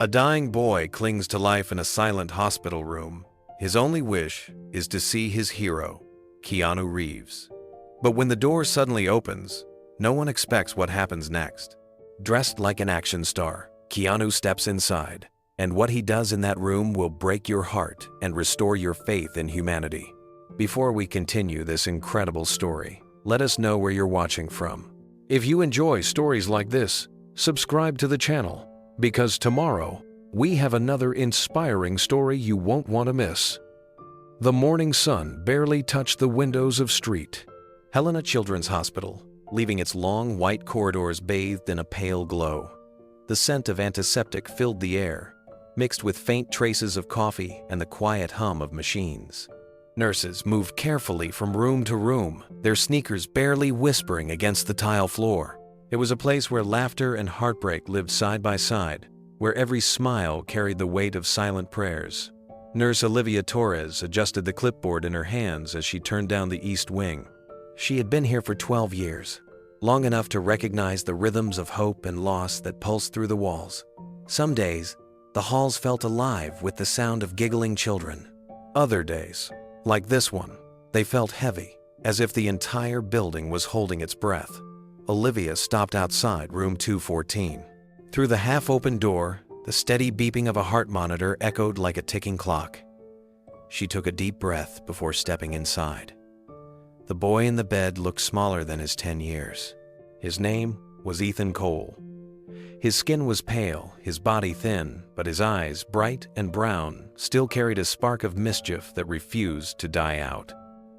A dying boy clings to life in a silent hospital room. His only wish is to see his hero, Keanu Reeves. But when the door suddenly opens, no one expects what happens next. Dressed like an action star, Keanu steps inside, and what he does in that room will break your heart and restore your faith in humanity. Before we continue this incredible story, let us know where you're watching from. If you enjoy stories like this, subscribe to the channel, because tomorrow we have another inspiring story you won't want to miss. The morning sun barely touched the windows of St. Helena Children's Hospital, leaving its long white corridors bathed in a pale glow. The scent of antiseptic filled the air, mixed with faint traces of coffee and the quiet hum of machines. Nurses moved carefully from room to room, their sneakers barely whispering against the tile floor. It was a place where laughter and heartbreak lived side by side, where every smile carried the weight of silent prayers. Nurse Olivia Torres adjusted the clipboard in her hands as she turned down the east wing. She had been here for 12 years, long enough to recognize the rhythms of hope and loss that pulsed through the walls. Some days, the halls felt alive with the sound of giggling children. Other days, like this one, they felt heavy, as if the entire building was holding its breath. Olivia stopped outside room 214. Through the half-open door, the steady beeping of a heart monitor echoed like a ticking clock. She took a deep breath before stepping inside. The boy in the bed looked smaller than his 10 years. His name was Ethan Cole. His skin was pale, his body thin, but his eyes, bright and brown, still carried a spark of mischief that refused to die out.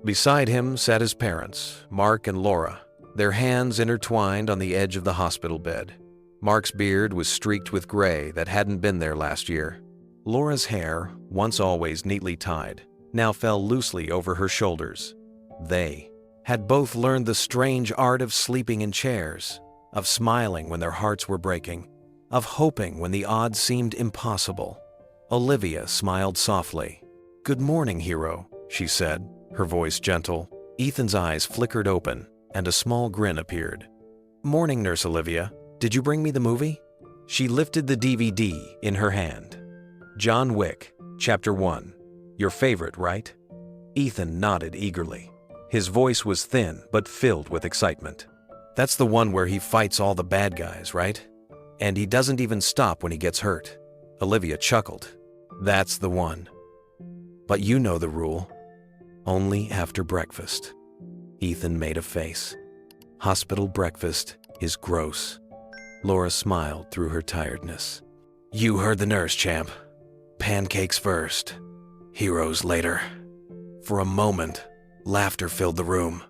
Beside him sat his parents, Mark and Laura, their hands intertwined on the edge of the hospital bed. Mark's beard was streaked with gray that hadn't been there last year. Laura's hair, once always neatly tied, now fell loosely over her shoulders. They had both learned the strange art of sleeping in chairs, of smiling when their hearts were breaking, of hoping when the odds seemed impossible. Olivia smiled softly. "Good morning, hero," she said, her voice gentle. Ethan's eyes flickered open, and a small grin appeared. "Morning, Nurse Olivia. Did you bring me the movie?" She lifted the DVD in her hand. "John Wick, Chapter 1. Your favorite, right?" Ethan nodded eagerly. His voice was thin but filled with excitement. "That's the one where he fights all the bad guys, right? And he doesn't even stop when he gets hurt." Olivia chuckled. "That's the one. But you know the rule. Only after breakfast." Ethan made a face. "Hospital breakfast is gross." Laura smiled through her tiredness. "You heard the nurse, champ. Pancakes first, heroes later." For a moment, laughter filled the room,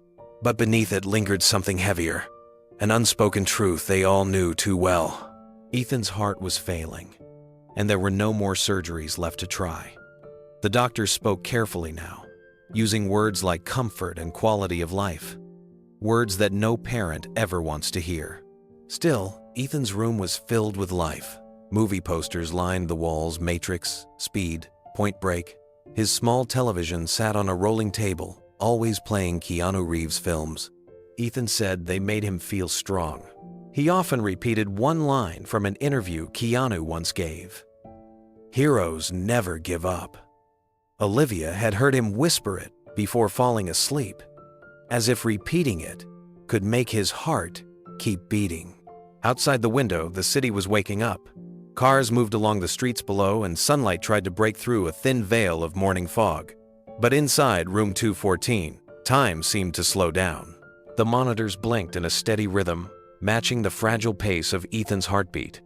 but beneath it lingered something heavier, an unspoken truth they all knew too well. Ethan's heart was failing, and there were no more surgeries left to try. The doctor spoke carefully now, using words like comfort and quality of life, words that no parent ever wants to hear. Still, Ethan's room was filled with life. Movie posters lined the walls: Matrix, Speed, Point Break. His small television sat on a rolling table, always playing Keanu Reeves films. Ethan said they made him feel strong. He often repeated one line from an interview Keanu once gave: "Heroes never give up." Olivia had heard him whisper it before falling asleep, as if repeating it could make his heart keep beating. Outside the window, the city was waking up. Cars moved along the streets below, and sunlight tried to break through a thin veil of morning fog. But inside room 214, time seemed to slow down. The monitors blinked in a steady rhythm, matching the fragile pace of Ethan's heartbeat.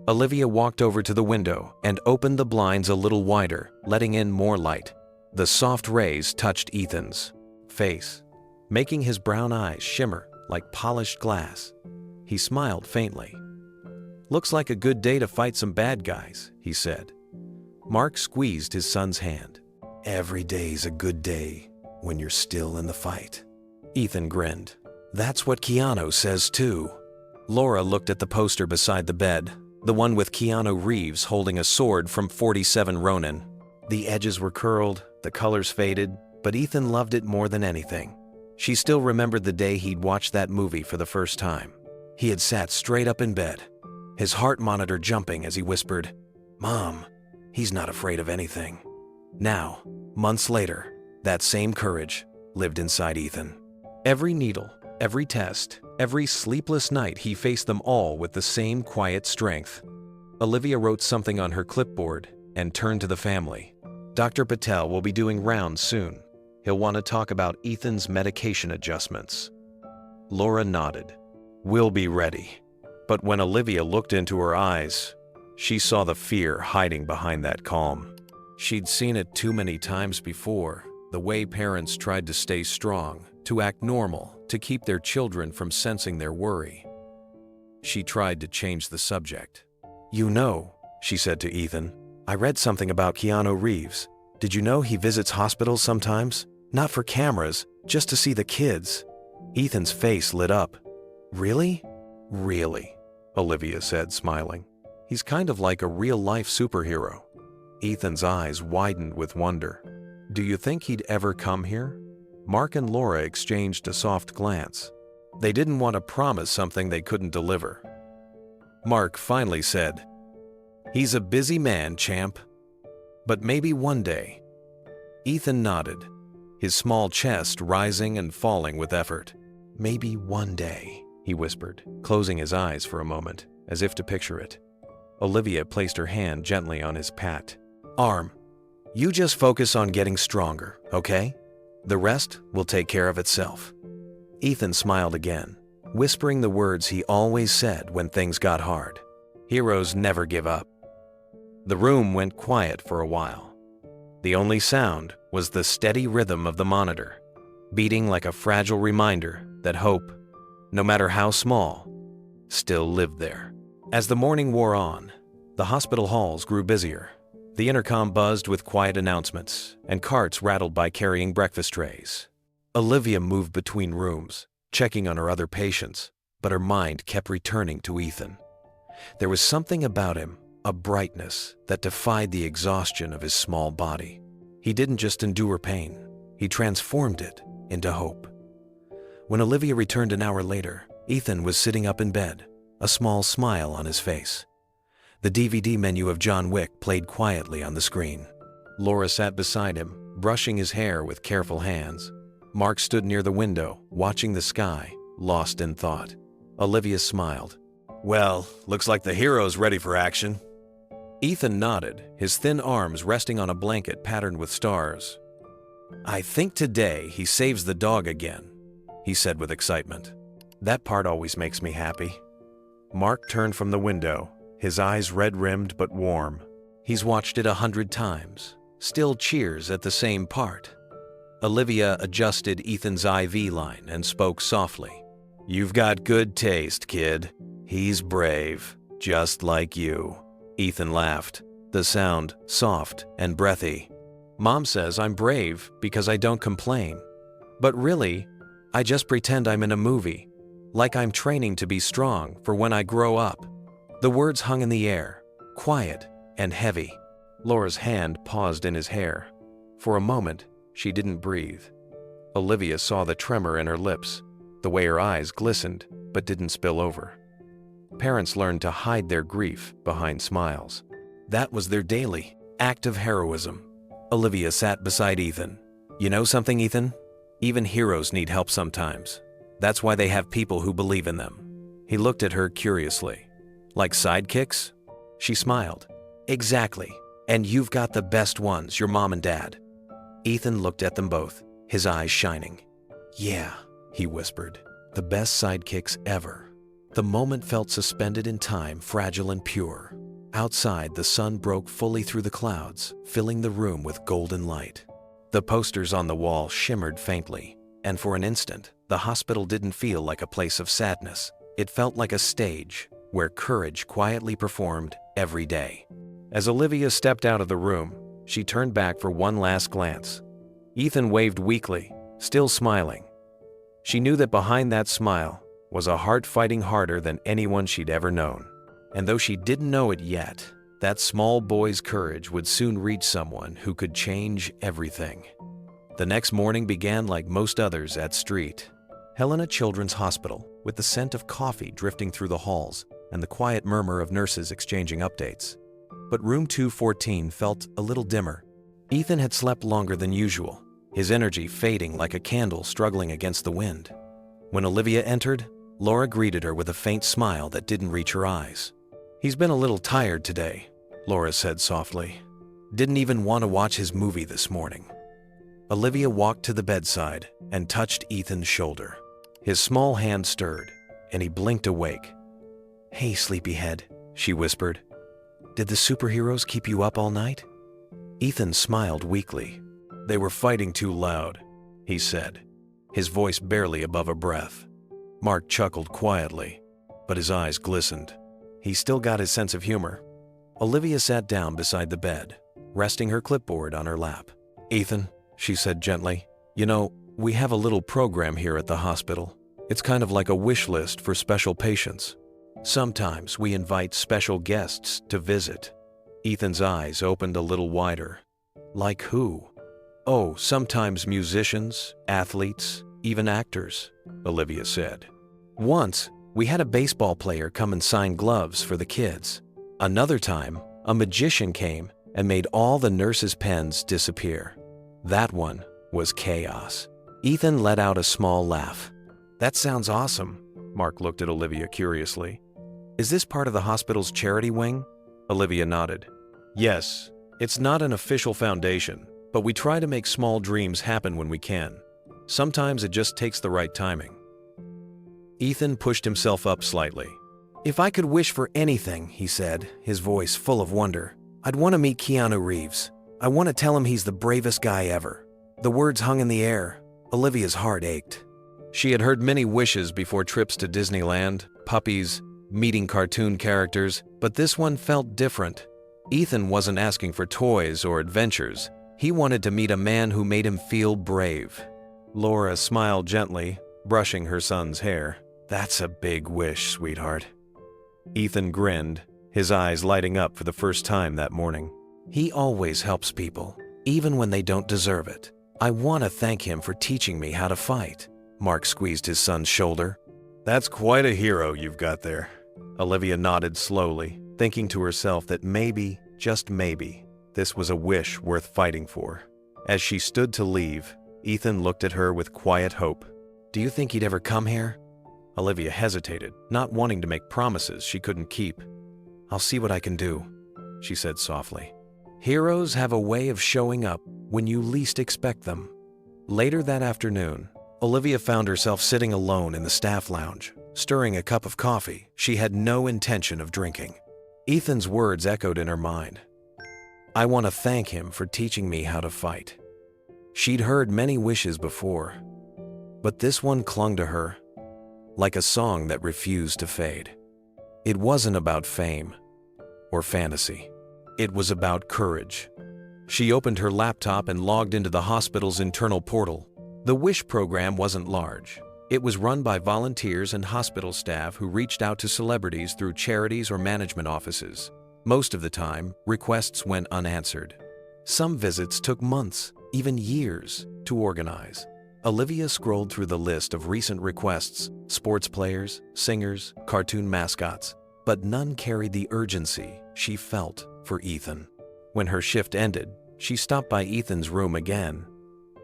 Olivia walked over to the window and opened the blinds a little wider, letting in more light. The soft rays touched Ethan's face, making his brown eyes shimmer like polished glass. He smiled faintly. "Looks like a good day to fight some bad guys," he said. Mark squeezed his son's hand. "Every day's a good day when you're still in the fight." Ethan grinned. "That's what Keanu says too." Laura looked at the poster beside the bed, the one with Keanu Reeves holding a sword from 47 Ronin. The edges were curled, the colors faded, but Ethan loved it more than anything. She still remembered the day he'd watched that movie for the first time. He had sat straight up in bed, his heart monitor jumping as he whispered, "Mom, he's not afraid of anything." Now, months later, that same courage lived inside Ethan. Every needle, every test, every sleepless night, he faced them all with the same quiet strength. Olivia wrote something on her clipboard and turned to the family. "Dr. Patel will be doing rounds soon. He'll want to talk about Ethan's medication adjustments." Laura nodded. "We'll be ready." But when Olivia looked into her eyes, she saw the fear hiding behind that calm. She'd seen it too many times before, the way parents tried to stay strong, to act normal, to keep their children from sensing their worry. She tried to change the subject. "You know," she said to Ethan, "I read something about Keanu Reeves. Did you know he visits hospitals sometimes? Not for cameras, just to see the kids." Ethan's face lit up. "Really?" "Really," Olivia said, smiling. "He's kind of like a real-life superhero." Ethan's eyes widened with wonder. "Do you think he'd ever come here?" Mark and Laura exchanged a soft glance. They didn't want to promise something they couldn't deliver. Mark finally said, "He's a busy man, champ. But maybe one day." Ethan nodded, his small chest rising and falling with effort. "Maybe one day," he whispered, closing his eyes for a moment, as if to picture it. Olivia placed her hand gently on his pat. "Arm, you just focus on getting stronger, okay? The rest will take care of itself." Ethan smiled again, whispering the words he always said when things got hard. "Heroes never give up." The room went quiet for a while. The only sound was the steady rhythm of the monitor, beating like a fragile reminder that hope, no matter how small, still lived there. As the morning wore on, the hospital halls grew busier. The intercom buzzed with quiet announcements, and carts rattled by carrying breakfast trays. Olivia moved between rooms, checking on her other patients, but her mind kept returning to Ethan. There was something about him, a brightness that defied the exhaustion of his small body. He didn't just endure pain, he transformed it into hope. When Olivia returned an hour later, Ethan was sitting up in bed, a small smile on his face. The DVD menu of John Wick played quietly on the screen. Laura sat beside him, brushing his hair with careful hands. Mark stood near the window, watching the sky, lost in thought. Olivia smiled. "Well, looks like the hero's ready for action." Ethan nodded, his thin arms resting on a blanket patterned with stars. "I think today he saves the dog again," he said with excitement. "That part always makes me happy." Mark turned from the window, his eyes red-rimmed but warm. He's watched it 100 times, still cheers at the same part. Olivia adjusted Ethan's IV line and spoke softly. "You've got good taste, kid. He's brave, just like you." Ethan laughed, the sound soft and breathy. "Mom says I'm brave because I don't complain. But really, I just pretend I'm in a movie, like I'm training to be strong for when I grow up." The words hung in the air, quiet and heavy. Laura's hand paused in his hair. For a moment, she didn't breathe. Olivia saw the tremor in her lips, the way her eyes glistened but didn't spill over. Parents learned to hide their grief behind smiles. That was their daily act of heroism. Olivia sat beside Ethan. "You know something, Ethan? Even heroes need help sometimes. That's why they have people who believe in them." He looked at her curiously. "Like sidekicks?" She smiled. "Exactly. And you've got the best ones, your mom and dad." Ethan looked at them both, his eyes shining. "Yeah," he whispered, "the best sidekicks ever." The moment felt suspended in time, fragile and pure. Outside, the sun broke fully through the clouds, filling the room with golden light. The posters on the wall shimmered faintly, and for an instant, the hospital didn't feel like a place of sadness. It felt like a stage where courage quietly performed every day. As Olivia stepped out of the room, she turned back for one last glance. Ethan waved weakly, still smiling. She knew that behind that smile was a heart fighting harder than anyone she'd ever known. And though she didn't know it yet, that small boy's courage would soon reach someone who could change everything. The next morning began like most others at Street. Helena Children's Hospital, with the scent of coffee drifting through the halls and the quiet murmur of nurses exchanging updates. but room 214 felt a little dimmer. Ethan had slept longer than usual, his energy fading like a candle struggling against the wind. When Olivia entered, Laura greeted her with a faint smile that didn't reach her eyes. "He's been a little tired today," Laura said softly. "Didn't even want to watch his movie this morning." Olivia walked to the bedside and touched Ethan's shoulder. His small hand stirred, and he blinked awake. "Hey, sleepyhead," she whispered. "Did the superheroes keep you up all night?" Ethan smiled weakly. "They were fighting too loud," he said, his voice barely above a breath. Mark chuckled quietly, but his eyes glistened. He still got his sense of humor. Olivia sat down beside the bed, resting her clipboard on her lap. "Ethan," she said gently, "you know, we have a little program here at the hospital. It's kind of like a wish list for special patients. Sometimes we invite special guests to visit." Ethan's eyes opened a little wider. "Like who?" "Oh, sometimes musicians, athletes, even actors," Olivia said. "Once, we had a baseball player come and sign gloves for the kids. Another time, a magician came and made all the nurses' pens disappear. That one was chaos." Ethan let out a small laugh. "That sounds awesome." Mark looked at Olivia curiously. "Is this part of the hospital's charity wing?" Olivia nodded. "Yes, it's not an official foundation, but we try to make small dreams happen when we can. Sometimes it just takes the right timing." Ethan pushed himself up slightly. "If I could wish for anything," he said, his voice full of wonder, "I'd want to meet Keanu Reeves. I want to tell him he's the bravest guy ever." The words hung in the air. Olivia's heart ached. She had heard many wishes before trips to Disneyland, puppies, meeting cartoon characters, but this one felt different. Ethan wasn't asking for toys or adventures. He wanted to meet a man who made him feel brave. Laura smiled gently, brushing her son's hair. "That's a big wish, sweetheart." Ethan grinned, his eyes lighting up for the first time that morning. "He always helps people, even when they don't deserve it. I want to thank him for teaching me how to fight." Mark squeezed his son's shoulder. "That's quite a hero you've got there." Olivia nodded slowly, thinking to herself that maybe, just maybe, this was a wish worth fighting for. As she stood to leave, Ethan looked at her with quiet hope. "Do you think he'd ever come here?" Olivia hesitated, not wanting to make promises she couldn't keep. "I'll see what I can do," she said softly. Heroes have a way of showing up when you least expect them. Later that afternoon, Olivia found herself sitting alone in the staff lounge, stirring a cup of coffee she had no intention of drinking. Ethan's words echoed in her mind. "I want to thank him for teaching me how to fight." She'd heard many wishes before, but this one clung to her, like a song that refused to fade. It wasn't about fame or fantasy. It was about courage. She opened her laptop and logged into the hospital's internal portal. The WISH program wasn't large. It was run by volunteers and hospital staff who reached out to celebrities through charities or management offices. Most of the time, requests went unanswered. Some visits took months, even years, to organize. Olivia scrolled through the list of recent requests, sports players, singers, cartoon mascots, but none carried the urgency she felt for Ethan. When her shift ended, she stopped by Ethan's room again.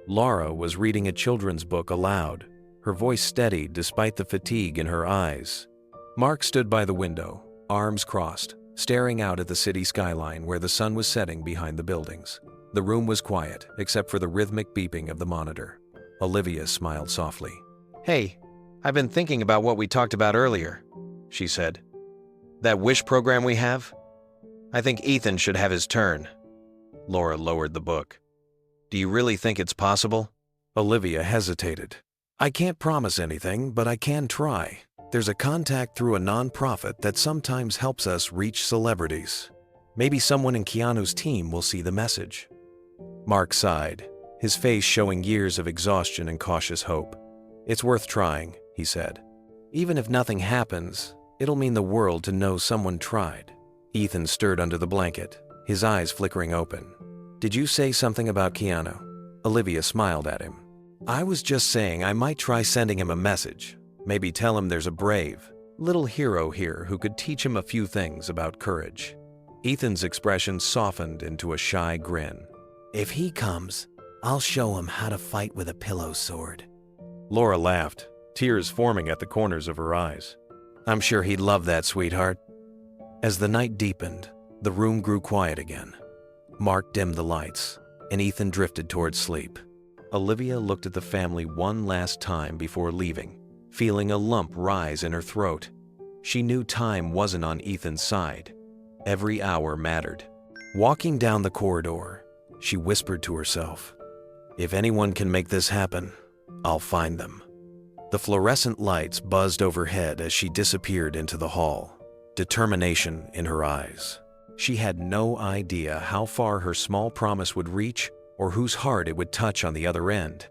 Laura was reading a children's book aloud, her voice steady despite the fatigue in her eyes. Mark stood by the window, arms crossed, staring out at the city skyline where the sun was setting behind the buildings. The room was quiet, except for the rhythmic beeping of the monitor. Olivia smiled softly. "Hey, I've been thinking about what we talked about earlier," she said. "That WISH program we have? I think Ethan should have his turn." Laura lowered the book. "Do you really think it's possible?" Olivia hesitated. "I can't promise anything, but I can try. There's a contact through a nonprofit that sometimes helps us reach celebrities. Maybe someone in Keanu's team will see the message." Mark sighed, his face showing years of exhaustion and cautious hope. "It's worth trying," he said. "Even if nothing happens, it'll mean the world to know someone tried." Ethan stirred under the blanket, his eyes flickering open. "Did you say something about Keanu?" Olivia smiled at him. "I was just saying I might try sending him a message. Maybe tell him there's a brave, little hero here who could teach him a few things about courage." Ethan's expression softened into a shy grin. If he comes, I'll show him how to fight with a pillow sword. Laura laughed, tears forming at the corners of her eyes. I'm sure he'd love that, sweetheart. As the night deepened, the room grew quiet again. Mark dimmed the lights, and Ethan drifted towards sleep. Olivia looked at the family one last time before leaving, feeling a lump rise in her throat. She knew time wasn't on Ethan's side. Every hour mattered. Walking down the corridor, she whispered to herself, "If anyone can make this happen, I'll find them." The fluorescent lights buzzed overhead as she disappeared into the hall, determination in her eyes. She had no idea how far her small promise would reach or whose heart it would touch on the other end.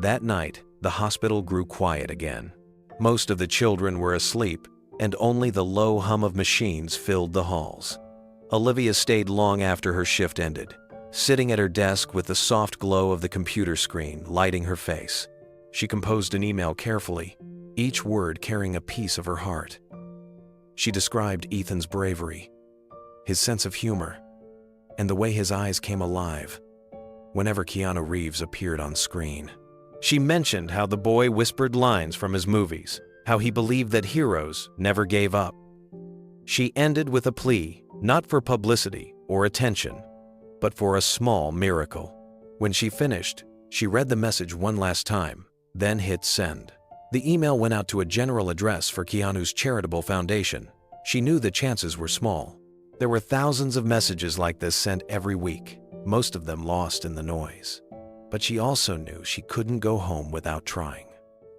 That night, the hospital grew quiet again. Most of the children were asleep, and only the low hum of machines filled the halls. Olivia stayed long after her shift ended, sitting at her desk with the soft glow of the computer screen lighting her face. She composed an email carefully, each word carrying a piece of her heart. She described Ethan's bravery, his sense of humor, and the way his eyes came alive whenever Keanu Reeves appeared on screen. She mentioned how the boy whispered lines from his movies, how he believed that heroes never gave up. She ended with a plea, not for publicity or attention, but for a small miracle. When she finished, she read the message one last time, then hit send. The email went out to a general address for Keanu's charitable foundation. She knew the chances were small. There were thousands of messages like this sent every week, most of them lost in the noise. But she also knew she couldn't go home without trying.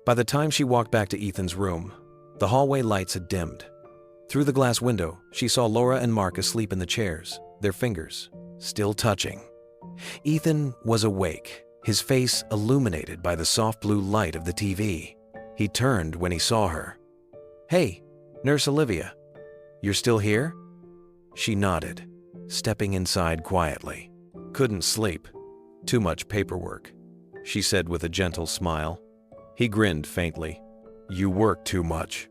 By the time she walked back to Ethan's room, the hallway lights had dimmed. Through the glass window, she saw Laura and Mark asleep in the chairs, their fingers still touching. Ethan was awake, his face illuminated by the soft blue light of the TV. He turned when he saw her. "Hey, Nurse Olivia, you're still here?" She nodded, stepping inside quietly. "Couldn't sleep. Too much paperwork," she said with a gentle smile. He grinned faintly. "You work too much."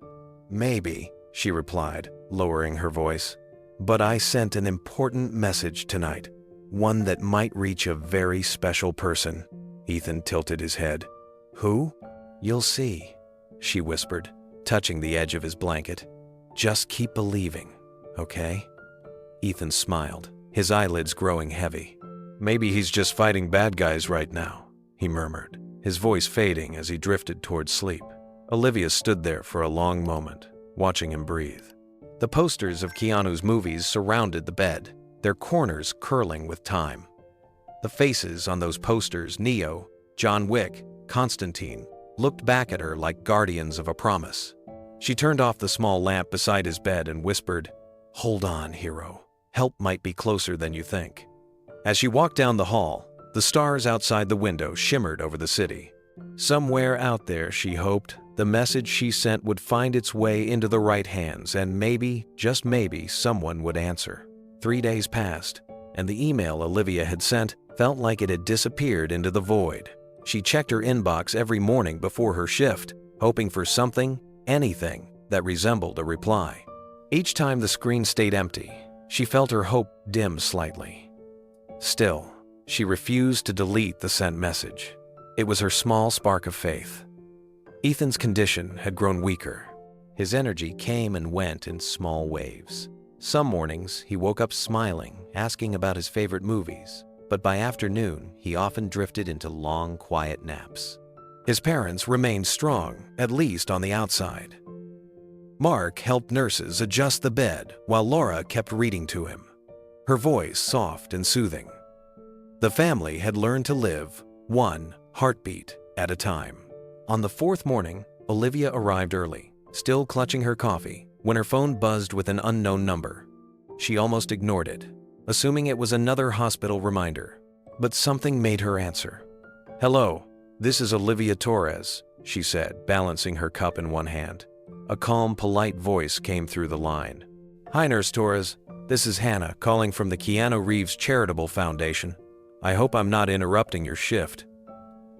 "Maybe," she replied, lowering her voice. "But I sent an important message tonight, one that might reach a very special person." Ethan tilted his head. "Who?" "You'll see," she whispered, touching the edge of his blanket. "Just keep believing, okay?" Ethan smiled, his eyelids growing heavy. "Maybe he's just fighting bad guys right now," he murmured, his voice fading as he drifted towards sleep. Olivia stood there for a long moment, watching him breathe. The posters of Keanu's movies surrounded the bed, their corners curling with time. The faces on those posters, Neo, John Wick, Constantine, looked back at her like guardians of a promise. She turned off the small lamp beside his bed and whispered, "Hold on, hero. Help might be closer than you think." As she walked down the hall, the stars outside the window shimmered over the city. Somewhere out there, she hoped, the message she sent would find its way into the right hands, and maybe, just maybe, someone would answer. 3 days passed, and the email Olivia had sent felt like it had disappeared into the void. She checked her inbox every morning before her shift, hoping for something, anything, that resembled a reply. Each time the screen stayed empty, she felt her hope dim slightly. Still, she refused to delete the sent message. It was her small spark of faith. Ethan's condition had grown weaker. His energy came and went in small waves. Some mornings, he woke up smiling, asking about his favorite movies, but by afternoon, he often drifted into long, quiet naps. His parents remained strong, at least on the outside. Mark helped nurses adjust the bed while Laura kept reading to him, her voice soft and soothing. The family had learned to live one heartbeat at a time. On the fourth morning, Olivia arrived early, still clutching her coffee, when her phone buzzed with an unknown number. She almost ignored it, assuming it was another hospital reminder, but something made her answer. "Hello, this is Olivia Torres," she said, balancing her cup in one hand. A calm, polite voice came through the line. "Hi, Nurse Torres. This is Hannah calling from the Keanu Reeves Charitable Foundation. I hope I'm not interrupting your shift."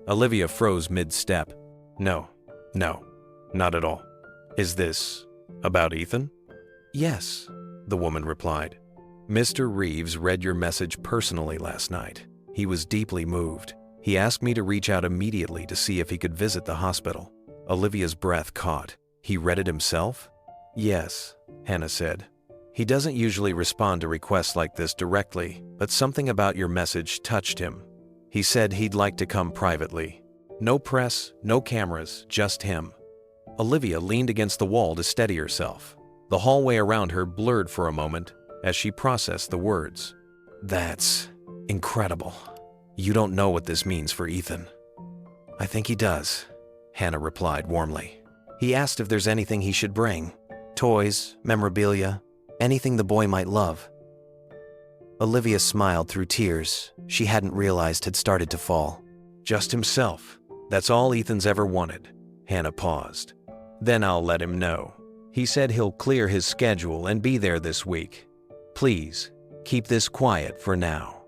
Olivia froze mid-step. No, not at all. Is this about Ethan?" "Yes," the woman replied. Mr. Reeves read your message personally last night. He was deeply moved. He asked me to reach out immediately to see if he could visit the hospital. Olivia's breath caught. He read it himself? Yes, Hannah said. He doesn't usually respond to requests like this directly, but something about your message touched him. He said he'd like to come privately. No press, no cameras, just him. Olivia leaned against the wall to steady herself. The hallway around her blurred for a moment as she processed the words. That's incredible. You don't know what this means for Ethan. I think he does, Hannah replied warmly. He asked if there's anything he should bring. Toys, memorabilia, anything the boy might love. Olivia smiled through tears she hadn't realized had started to fall. Just himself. That's all Ethan's ever wanted. Hannah paused. Then I'll let him know. He said he'll clear his schedule and be there this week. Please, keep this quiet for now.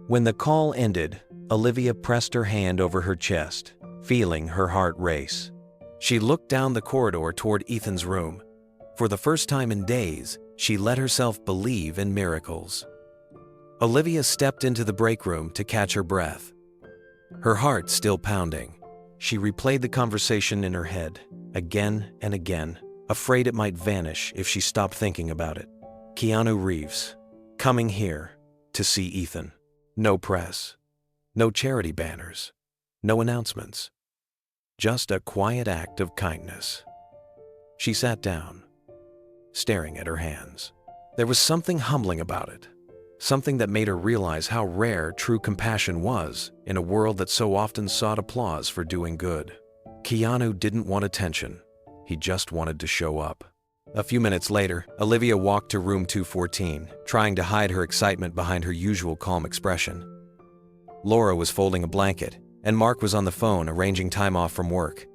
When the call ended, Olivia pressed her hand over her chest, feeling her heart race. She looked down the corridor toward Ethan's room. For the first time in days, she let herself believe in miracles. Olivia stepped into the break room to catch her breath. Her heart still pounding. She replayed the conversation in her head, again and again, afraid it might vanish if she stopped thinking about it. Keanu Reeves, coming here to see Ethan. No press, no charity banners, no announcements. Just a quiet act of kindness. She sat down, staring at her hands. There was something humbling about it, something that made her realize how rare true compassion was in a world that so often sought applause for doing good. Keanu didn't want attention. He just wanted to show up. A few minutes later, Olivia walked to room 214, trying to hide her excitement behind her usual calm expression. Laura was folding a blanket, and Mark was on the phone arranging time off from work.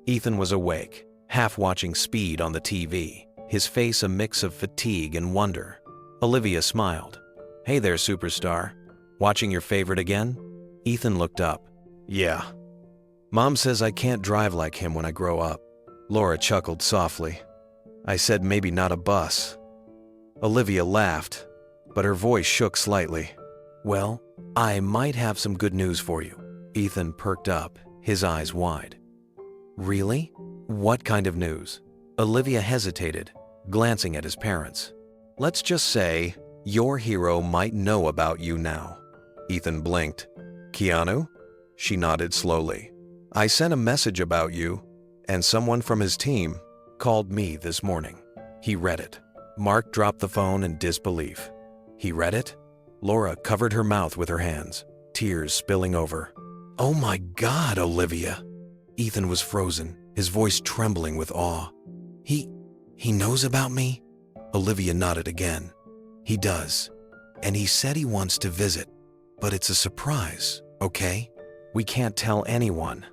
Ethan was awake, half watching Speed on the TV, his face a mix of fatigue and wonder. Olivia smiled. Hey there, superstar. Watching your favorite again? Ethan looked up. Yeah. Mom says I can't drive like him when I grow up. Laura chuckled softly. I said maybe not a bus. Olivia laughed, but her voice shook slightly. Well, I might have some good news for you. Ethan perked up, his eyes wide. Really? What kind of news? Olivia hesitated, glancing at his parents. Let's just say your hero might know about you now. Ethan blinked. Keanu? She nodded slowly. I sent a message about you, and someone from his team called me this morning. He read it. Mark dropped the phone in disbelief. He read it? Laura covered her mouth with her hands, tears spilling over. Oh my God, Olivia! Ethan was frozen, his voice trembling with awe. He knows about me? Olivia nodded again. He does, and he said he wants to visit, but it's a surprise, okay? We can't tell anyone.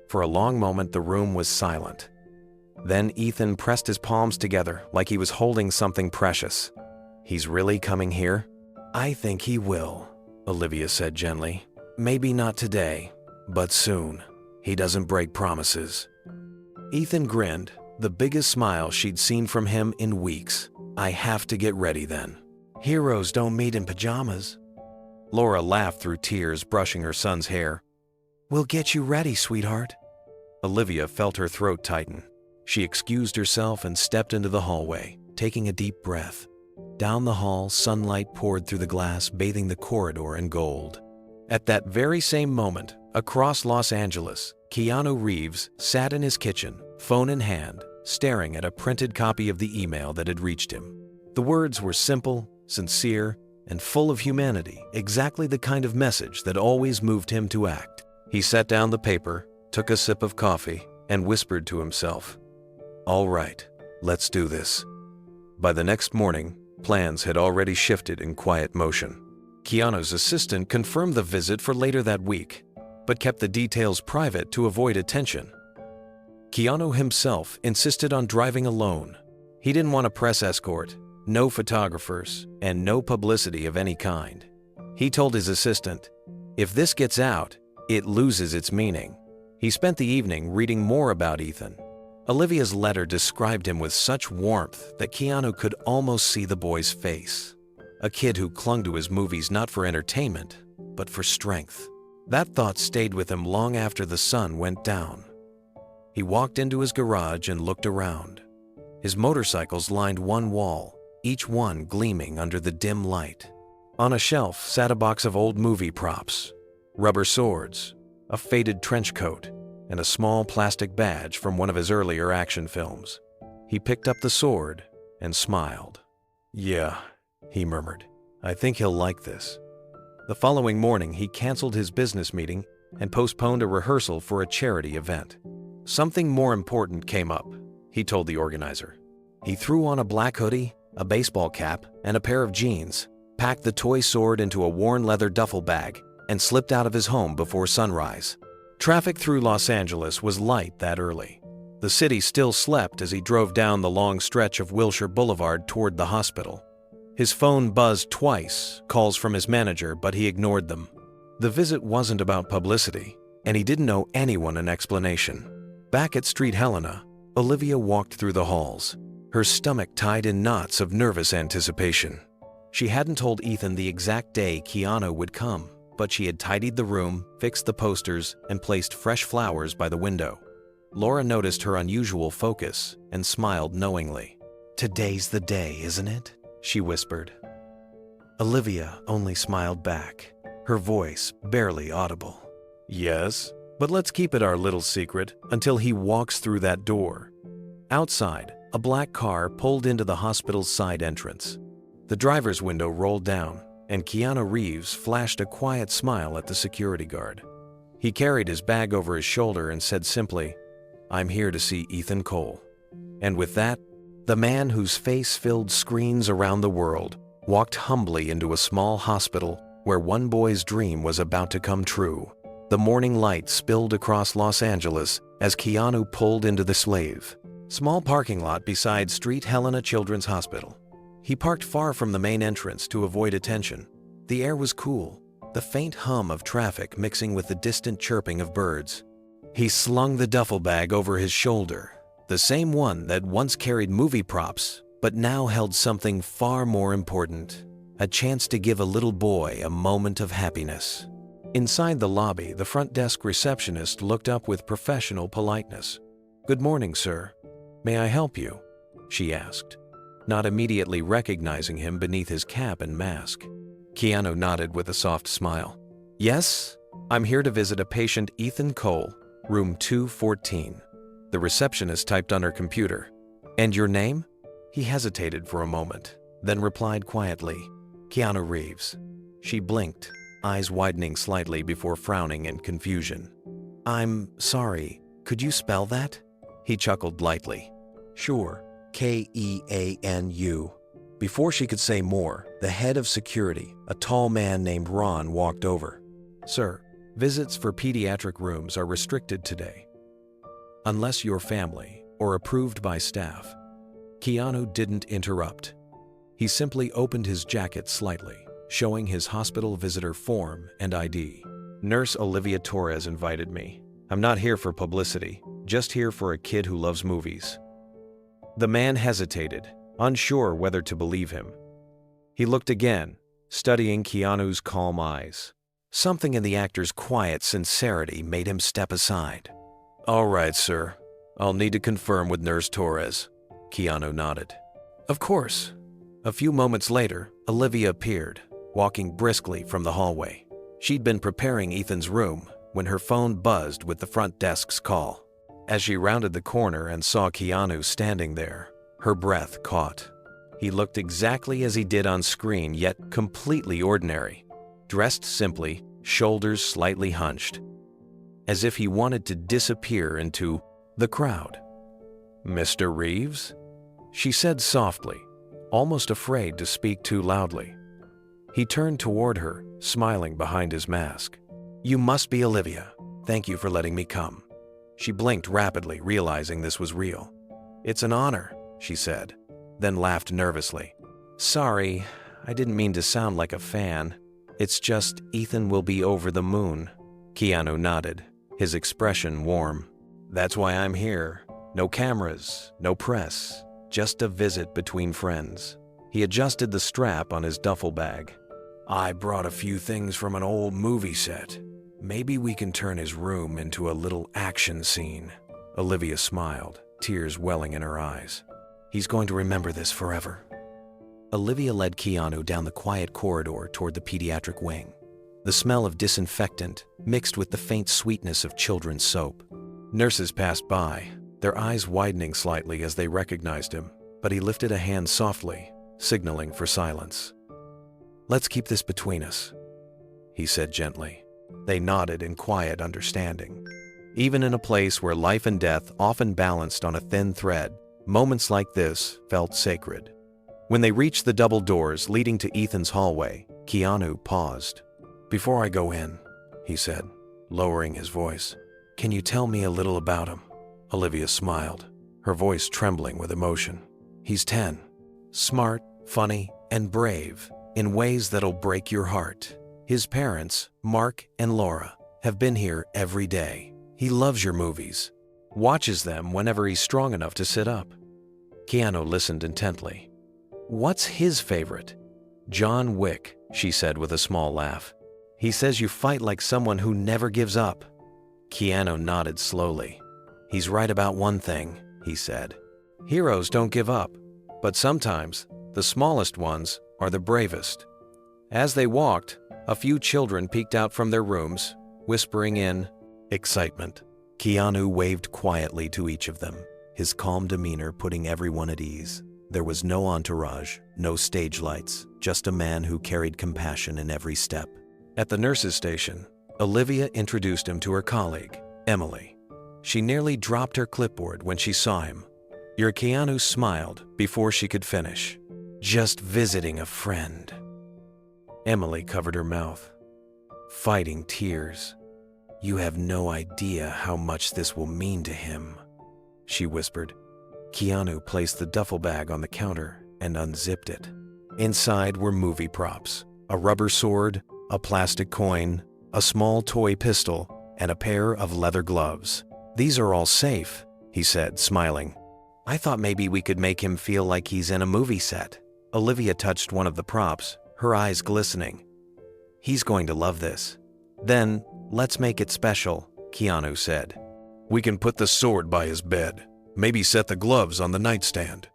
For a long moment, the room was silent. Then Ethan pressed his palms together like he was holding something precious. He's really coming here? I think he will, Olivia said gently. Maybe not today, but soon. He doesn't break promises. Ethan grinned, the biggest smile she'd seen from him in weeks. I have to get ready then. Heroes don't meet in pajamas. Laura laughed through tears, brushing her son's hair. We'll get you ready, sweetheart. Olivia felt her throat tighten. She excused herself and stepped into the hallway, taking a deep breath. Down the hall, sunlight poured through the glass, bathing the corridor in gold. At that very same moment, across Los Angeles, Keanu Reeves sat in his kitchen, phone in hand, staring at a printed copy of the email that had reached him. The words were simple, sincere, and full of humanity, exactly the kind of message that always moved him to act. He set down the paper, took a sip of coffee, and whispered to himself, All right, let's do this. By the next morning, plans had already shifted in quiet motion. Keanu's assistant confirmed the visit for later that week, but kept the details private to avoid attention. Keanu himself insisted on driving alone. He didn't want a press escort, no photographers, and no publicity of any kind. He told his assistant, if this gets out, it loses its meaning. He spent the evening reading more about Ethan. Olivia's letter described him with such warmth that Keanu could almost see the boy's face. A kid who clung to his movies not for entertainment, but for strength. That thought stayed with him long after the sun went down. He walked into his garage and looked around. His motorcycles lined one wall, each one gleaming under the dim light. On a shelf sat a box of old movie props, rubber swords, a faded trench coat, and a small plastic badge from one of his earlier action films. He picked up the sword and smiled. "Yeah," he murmured, "I think he'll like this." The following morning, he canceled his business meeting and postponed a rehearsal for a charity event. Something more important came up, he told the organizer. He threw on a black hoodie, a baseball cap, and a pair of jeans, packed the toy sword into a worn leather duffel bag, and slipped out of his home before sunrise. Traffic through Los Angeles was light that early. The city still slept as he drove down the long stretch of Wilshire Boulevard toward the hospital. His phone buzzed twice, calls from his manager, but he ignored them. The visit wasn't about publicity, and he didn't owe anyone an explanation. Back at Street Helena, Olivia walked through the halls, her stomach tied in knots of nervous anticipation. She hadn't told Ethan the exact day Keanu would come, but she had tidied the room, fixed the posters, and placed fresh flowers by the window. Laura noticed her unusual focus and smiled knowingly. "Today's the day, isn't it?" she whispered. Olivia only smiled back, her voice barely audible. "Yes, but let's keep it our little secret until he walks through that door." Outside, a black car pulled into the hospital's side entrance. The driver's window rolled down, and Keanu Reeves flashed a quiet smile at the security guard. He carried his bag over his shoulder and said simply, "I'm here to see Ethan Cole." And with that, the man whose face filled screens around the world walked humbly into a small hospital where one boy's dream was about to come true. The morning light spilled across Los Angeles as Keanu pulled into the Slave, small parking lot beside Street Helena Children's Hospital. He parked far from the main entrance to avoid attention. The air was cool, the faint hum of traffic mixing with the distant chirping of birds. He slung the duffel bag over his shoulder, the same one that once carried movie props, but now held something far more important, a chance to give a little boy a moment of happiness. Inside the lobby, the front desk receptionist looked up with professional politeness. "Good morning, sir. May I help you?" she asked, not immediately recognizing him beneath his cap and mask. Keanu nodded with a soft smile. "Yes, I'm here to visit a patient, Ethan Cole, room 214. The receptionist typed on her computer. "And your name?" He hesitated for a moment, then replied quietly, "Keanu Reeves." She blinked, eyes widening slightly before frowning in confusion. "I'm sorry, could you spell that?" He chuckled lightly. "Sure, Keanu." Before she could say more, the head of security, a tall man named Ron, walked over. "Sir, visits for pediatric rooms are restricted today, unless you're family or approved by staff." Keanu didn't interrupt. He simply opened his jacket slightly, showing his hospital visitor form and ID. "Nurse Olivia Torres invited me. I'm not here for publicity, just here for a kid who loves movies." The man hesitated, unsure whether to believe him. He looked again, studying Keanu's calm eyes. Something in the actor's quiet sincerity made him step aside. "All right, sir. I'll need to confirm with Nurse Torres." Keanu nodded. "Of course." A few moments later, Olivia appeared, walking briskly from the hallway. She'd been preparing Ethan's room when her phone buzzed with the front desk's call. As she rounded the corner and saw Keanu standing there, her breath caught. He looked exactly as he did on screen, yet completely ordinary. Dressed simply, shoulders slightly hunched, as if he wanted to disappear into the crowd. "Mr. Reeves?" she said softly, almost afraid to speak too loudly. He turned toward her, smiling behind his mask. "You must be Olivia. Thank you for letting me come." She blinked rapidly, realizing this was real. "It's an honor," she said, then laughed nervously. "Sorry, I didn't mean to sound like a fan. It's just Ethan will be over the moon." Keanu nodded, his expression warm. "That's why I'm here. No cameras, no press, just a visit between friends." He adjusted the strap on his duffel bag. I brought a few things from an old movie set. Maybe we can turn his room into a little action scene. Olivia smiled, tears welling in her eyes. He's going to remember this forever. Olivia led Keanu down the quiet corridor toward the pediatric wing. The smell of disinfectant mixed with the faint sweetness of children's soap. Nurses passed by, their eyes widening slightly as they recognized him, but he lifted a hand softly, signaling for silence. Let's keep this between us, he said gently. They nodded in quiet understanding. Even in a place where life and death often balanced on a thin thread, moments like this felt sacred. When they reached the double doors leading to Ethan's hallway, Keanu paused. Before I go in, he said, lowering his voice, can you tell me a little about him? Olivia smiled, her voice trembling with emotion. He's 10, smart, funny, and brave in ways that'll break your heart. His parents, Mark and Laura, have been here every day. He loves your movies, watches them whenever he's strong enough to sit up. Keanu listened intently. What's his favorite? John Wick, she said with a small laugh. He says you fight like someone who never gives up. Keanu nodded slowly. He's right about one thing, he said. Heroes don't give up, but sometimes the smallest ones are the bravest. As they walked, a few children peeked out from their rooms, whispering in excitement. Keanu waved quietly to each of them, his calm demeanor putting everyone at ease. There was no entourage, no stage lights, just a man who carried compassion in every step. At the nurse's station, Olivia introduced him to her colleague, Emily. She nearly dropped her clipboard when she saw him. Your Keanu smiled before she could finish. Just visiting a friend. Emily covered her mouth, fighting tears. You have no idea how much this will mean to him, she whispered. Keanu placed the duffel bag on the counter and unzipped it. Inside were movie props, a rubber sword, a plastic coin, a small toy pistol, and a pair of leather gloves. These are all safe, he said, smiling. I thought maybe we could make him feel like he's in a movie set. Olivia touched one of the props, her eyes glistening. He's going to love this. Then, let's make it special, Keanu said. We can put the sword by his bed. Maybe set the gloves on the nightstand.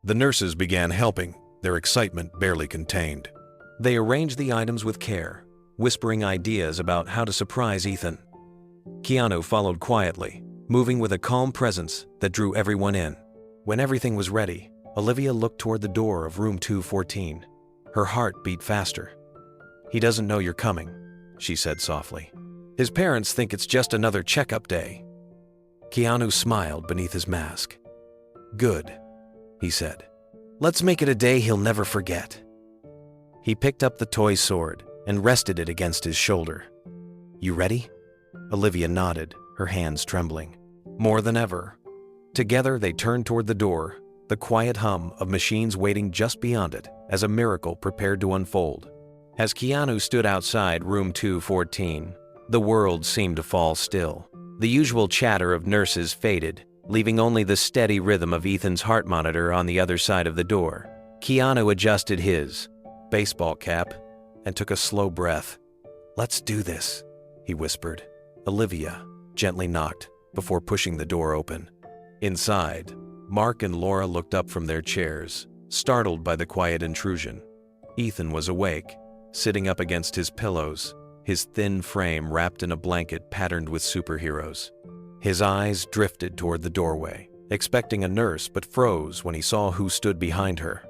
The nurses began helping, their excitement barely contained. They arranged the items with care, whispering ideas about how to surprise Ethan. Keanu followed quietly, moving with a calm presence that drew everyone in. When everything was ready, Olivia looked toward the door of room 214. Her heart beat faster. He doesn't know you're coming, she said softly. His parents think it's just another checkup day. Keanu smiled beneath his mask. Good, he said. Let's make it a day he'll never forget. He picked up the toy sword and rested it against his shoulder. You ready? Olivia nodded, her hands trembling. More than ever. Together they turned toward the door, the quiet hum of machines waiting just beyond it as a miracle prepared to unfold. As Keanu stood outside room 214, the world seemed to fall still. The usual chatter of nurses faded, leaving only the steady rhythm of Ethan's heart monitor on the other side of the door. Keanu adjusted his baseball cap and took a slow breath. Let's do this, he whispered. Olivia gently knocked before pushing the door open. Inside, Mark and Laura looked up from their chairs, startled by the quiet intrusion. Ethan was awake, sitting up against his pillows, his thin frame wrapped in a blanket patterned with superheroes. His eyes drifted toward the doorway, expecting a nurse but froze when he saw who stood behind her.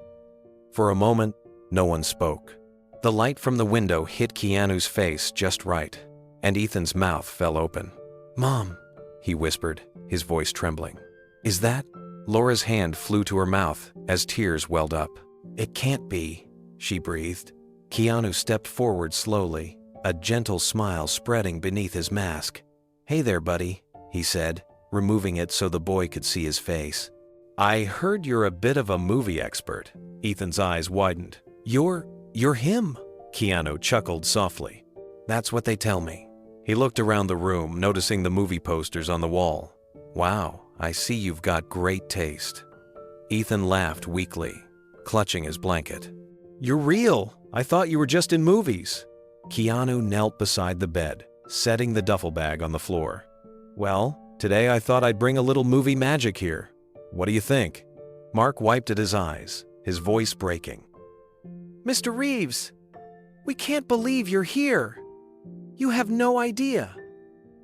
For a moment, no one spoke. The light from the window hit Keanu's face just right, and Ethan's mouth fell open. Mom, he whispered, his voice trembling. Is that? Laura's hand flew to her mouth as tears welled up. It can't be, she breathed. Keanu stepped forward slowly, a gentle smile spreading beneath his mask. Hey there, buddy, he said, removing it so the boy could see his face. I heard you're a bit of a movie expert. Ethan's eyes widened. You're him, Keanu chuckled softly. That's what they tell me. He looked around the room, noticing the movie posters on the wall. Wow, I see you've got great taste. Ethan laughed weakly. clutching his blanket. "You're real! I thought you were just in movies." Keanu knelt beside the bed, setting the duffel bag on the floor. "Well, today I thought I'd bring a little movie magic here. What do you think?" Mark wiped at his eyes, his voice breaking. Mr. Reeves, we can't believe you're here. You have no idea.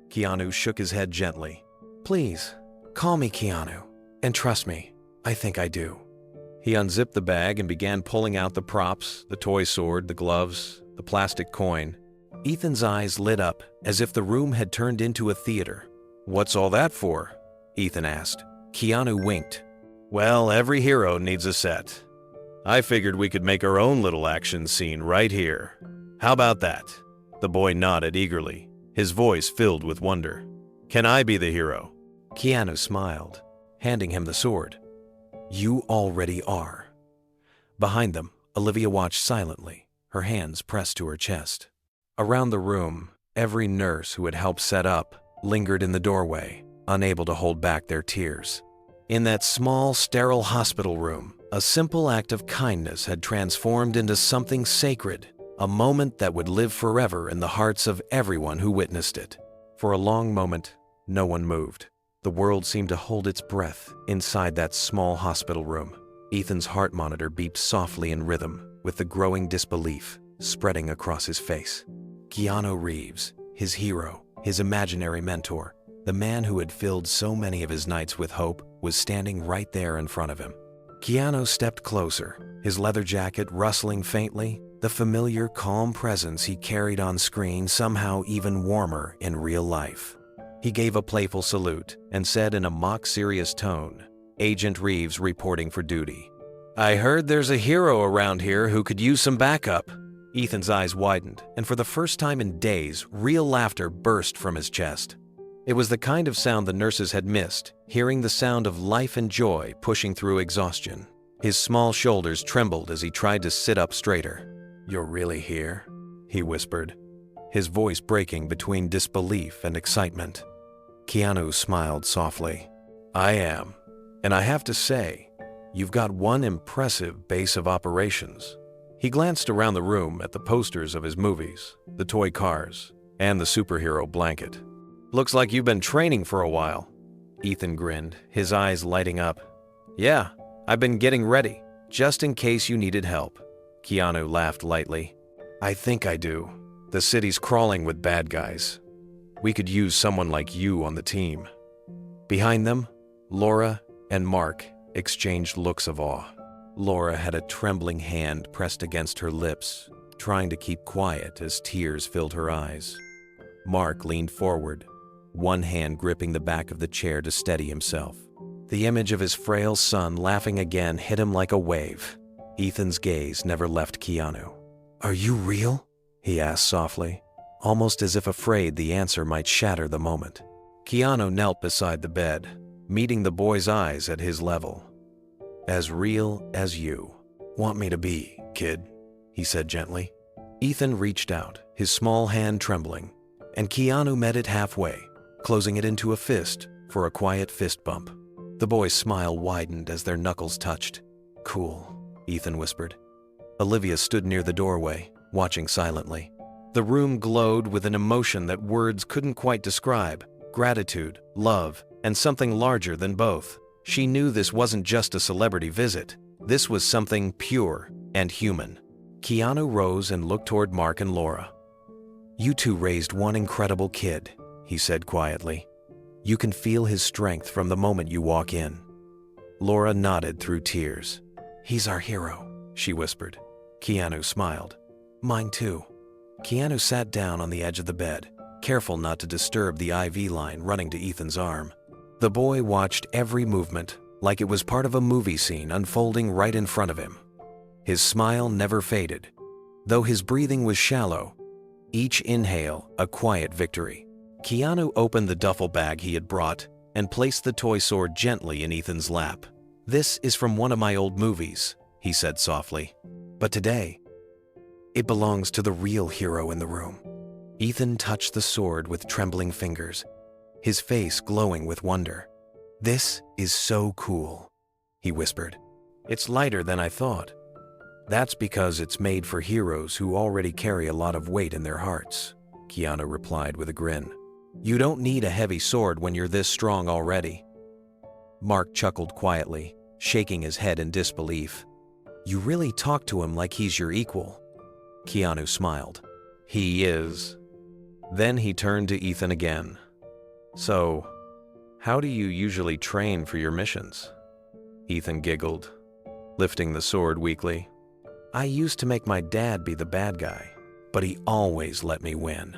Keanu shook his head gently. Please, call me Keanu, and trust me, I think I do. He unzipped the bag and began pulling out the props, the toy sword, the gloves, the plastic coin. Ethan's eyes lit up as if the room had turned into a theater. "What's all that for?" Ethan asked. Keanu winked. "Well, every hero needs a set. I figured we could make our own little action scene right here. How about that?" The boy nodded eagerly, his voice filled with wonder. "Can I be the hero?" Keanu smiled, handing him the sword. You already are. Behind them, Olivia watched silently, her hands pressed to her chest. Around the room, every nurse who had helped set up lingered in the doorway, unable to hold back their tears. In that small, sterile hospital room, a simple act of kindness had transformed into something sacred, a moment that would live forever in the hearts of everyone who witnessed it. For a long moment, no one moved. The world seemed to hold its breath inside that small hospital room. Ethan's heart monitor beeped softly in rhythm, with the growing disbelief spreading across his face. Keanu Reeves, his hero, his imaginary mentor, the man who had filled so many of his nights with hope, was standing right there in front of him. Keanu stepped closer, his leather jacket rustling faintly, the familiar, calm presence he carried on screen somehow even warmer in real life. He gave a playful salute and said in a mock-serious tone, "Agent Reeves reporting for duty." "I heard there's a hero around here who could use some backup." Ethan's eyes widened, and for the first time in days, real laughter burst from his chest. It was the kind of sound the nurses had missed, hearing the sound of life and joy pushing through exhaustion. His small shoulders trembled as he tried to sit up straighter. "You're really here?" he whispered, his voice breaking between disbelief and excitement. Keanu smiled softly. "I am. And I have to say, you've got one impressive base of operations." He glanced around the room at the posters of his movies, the toy cars, and the superhero blanket. "Looks like you've been training for a while." Ethan grinned, his eyes lighting up. "Yeah, I've been getting ready, just in case you needed help." Keanu laughed lightly. "I think I do. The city's crawling with bad guys. We could use someone like you on the team." Behind them, Laura and Mark exchanged looks of awe. Laura had a trembling hand pressed against her lips, trying to keep quiet as tears filled her eyes. Mark leaned forward, one hand gripping the back of the chair to steady himself. The image of his frail son laughing again hit him like a wave. Ethan's gaze never left Keanu. "Are you real?" he asked softly, almost as if afraid the answer might shatter the moment. Keanu knelt beside the bed, meeting the boy's eyes at his level. "As real as you want me to be, kid," he said gently. Ethan reached out, his small hand trembling, and Keanu met it halfway, closing it into a fist for a quiet fist bump. The boy's smile widened as their knuckles touched. "Cool," Ethan whispered. Olivia stood near the doorway, watching silently. The room glowed with an emotion that words couldn't quite describe: gratitude, love, and something larger than both. She knew this wasn't just a celebrity visit. This was something pure and human. Keanu rose and looked toward Mark and Laura. "You two raised one incredible kid," he said quietly. "You can feel his strength from the moment you walk in." Laura nodded through tears. "He's our hero," she whispered. Keanu smiled. "Mine too." Keanu sat down on the edge of the bed, careful not to disturb the IV line running to Ethan's arm. The boy watched every movement like it was part of a movie scene unfolding right in front of him. His smile never faded, though his breathing was shallow, each inhale a quiet victory. Keanu opened the duffel bag he had brought and placed the toy sword gently in Ethan's lap. "This is from one of my old movies," he said softly. "But today, it belongs to the real hero in the room." Ethan touched the sword with trembling fingers, his face glowing with wonder. "This is so cool," he whispered. It's lighter than I thought. That's because it's made for heroes who already carry a lot of weight in their hearts, Keanu replied with a grin. You don't need a heavy sword when you're this strong already. Mark chuckled quietly, shaking his head in disbelief. You really talk to him like he's your equal. Keanu smiled. He is. Then he turned to Ethan again. So, how do you usually train for your missions? Ethan giggled, lifting the sword weakly. I used to make my dad be the bad guy, but he always let me win.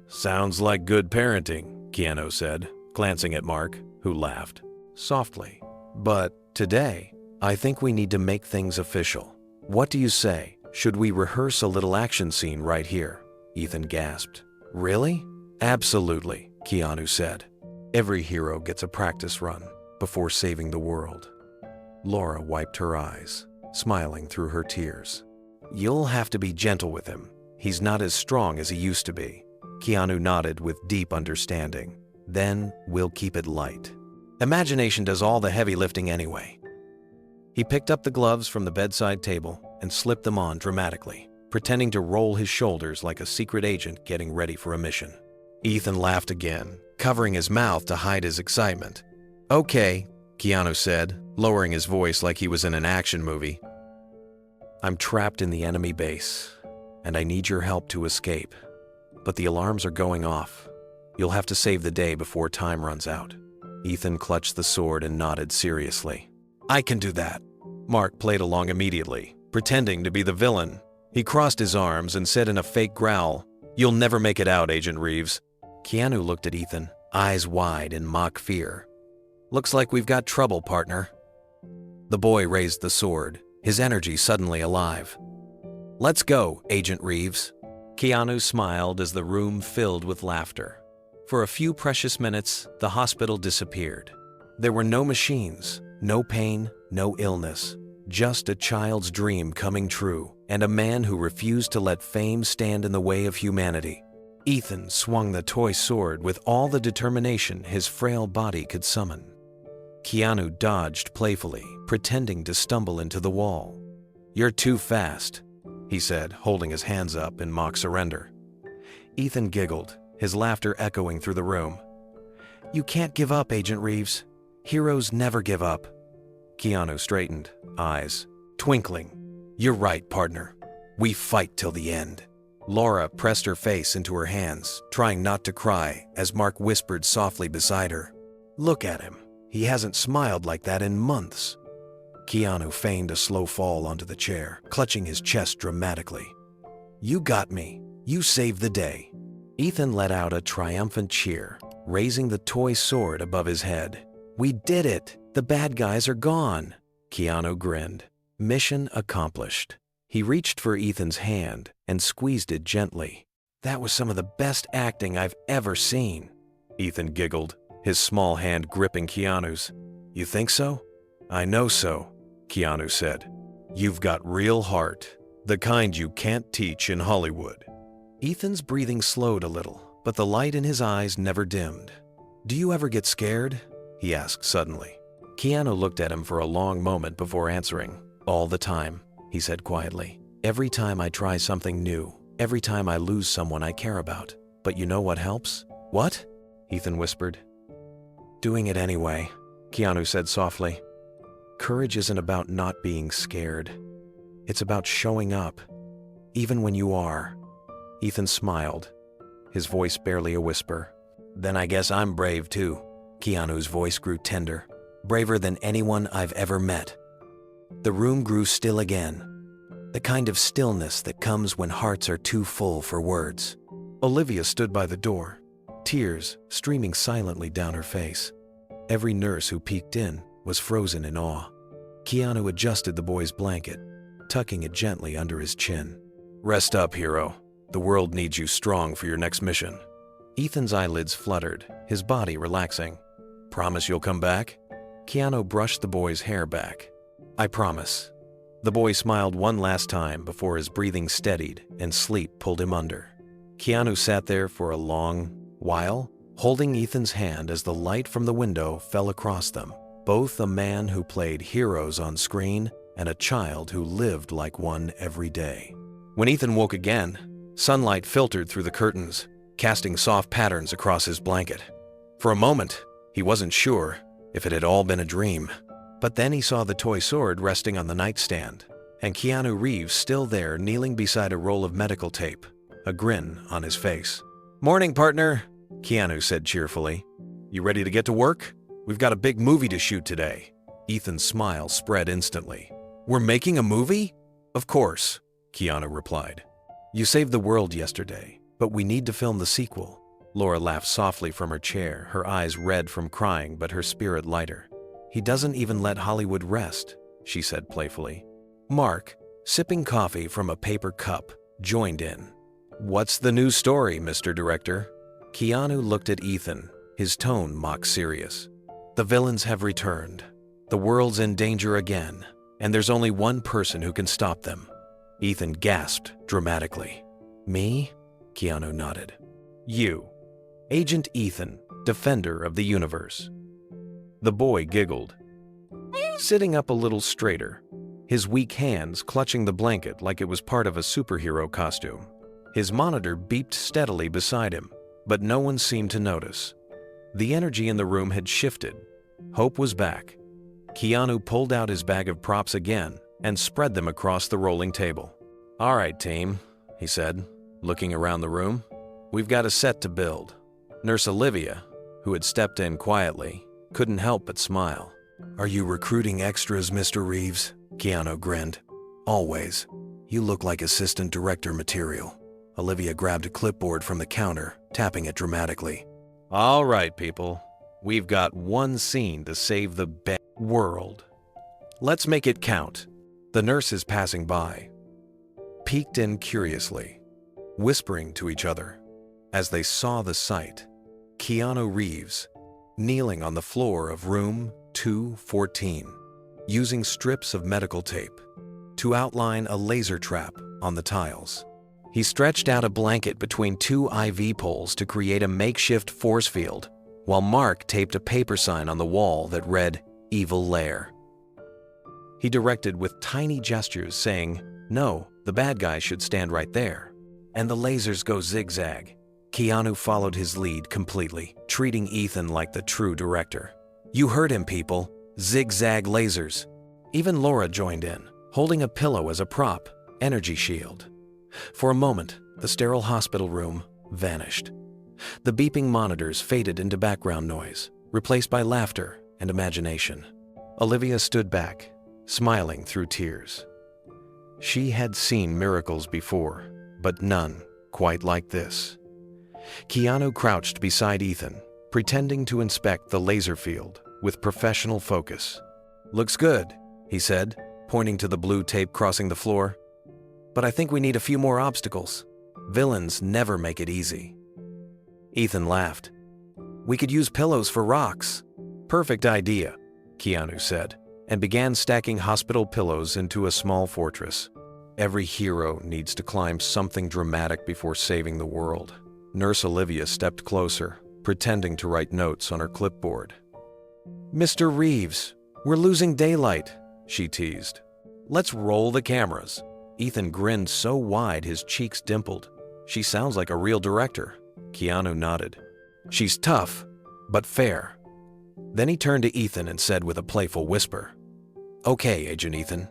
Sounds like good parenting, Keanu said, glancing at Mark, who laughed softly. But today, I think we need to make things official. What do you say? Should we rehearse a little action scene right here? Ethan gasped. Really? Absolutely, Keanu said. Every hero gets a practice run before saving the world. Laura wiped her eyes, smiling through her tears. You'll have to be gentle with him. He's not as strong as he used to be. Keanu nodded with deep understanding. Then we'll keep it light. Imagination does all the heavy lifting anyway. He picked up the gloves from the bedside table and slipped them on dramatically, pretending to roll his shoulders like a secret agent getting ready for a mission. Ethan laughed again, covering his mouth to hide his excitement. Okay, Keanu said, lowering his voice like he was in an action movie. I'm trapped in the enemy base, and I need your help to escape. But the alarms are going off. You'll have to save the day before time runs out. Ethan clutched the sword and nodded seriously. I can do that. Mark played along immediately, pretending to be the villain. He crossed his arms and said in a fake growl, You'll never make it out, Agent Reeves. Keanu looked at Ethan, eyes wide in mock fear. Looks like we've got trouble, partner. The boy raised the sword, his energy suddenly alive. Let's go, Agent Reeves. Keanu smiled as the room filled with laughter. For a few precious minutes, the hospital disappeared. There were no machines, no pain, no illness, just a child's dream coming true, and a man who refused to let fame stand in the way of humanity. Ethan swung the toy sword with all the determination his frail body could summon. Keanu dodged playfully, pretending to stumble into the wall. You're too fast, he said, holding his hands up in mock surrender. Ethan giggled, his laughter echoing through the room. You can't give up, Agent Reeves. Heroes never give up. Keanu straightened, eyes twinkling. You're right, partner. We fight till the end. Laura pressed her face into her hands, trying not to cry, as Mark whispered softly beside her. Look at him. He hasn't smiled like that in months. Keanu feigned a slow fall onto the chair, clutching his chest dramatically. You got me. You saved the day. Ethan let out a triumphant cheer, raising the toy sword above his head. We did it! The bad guys are gone! Keanu grinned. Mission accomplished. He reached for Ethan's hand and squeezed it gently. That was some of the best acting I've ever seen. Ethan giggled, his small hand gripping Keanu's. You think so? I know so, Keanu said. You've got real heart, the kind you can't teach in Hollywood. Ethan's breathing slowed a little, but the light in his eyes never dimmed. Do you ever get scared? He asked suddenly. Keanu looked at him for a long moment before answering. All the time, he said quietly. Every time I try something new, every time I lose someone I care about. But you know what helps? What? Ethan whispered. Doing it anyway, Keanu said softly. Courage isn't about not being scared. It's about showing up, even when you are. Ethan smiled, his voice barely a whisper. Then I guess I'm brave too. Keanu's voice grew tender, braver than anyone I've ever met. The room grew still again, the kind of stillness that comes when hearts are too full for words. Olivia stood by the door, tears streaming silently down her face. Every nurse who peeked in was frozen in awe. Keanu adjusted the boy's blanket, tucking it gently under his chin. Rest up, hero. The world needs you strong for your next mission. Ethan's eyelids fluttered, his body relaxing. Promise you'll come back? Keanu brushed the boy's hair back. I promise. The boy smiled one last time before his breathing steadied and sleep pulled him under. Keanu sat there for a long while, holding Ethan's hand as the light from the window fell across them. both a man who played heroes on screen and a child who lived like one every day. When Ethan woke again, sunlight filtered through the curtains, casting soft patterns across his blanket. For a moment, he wasn't sure if it had all been a dream. But then he saw the toy sword resting on the nightstand, and Keanu Reeves still there kneeling beside a roll of medical tape, a grin on his face. "Morning, partner," Keanu said cheerfully. "You ready to get to work? We've got a big movie to shoot today." Ethan's smile spread instantly. "We're making a movie?" "Of course," Keanu replied. "You saved the world yesterday, but we need to film the sequel." Laura laughed softly from her chair, her eyes red from crying but her spirit lighter. "He doesn't even let Hollywood rest," she said playfully. Mark, sipping coffee from a paper cup, joined in. "What's the new story, Mr. Director?" Keanu looked at Ethan, his tone mock serious. "The villains have returned. The world's in danger again, and there's only one person who can stop them." Ethan gasped dramatically. "Me?" Keanu nodded. "You. Agent Ethan, defender of the universe." The boy giggled, sitting up a little straighter, his weak hands clutching the blanket like it was part of a superhero costume. His monitor beeped steadily beside him, but no one seemed to notice. The energy in the room had shifted. Hope was back. Keanu pulled out his bag of props again and spread them across the rolling table. "All right, team," he said, looking around the room. "We've got a set to build." Nurse Olivia, who had stepped in quietly, couldn't help but smile. "Are you recruiting extras, Mr. Reeves?" Keanu grinned. "Always. You look like assistant director material." Olivia grabbed a clipboard from the counter, tapping it dramatically. "All right, people. We've got one scene to save the world. Let's make it count." The nurses passing by peeked in curiously, whispering to each other as they saw the sight. Keanu Reeves, kneeling on the floor of room 214, using strips of medical tape to outline a laser trap on the tiles. He stretched out a blanket between two IV poles to create a makeshift force field, while Mark taped a paper sign on the wall that read, "Evil Lair." He directed with tiny gestures saying, "No, the bad guy should stand right there. And the lasers go zigzag." Keanu followed his lead completely, treating Ethan like the true director. "You heard him, people. Zigzag lasers." Even Laura joined in, holding a pillow as a prop, energy shield. For a moment, the sterile hospital room vanished. The beeping monitors faded into background noise, replaced by laughter and imagination. Olivia stood back, smiling through tears. She had seen miracles before, but none quite like this. Keanu crouched beside Ethan, pretending to inspect the laser field with professional focus. "Looks good," he said, pointing to the blue tape crossing the floor. "But I think we need a few more obstacles. Villains never make it easy." Ethan laughed. "We could use pillows for rocks." "Perfect idea," Keanu said, and began stacking hospital pillows into a small fortress. Every hero needs to climb something dramatic before saving the world. Nurse Olivia stepped closer, pretending to write notes on her clipboard. "Mr. Reeves, we're losing daylight," she teased. "Let's roll the cameras." Ethan grinned so wide his cheeks dimpled. "She sounds like a real director." Keanu nodded. "She's tough, but fair." Then he turned to Ethan and said with a playful whisper, "Okay, Agent Ethan,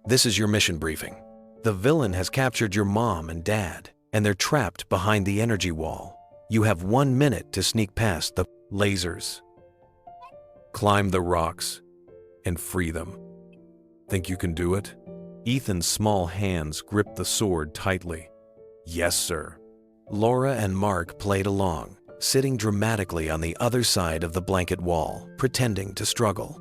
this is your mission briefing. The villain has captured your mom and dad, and they're trapped behind the energy wall. You have 1 minute to sneak past the lasers, climb the rocks, and free them. Think you can do it?" Ethan's small hands gripped the sword tightly. "Yes, sir." Laura and Mark played along, sitting dramatically on the other side of the blanket wall, pretending to struggle.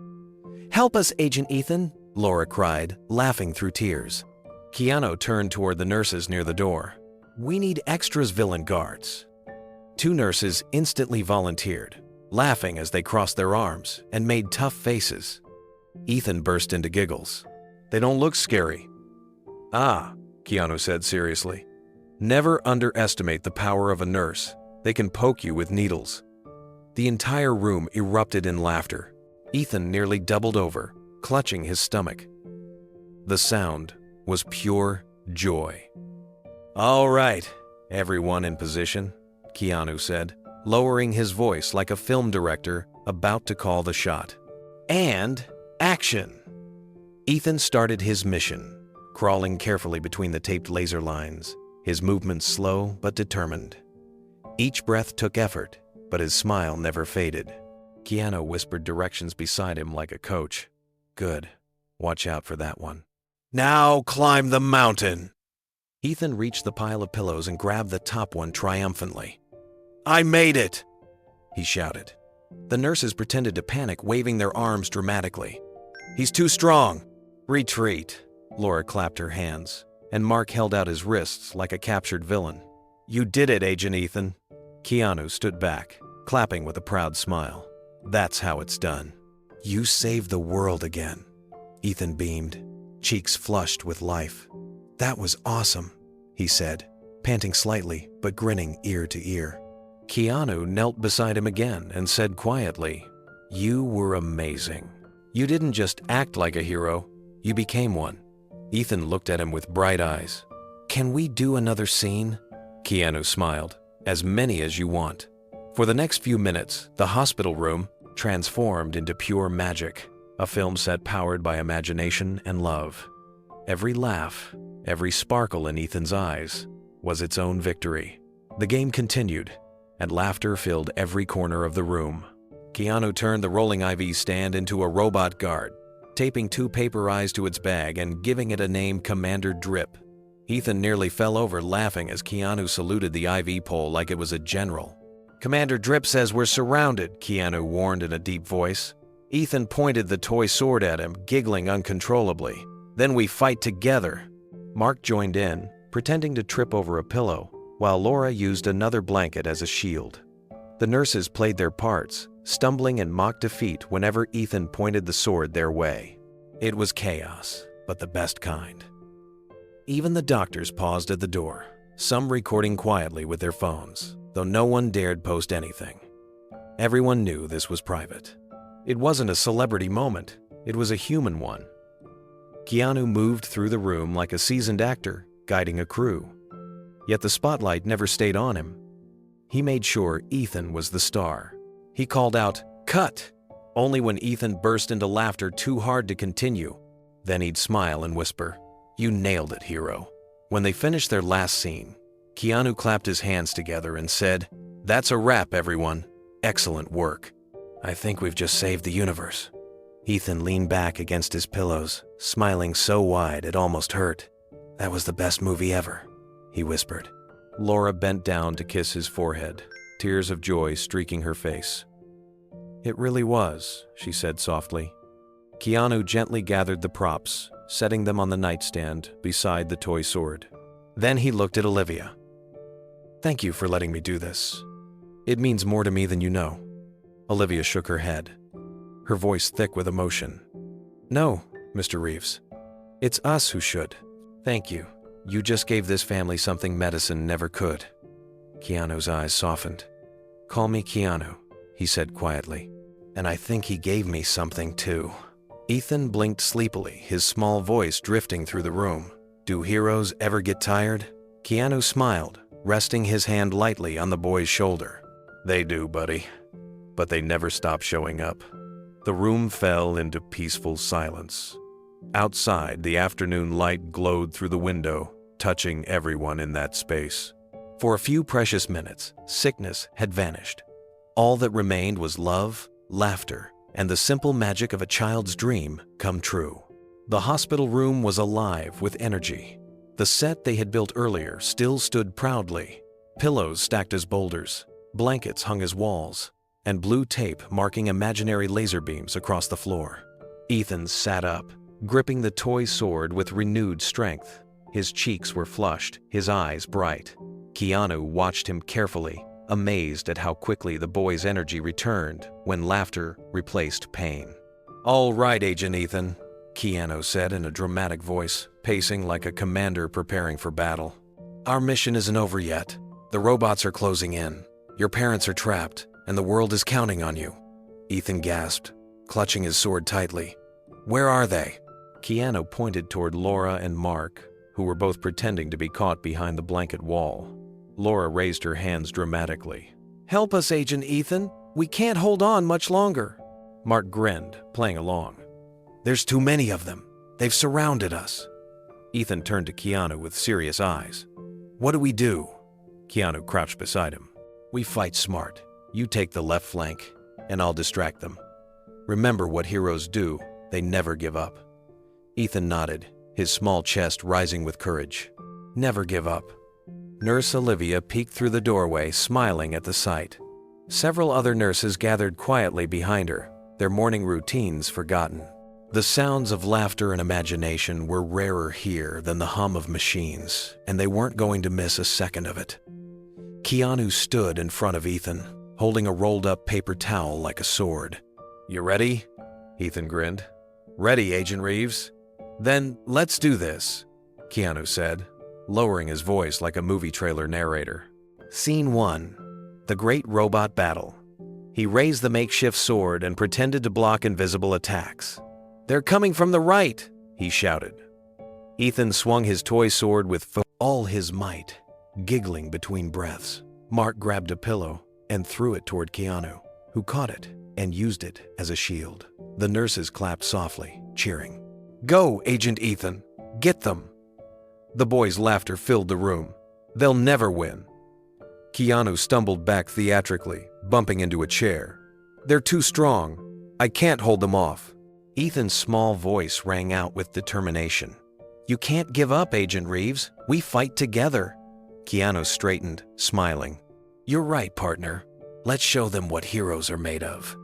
"Help us, Agent Ethan," Laura cried, laughing through tears. Keanu turned toward the nurses near the door. "We need extras, villain guards." 2 nurses instantly volunteered, laughing as they crossed their arms and made tough faces. Ethan burst into giggles. "They don't look scary." "Ah," Keanu said seriously. "Never underestimate the power of a nurse. They can poke you with needles." The entire room erupted in laughter. Ethan nearly doubled over, clutching his stomach. The sound was pure joy. "All right, everyone in position," Keanu said, lowering his voice like a film director about to call the shot. "And action!" Ethan started his mission, crawling carefully between the taped laser lines, his movements slow but determined. Each breath took effort, but his smile never faded. Keanu whispered directions beside him like a coach. "Good. Watch out for that one." "Now climb the mountain!" Ethan reached the pile of pillows and grabbed the top one triumphantly. "I made it!" he shouted. The nurses pretended to panic, waving their arms dramatically. "He's too strong!" "Retreat!" Laura clapped her hands, and Mark held out his wrists like a captured villain. "You did it, Agent Ethan." Keanu stood back, clapping with a proud smile. "That's how it's done." "You saved the world again," Ethan beamed, cheeks flushed with life. "That was awesome," he said, panting slightly but grinning ear to ear. Keanu knelt beside him again and said quietly, "You were amazing. You didn't just act like a hero, you became one." Ethan looked at him with bright eyes. "Can we do another scene?" Keanu smiled. "As many as you want." For the next few minutes, the hospital room transformed into pure magic, a film set powered by imagination and love. Every laugh, every sparkle in Ethan's eyes was its own victory. The game continued, and laughter filled every corner of the room. Keanu turned the rolling IV stand into a robot guard, taping 2 paper eyes to its bag and giving it a name, Commander Drip. Ethan nearly fell over laughing as Keanu saluted the IV pole like it was a general. "Commander Drip says we're surrounded," Keanu warned in a deep voice. Ethan pointed the toy sword at him, giggling uncontrollably. "Then we fight together." Mark joined in, pretending to trip over a pillow, while Laura used another blanket as a shield. The nurses played their parts, stumbling in mock defeat whenever Ethan pointed the sword their way. It was chaos, but the best kind. Even the doctors paused at the door, some recording quietly with their phones, though no one dared post anything. Everyone knew this was private. It wasn't a celebrity moment, it was a human one. Keanu moved through the room like a seasoned actor, guiding a crew. Yet the spotlight never stayed on him. He made sure Ethan was the star. He called out, "Cut!" only when Ethan burst into laughter too hard to continue. Then he'd smile and whisper, "You nailed it, hero." When they finished their last scene, Keanu clapped his hands together and said, "That's a wrap, everyone. Excellent work. I think we've just saved the universe." Ethan leaned back against his pillows, smiling so wide it almost hurt. "That was the best movie ever," he whispered. Laura bent down to kiss his forehead, tears of joy streaking her face. "It really was," she said softly. Keanu gently gathered the props, setting them on the nightstand beside the toy sword. Then he looked at Olivia. "Thank you for letting me do this. It means more to me than you know." Olivia shook her head, her voice thick with emotion. "No, Mr. Reeves. It's us who should. Thank you. You just gave this family something medicine never could." Keanu's eyes softened. "Call me Keanu," he said quietly. "And I think he gave me something too." Ethan blinked sleepily, his small voice drifting through the room. "Do heroes ever get tired?" Keanu smiled, resting his hand lightly on the boy's shoulder. "They do, buddy. But they never stop showing up." The room fell into peaceful silence. Outside, the afternoon light glowed through the window, touching everyone in that space. For a few precious minutes, sickness had vanished. All that remained was love, laughter, and the simple magic of a child's dream come true. The hospital room was alive with energy. The set they had built earlier still stood proudly, pillows stacked as boulders, blankets hung as walls, and blue tape marking imaginary laser beams across the floor. Ethan sat up, gripping the toy sword with renewed strength. His cheeks were flushed, his eyes bright. Keanu watched him carefully, amazed at how quickly the boy's energy returned when laughter replaced pain. "All right, Agent Ethan," Keanu said in a dramatic voice, pacing like a commander preparing for battle. "Our mission isn't over yet. The robots are closing in. Your parents are trapped, and the world is counting on you." Ethan gasped. clutching his sword tightly. "Where are they?" Keanu pointed toward Laura and Mark, who were both pretending to be caught behind the blanket wall. Laura raised her hands dramatically. "Help us, Agent Ethan. We can't hold on much longer." Mark grinned, playing along. "There's too many of them. They've surrounded us." Ethan turned to Keanu with serious eyes. "What do we do?" Keanu crouched beside him. "We fight smart. You take the left flank, and I'll distract them. Remember what heroes do. They never give up." Ethan nodded, his small chest rising with courage. "Never give up." Nurse Olivia peeked through the doorway, smiling at the sight. Several other nurses gathered quietly behind her, their morning routines forgotten. The sounds of laughter and imagination were rarer here than the hum of machines, and they weren't going to miss a second of it. Keanu stood in front of Ethan, holding a rolled-up paper towel like a sword. "You ready?" Ethan grinned. "Ready, Agent Reeves." "Then let's do this," Keanu said, lowering his voice like a movie trailer narrator. Scene 1. The Great Robot Battle. He raised the makeshift sword and pretended to block invisible attacks. "They're coming from the right," he shouted. Ethan swung his toy sword with all his might, giggling between breaths. Mark grabbed a pillow and threw it toward Keanu, who caught it and used it as a shield. The nurses clapped softly, cheering. "Go, Agent Ethan! Get them!" The boys' laughter filled the room. "They'll never win." Keanu stumbled back theatrically, bumping into a chair. "They're too strong. I can't hold them off." Ethan's small voice rang out with determination. "You can't give up, Agent Reeves. We fight together." Keanu straightened, smiling. "You're right, partner. Let's show them what heroes are made of."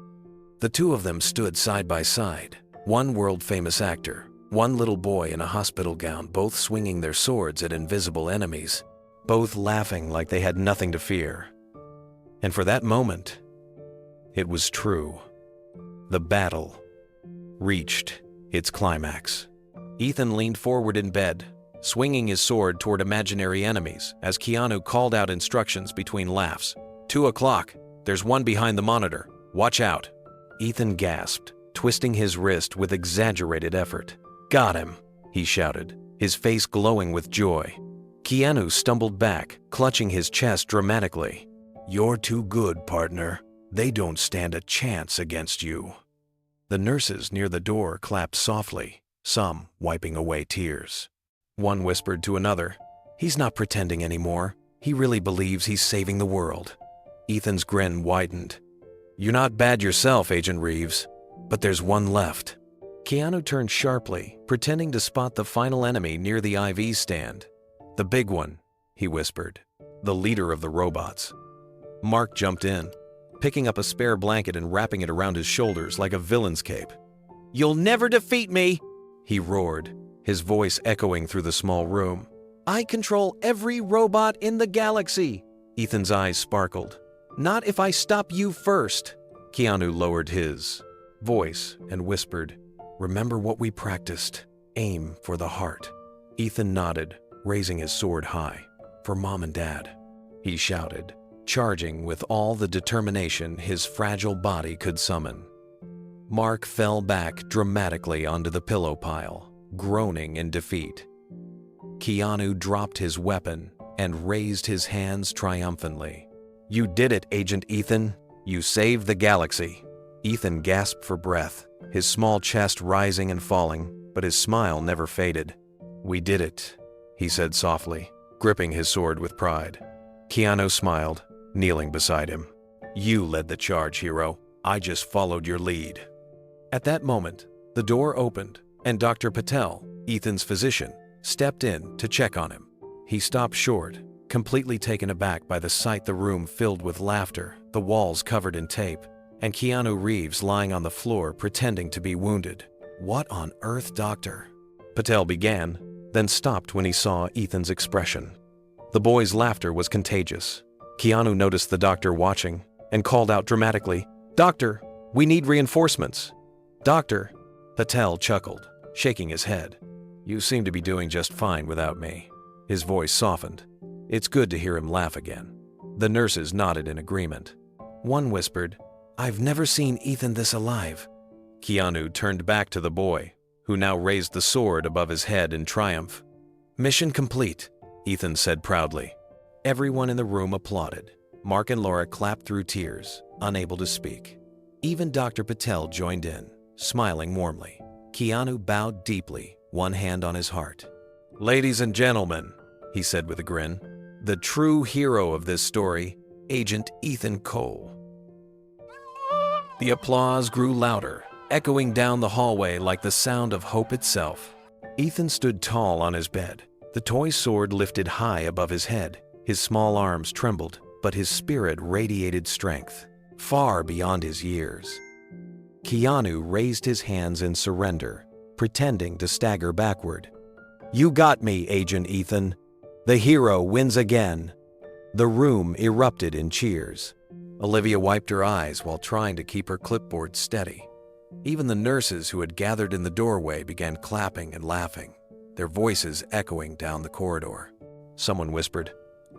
The two of them stood side by side, one world-famous actor, one little boy in a hospital gown, both swinging their swords at invisible enemies, both laughing like they had nothing to fear. And for that moment, it was true. The battle reached its climax. Ethan leaned forward in bed, swinging his sword toward imaginary enemies as Keanu called out instructions between laughs. 2 o'clock. There's one behind the monitor. Watch out." Ethan gasped, twisting his wrist with exaggerated effort. "Got him," he shouted, his face glowing with joy. Keanu stumbled back, clutching his chest dramatically. "You're too good, partner. They don't stand a chance against you." The nurses near the door clapped softly, some wiping away tears. One whispered to another, "He's not pretending anymore. He really believes he's saving the world." Ethan's grin widened. "You're not bad yourself, Agent Reeves, but there's one left." Keanu turned sharply, pretending to spot the final enemy near the IV stand. "The big one," he whispered, "the leader of the robots." Mark jumped in, picking up a spare blanket and wrapping it around his shoulders like a villain's cape. "You'll never defeat me!" he roared, his voice echoing through the small room. "I control every robot in the galaxy!" Ethan's eyes sparkled. "Not if I stop you first!" Keanu lowered his voice and whispered, "Remember what we practiced. Aim for the heart." Ethan nodded, raising his sword high. "For Mom and Dad," he shouted, charging with all the determination his fragile body could summon. Mark fell back dramatically onto the pillow pile, groaning in defeat. Keanu dropped his weapon and raised his hands triumphantly. "You did it, Agent Ethan. You saved the galaxy." Ethan gasped for breath, his small chest rising and falling, but his smile never faded. "We did it," he said softly, gripping his sword with pride. Keanu smiled, kneeling beside him. "You led the charge, hero. I just followed your lead." At that moment, the door opened, and Dr. Patel, Ethan's physician, stepped in to check on him. He stopped short, completely taken aback by the sight, the room filled with laughter, the walls covered in tape, and Keanu Reeves lying on the floor pretending to be wounded. "What on earth, doctor?" Patel began, then stopped when he saw Ethan's expression. The boy's laughter was contagious. Keanu noticed the doctor watching and called out dramatically, "Doctor, we need reinforcements." "Doctor," Patel chuckled, shaking his head. "You seem to be doing just fine without me." His voice softened. It's good to hear him laugh again. The nurses nodded in agreement. One whispered, "I've never seen Ethan this alive." Keanu turned back to the boy, who now raised the sword above his head in triumph. "Mission complete," Ethan said proudly. Everyone in the room applauded. Mark and Laura clapped through tears, unable to speak. Even Dr. Patel joined in, smiling warmly. Keanu bowed deeply, one hand on his heart. "Ladies and gentlemen," he said with a grin, "the true hero of this story, Agent Ethan Cole." The applause grew louder, echoing down the hallway like the sound of hope itself. Ethan stood tall on his bed, the toy sword lifted high above his head. His small arms trembled, but his spirit radiated strength, far beyond his years. Keanu raised his hands in surrender, pretending to stagger backward. "You got me, Agent Ethan. The hero wins again." The room erupted in cheers. Olivia wiped her eyes while trying to keep her clipboard steady. Even the nurses who had gathered in the doorway began clapping and laughing, their voices echoing down the corridor. Someone whispered,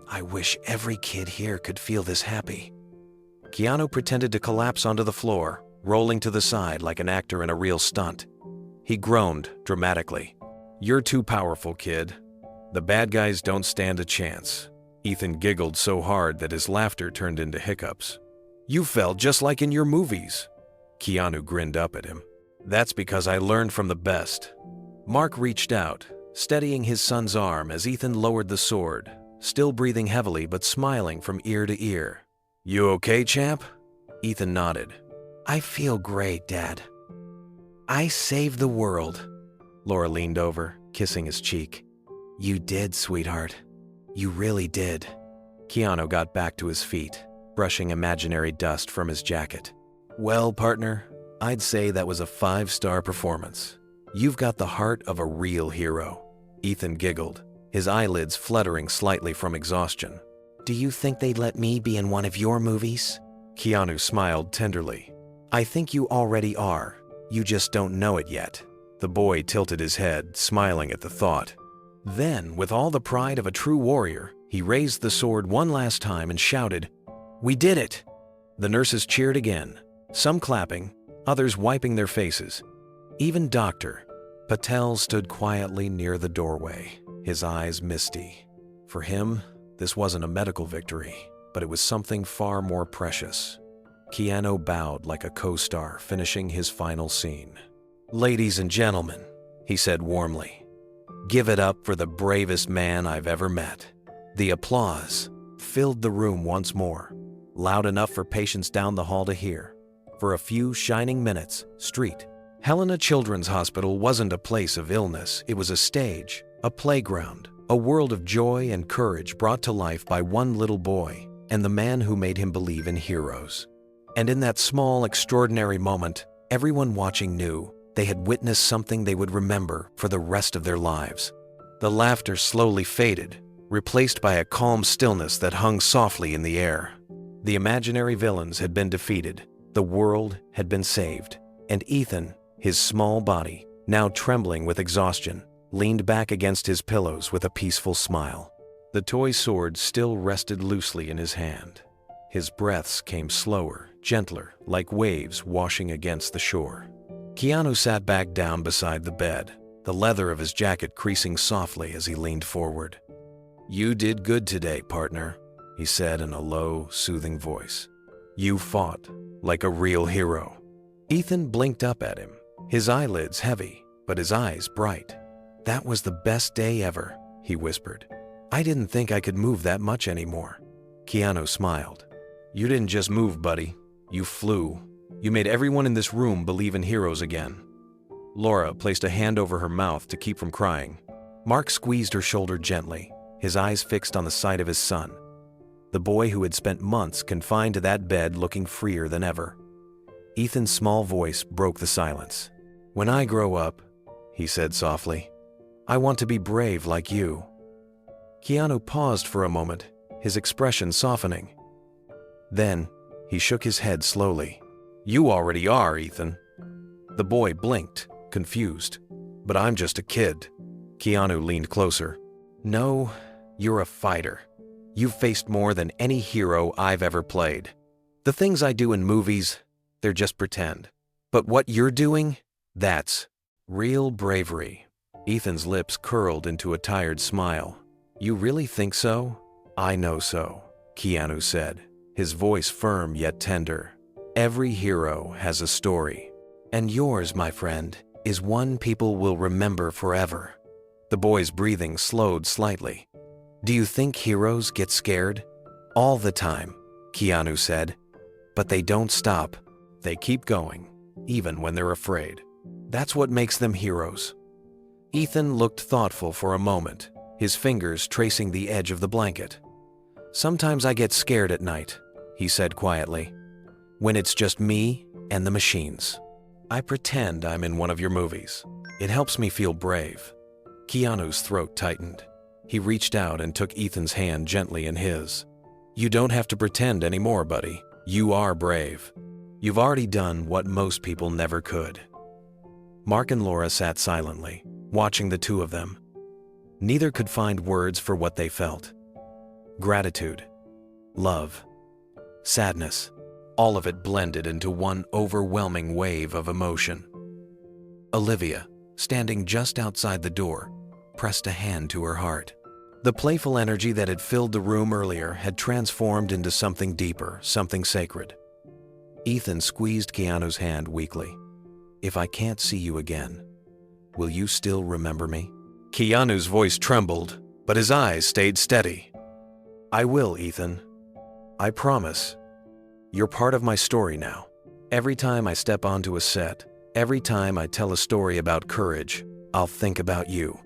"I wish every kid here could feel this happy." Keanu pretended to collapse onto the floor, rolling to the side like an actor in a real stunt. He groaned dramatically. "You're too powerful, kid. The bad guys don't stand a chance." Ethan giggled so hard that his laughter turned into hiccups. "You fell just like in your movies." Keanu grinned up at him. "That's because I learned from the best." Mark reached out, steadying his son's arm as Ethan lowered the sword, still breathing heavily but smiling from ear to ear. "You okay, champ?" Ethan nodded. "I feel great, Dad. I saved the world." Laura leaned over, kissing his cheek. "You did, sweetheart. You really did." Keanu got back to his feet, brushing imaginary dust from his jacket. "Well, partner, I'd say that was a 5-star performance. You've got the heart of a real hero." Ethan giggled, his eyelids fluttering slightly from exhaustion. "Do you think they'd let me be in one of your movies?" Keanu smiled tenderly. "I think you already are. You just don't know it yet." The boy tilted his head, smiling at the thought. Then, with all the pride of a true warrior, he raised the sword one last time and shouted, "We did it!" The nurses cheered again, some clapping, others wiping their faces. Even Dr. Patel stood quietly near the doorway, his eyes misty. For him, this wasn't a medical victory, but it was something far more precious. Keanu bowed like a co-star finishing his final scene. "Ladies and gentlemen," he said warmly, "give it up for the bravest man I've ever met." The applause filled the room once more, loud enough for patients down the hall to hear. For a few shining minutes, Helena Children's Hospital wasn't a place of illness. It was a stage, a playground, a world of joy and courage brought to life by one little boy and the man who made him believe in heroes. And in that small, extraordinary moment, everyone watching knew they had witnessed something they would remember for the rest of their lives. The laughter slowly faded, replaced by a calm stillness that hung softly in the air. The imaginary villains had been defeated, the world had been saved, and Ethan, his small body, now trembling with exhaustion, leaned back against his pillows with a peaceful smile. The toy sword still rested loosely in his hand. His breaths came slower, gentler, like waves washing against the shore. Keanu sat back down beside the bed, the leather of his jacket creasing softly as he leaned forward. "You did good today, partner," he said in a low, soothing voice. "You fought like a real hero." Ethan blinked up at him, his eyelids heavy, but his eyes bright. "That was the best day ever," he whispered. "I didn't think I could move that much anymore." Keanu smiled. "You didn't just move, buddy. You flew. You made everyone in this room believe in heroes again." Laura placed a hand over her mouth to keep from crying. Mark squeezed her shoulder gently, his eyes fixed on the sight of his son, the boy who had spent months confined to that bed looking freer than ever. Ethan's small voice broke the silence. "When I grow up," he said softly, "I want to be brave like you." Keanu paused for a moment, his expression softening. Then, he shook his head slowly. "You already are, Ethan." The boy blinked, confused. "But I'm just a kid." Keanu leaned closer. "No, you're a fighter. You've faced more than any hero I've ever played. The things I do in movies, they're just pretend. But what you're doing? That's real bravery. Ethan's lips curled into a tired smile. You really think so? I know so, Keanu said, his voice firm yet tender. Every hero has a story. And yours, my friend, is one people will remember forever. The boy's breathing slowed slightly. Do you think heroes get scared? All the time, Keanu said. But they don't stop. They keep going, even when they're afraid. That's what makes them heroes. Ethan looked thoughtful for a moment, his fingers tracing the edge of the blanket. Sometimes I get scared at night, he said quietly. When it's just me and the machines. I pretend I'm in one of your movies. It helps me feel brave. Keanu's throat tightened. He reached out and took Ethan's hand gently in his. You don't have to pretend anymore, buddy. You are brave. You've already done what most people never could. Mark and Laura sat silently, watching the two of them. Neither could find words for what they felt. Gratitude, love, sadness, all of it blended into one overwhelming wave of emotion. Olivia, standing just outside the door, pressed a hand to her heart. The playful energy that had filled the room earlier had transformed into something deeper, something sacred. Ethan squeezed Keanu's hand weakly. If I can't see you again, will you still remember me? Keanu's voice trembled, but his eyes stayed steady. I will, Ethan. I promise. You're part of my story now. Every time I step onto a set, every time I tell a story about courage, I'll think about you.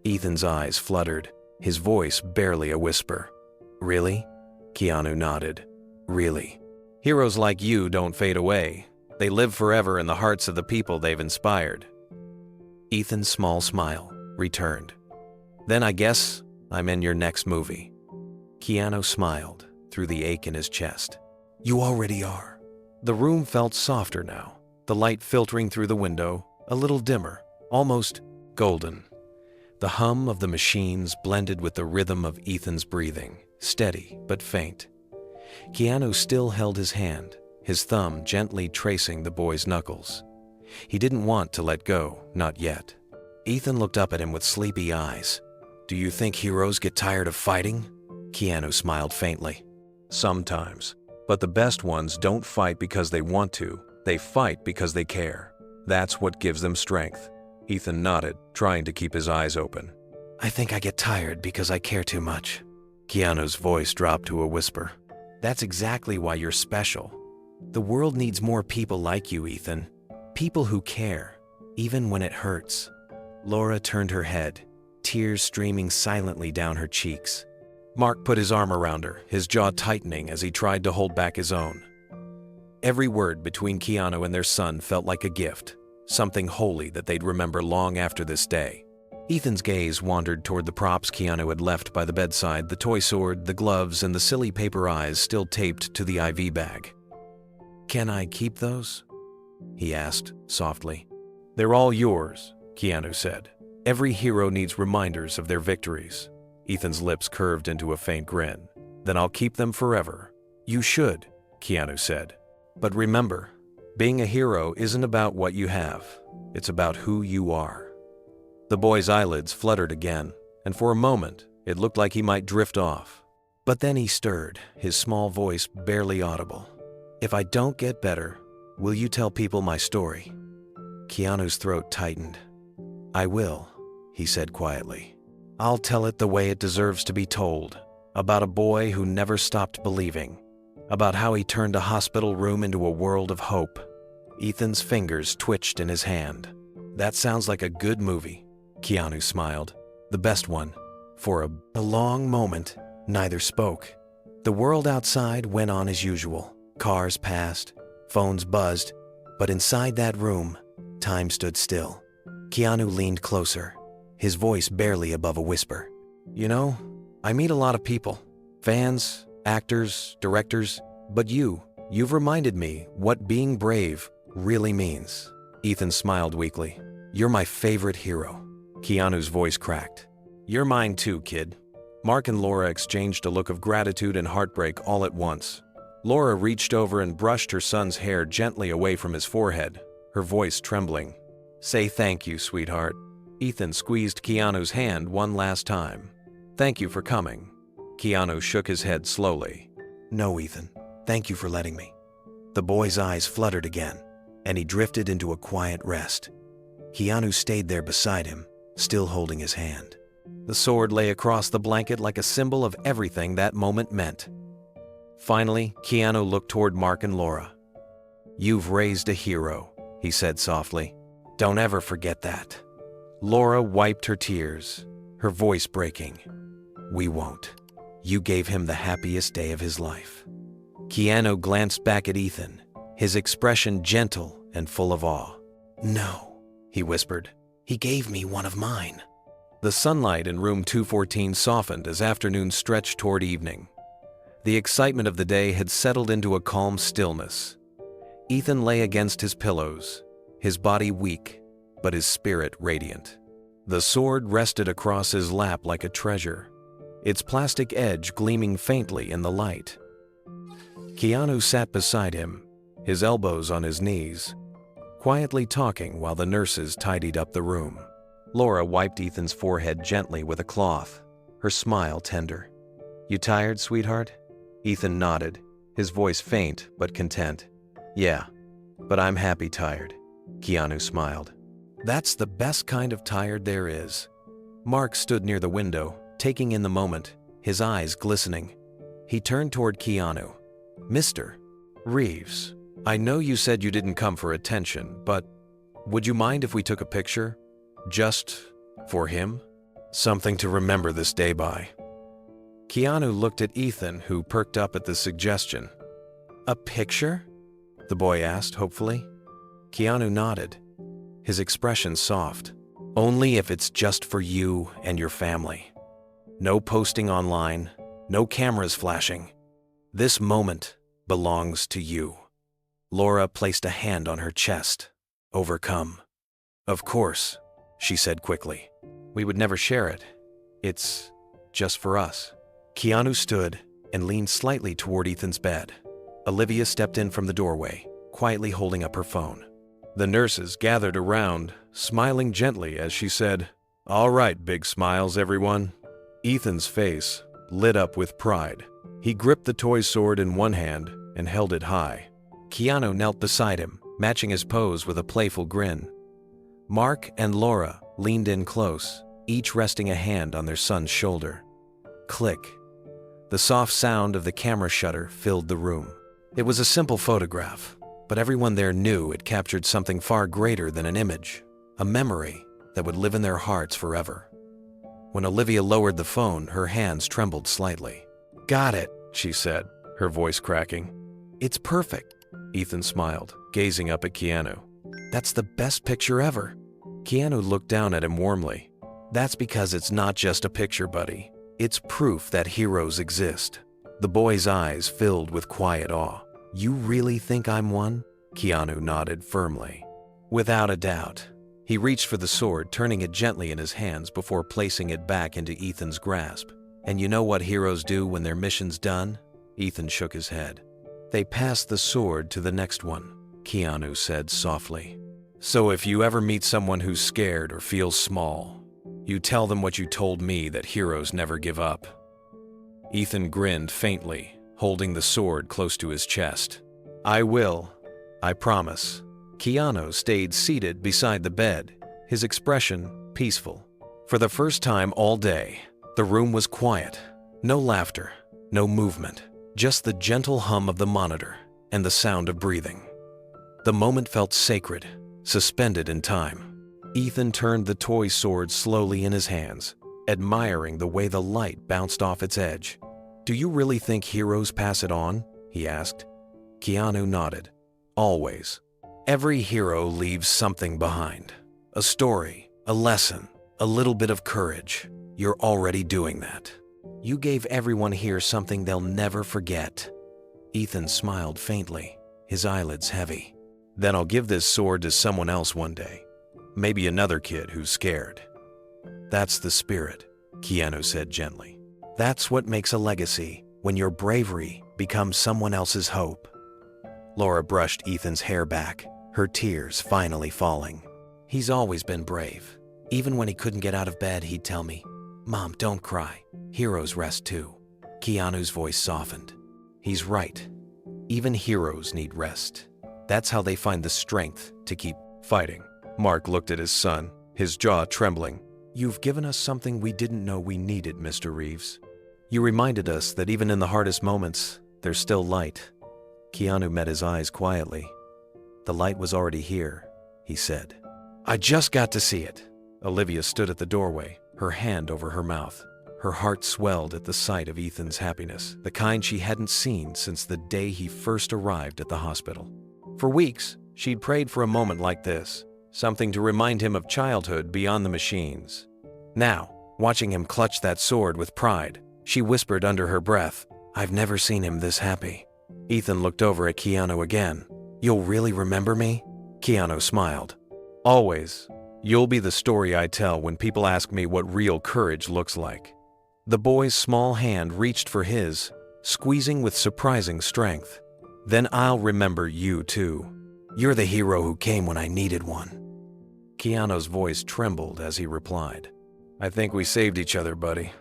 Ethan's eyes fluttered, his voice barely a whisper. Really? Keanu nodded. Really. Heroes like you don't fade away. They live forever in the hearts of the people they've inspired. Ethan's small smile returned. Then I guess I'm in your next movie. Keanu smiled through the ache in his chest. You already are. The room felt softer now, the light filtering through the window, a little dimmer, almost golden. The hum of the machines blended with the rhythm of Ethan's breathing, steady but faint. Keanu still held his hand, his thumb gently tracing the boy's knuckles. He didn't want to let go, not yet. Ethan looked up at him with sleepy eyes. Do you think heroes get tired of fighting? Keanu smiled faintly. Sometimes. But the best ones don't fight because they want to. They fight because they care. That's what gives them strength. Ethan nodded, trying to keep his eyes open. I think I get tired because I care too much. Keanu's voice dropped to a whisper. That's exactly why you're special. The world needs more people like you, Ethan. People who care, even when it hurts. Laura turned her head, tears streaming silently down her cheeks. Mark put his arm around her, his jaw tightening as he tried to hold back his own. Every word between Keanu and their son felt like a gift, something holy that they'd remember long after this day. Ethan's gaze wandered toward the props Keanu had left by the bedside, the toy sword, the gloves, and the silly paper eyes still taped to the IV bag. Can I keep those? He asked, softly. They're all yours, Keanu said. Every hero needs reminders of their victories. Ethan's lips curved into a faint grin. Then I'll keep them forever. You should, Keanu said. But remember, being a hero isn't about what you have. It's about who you are. The boy's eyelids fluttered again, and for a moment, it looked like he might drift off. But then he stirred, his small voice barely audible. If I don't get better, will you tell people my story? Keanu's throat tightened. I will, he said quietly. I'll tell it the way it deserves to be told, about a boy who never stopped believing, about how he turned a hospital room into a world of hope. Ethan's fingers twitched in his hand. That sounds like a good movie, Keanu smiled. The best one. For a long moment, neither spoke. The world outside went on as usual. Cars passed, phones buzzed, but inside that room, time stood still. Keanu leaned closer, his voice barely above a whisper. You know, I meet a lot of people. Fans, actors, directors, but you've reminded me what being brave really means. Ethan smiled weakly. You're my favorite hero. Keanu's voice cracked. You're mine too, kid. Mark and Laura exchanged a look of gratitude and heartbreak all at once. Laura reached over and brushed her son's hair gently away from his forehead. her voice trembling. "Say thank you, sweetheart." Ethan squeezed Keanu's hand one last time. "Thank you for coming." Keanu shook his head slowly. "No, Ethan. Thank you for letting me." The boy's eyes fluttered again, and he drifted into a quiet rest. Keanu stayed there beside him, still holding his hand. The sword lay across the blanket like a symbol of everything that moment meant. Finally, Keanu looked toward Mark and Laura. "You've raised a hero," he said softly. "Don't ever forget that." Laura wiped her tears, her voice breaking. "We won't. You gave him the happiest day of his life." Keanu glanced back at Ethan, his expression gentle and full of awe. "No," he whispered. "He gave me one of mine." The sunlight in room 214 softened as afternoon stretched toward evening. The excitement of the day had settled into a calm stillness. Ethan lay against his pillows, his body weak, but his spirit radiant. The sword rested across his lap like a treasure, its plastic edge gleaming faintly in the light. Keanu sat beside him, his elbows on his knees, quietly talking while the nurses tidied up the room. Laura wiped Ethan's forehead gently with a cloth, her smile tender. "You tired, sweetheart?" Ethan nodded, his voice faint but content. "Yeah, but I'm happy tired." Keanu smiled. "That's the best kind of tired there is." Mark stood near the window, taking in the moment, his eyes glistening. He turned toward Keanu. "Mr. Reeves, I know you said you didn't come for attention, but would you mind if we took a picture? Just for him? Something to remember this day by." Keanu looked at Ethan, who perked up at the suggestion. "A picture?" the boy asked hopefully. Keanu nodded, his expression soft. "Only if it's just for you and your family. No posting online, no cameras flashing. This moment belongs to you." Laura placed a hand on her chest, overcome. "Of course," she said quickly. "We would never share it. It's just for us." Keanu stood and leaned slightly toward Ethan's bed. Olivia stepped in from the doorway, quietly holding up her phone. The nurses gathered around, smiling gently as she said, "All right, big smiles, everyone." Ethan's face lit up with pride. He gripped the toy sword in one hand and held it high. Keanu knelt beside him, matching his pose with a playful grin. Mark and Laura leaned in close, each resting a hand on their son's shoulder. Click. The soft sound of the camera shutter filled the room. It was a simple photograph, but everyone there knew it captured something far greater than an image, a memory that would live in their hearts forever. When Olivia lowered the phone, her hands trembled slightly. "Got it," she said, her voice cracking. "It's perfect." Ethan smiled, gazing up at Keanu. "That's the best picture ever." Keanu looked down at him warmly. "That's because it's not just a picture, buddy. It's proof that heroes exist." The boy's eyes filled with quiet awe. "You really think I'm one?" Keanu nodded firmly. "Without a doubt." He reached for the sword, turning it gently in his hands before placing it back into Ethan's grasp. "And you know what heroes do when their mission's done?" Ethan shook his head. "They pass the sword to the next one," Keanu said softly. "So if you ever meet someone who's scared or feels small, you tell them what you told me, that heroes never give up." Ethan grinned faintly, holding the sword close to his chest. "I will. I promise." Keanu stayed seated beside the bed, his expression peaceful. For the first time all day, the room was quiet. No laughter, no movement, just the gentle hum of the monitor and the sound of breathing. The moment felt sacred, suspended in time. Ethan turned the toy sword slowly in his hands, admiring the way the light bounced off its edge. "Do you really think heroes pass it on?" he asked. Keanu nodded. "Always. Every hero leaves something behind. A story, a lesson, a little bit of courage. You're already doing that. You gave everyone here something they'll never forget." Ethan smiled faintly, his eyelids heavy. "Then I'll give this sword to someone else one day. Maybe another kid who's scared." "That's the spirit," Keanu said gently. "That's what makes a legacy, when your bravery becomes someone else's hope." Laura brushed Ethan's hair back, her tears finally falling. He's always been brave. Even when he couldn't get out of bed, he'd tell me, "Mom, don't cry. Heroes rest too." Keanu's voice softened. He's right. Even heroes need rest. That's how they find the strength to keep fighting. Mark looked at his son, his jaw trembling. You've given us something we didn't know we needed, Mr. Reeves. You reminded us that even in the hardest moments, there's still light. Keanu met his eyes quietly. The light was already here, he said. I just got to see it. Olivia stood at the doorway, her hand over her mouth. Her heart swelled at the sight of Ethan's happiness, the kind she hadn't seen since the day he first arrived at the hospital. For weeks, she'd prayed for a moment like this, something to remind him of childhood beyond the machines. Now, watching him clutch that sword with pride, she whispered under her breath, I've never seen him this happy. Ethan looked over at Keanu again. You'll really remember me? Keanu smiled. Always. You'll be the story I tell when people ask me what real courage looks like. The boy's small hand reached for his, squeezing with surprising strength. Then I'll remember you too. You're the hero who came when I needed one. Keanu's voice trembled as he replied, I think we saved each other, buddy.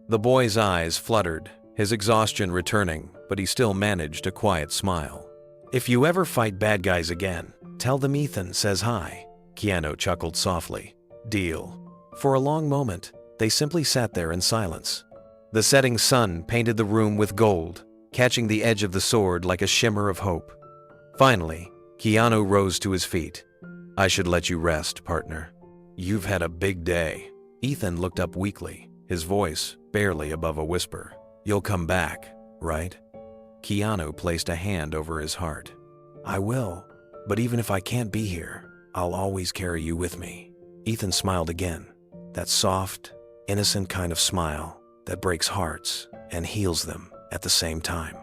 The boy's eyes fluttered, his exhaustion returning, but he still managed a quiet smile. If you ever fight bad guys again, tell them Ethan says hi. Keanu chuckled softly. Deal. For a long moment, they simply sat there in silence. The setting sun painted the room with gold, catching the edge of the sword like a shimmer of hope. Finally, Keanu rose to his feet. I should let you rest, partner. You've had a big day. Ethan looked up weakly, his voice barely above a whisper. You'll come back, right? Keanu placed a hand over his heart. I will, but even if I can't be here, I'll always carry you with me. Ethan smiled again, that soft, innocent kind of smile that breaks hearts and heals them at the same time.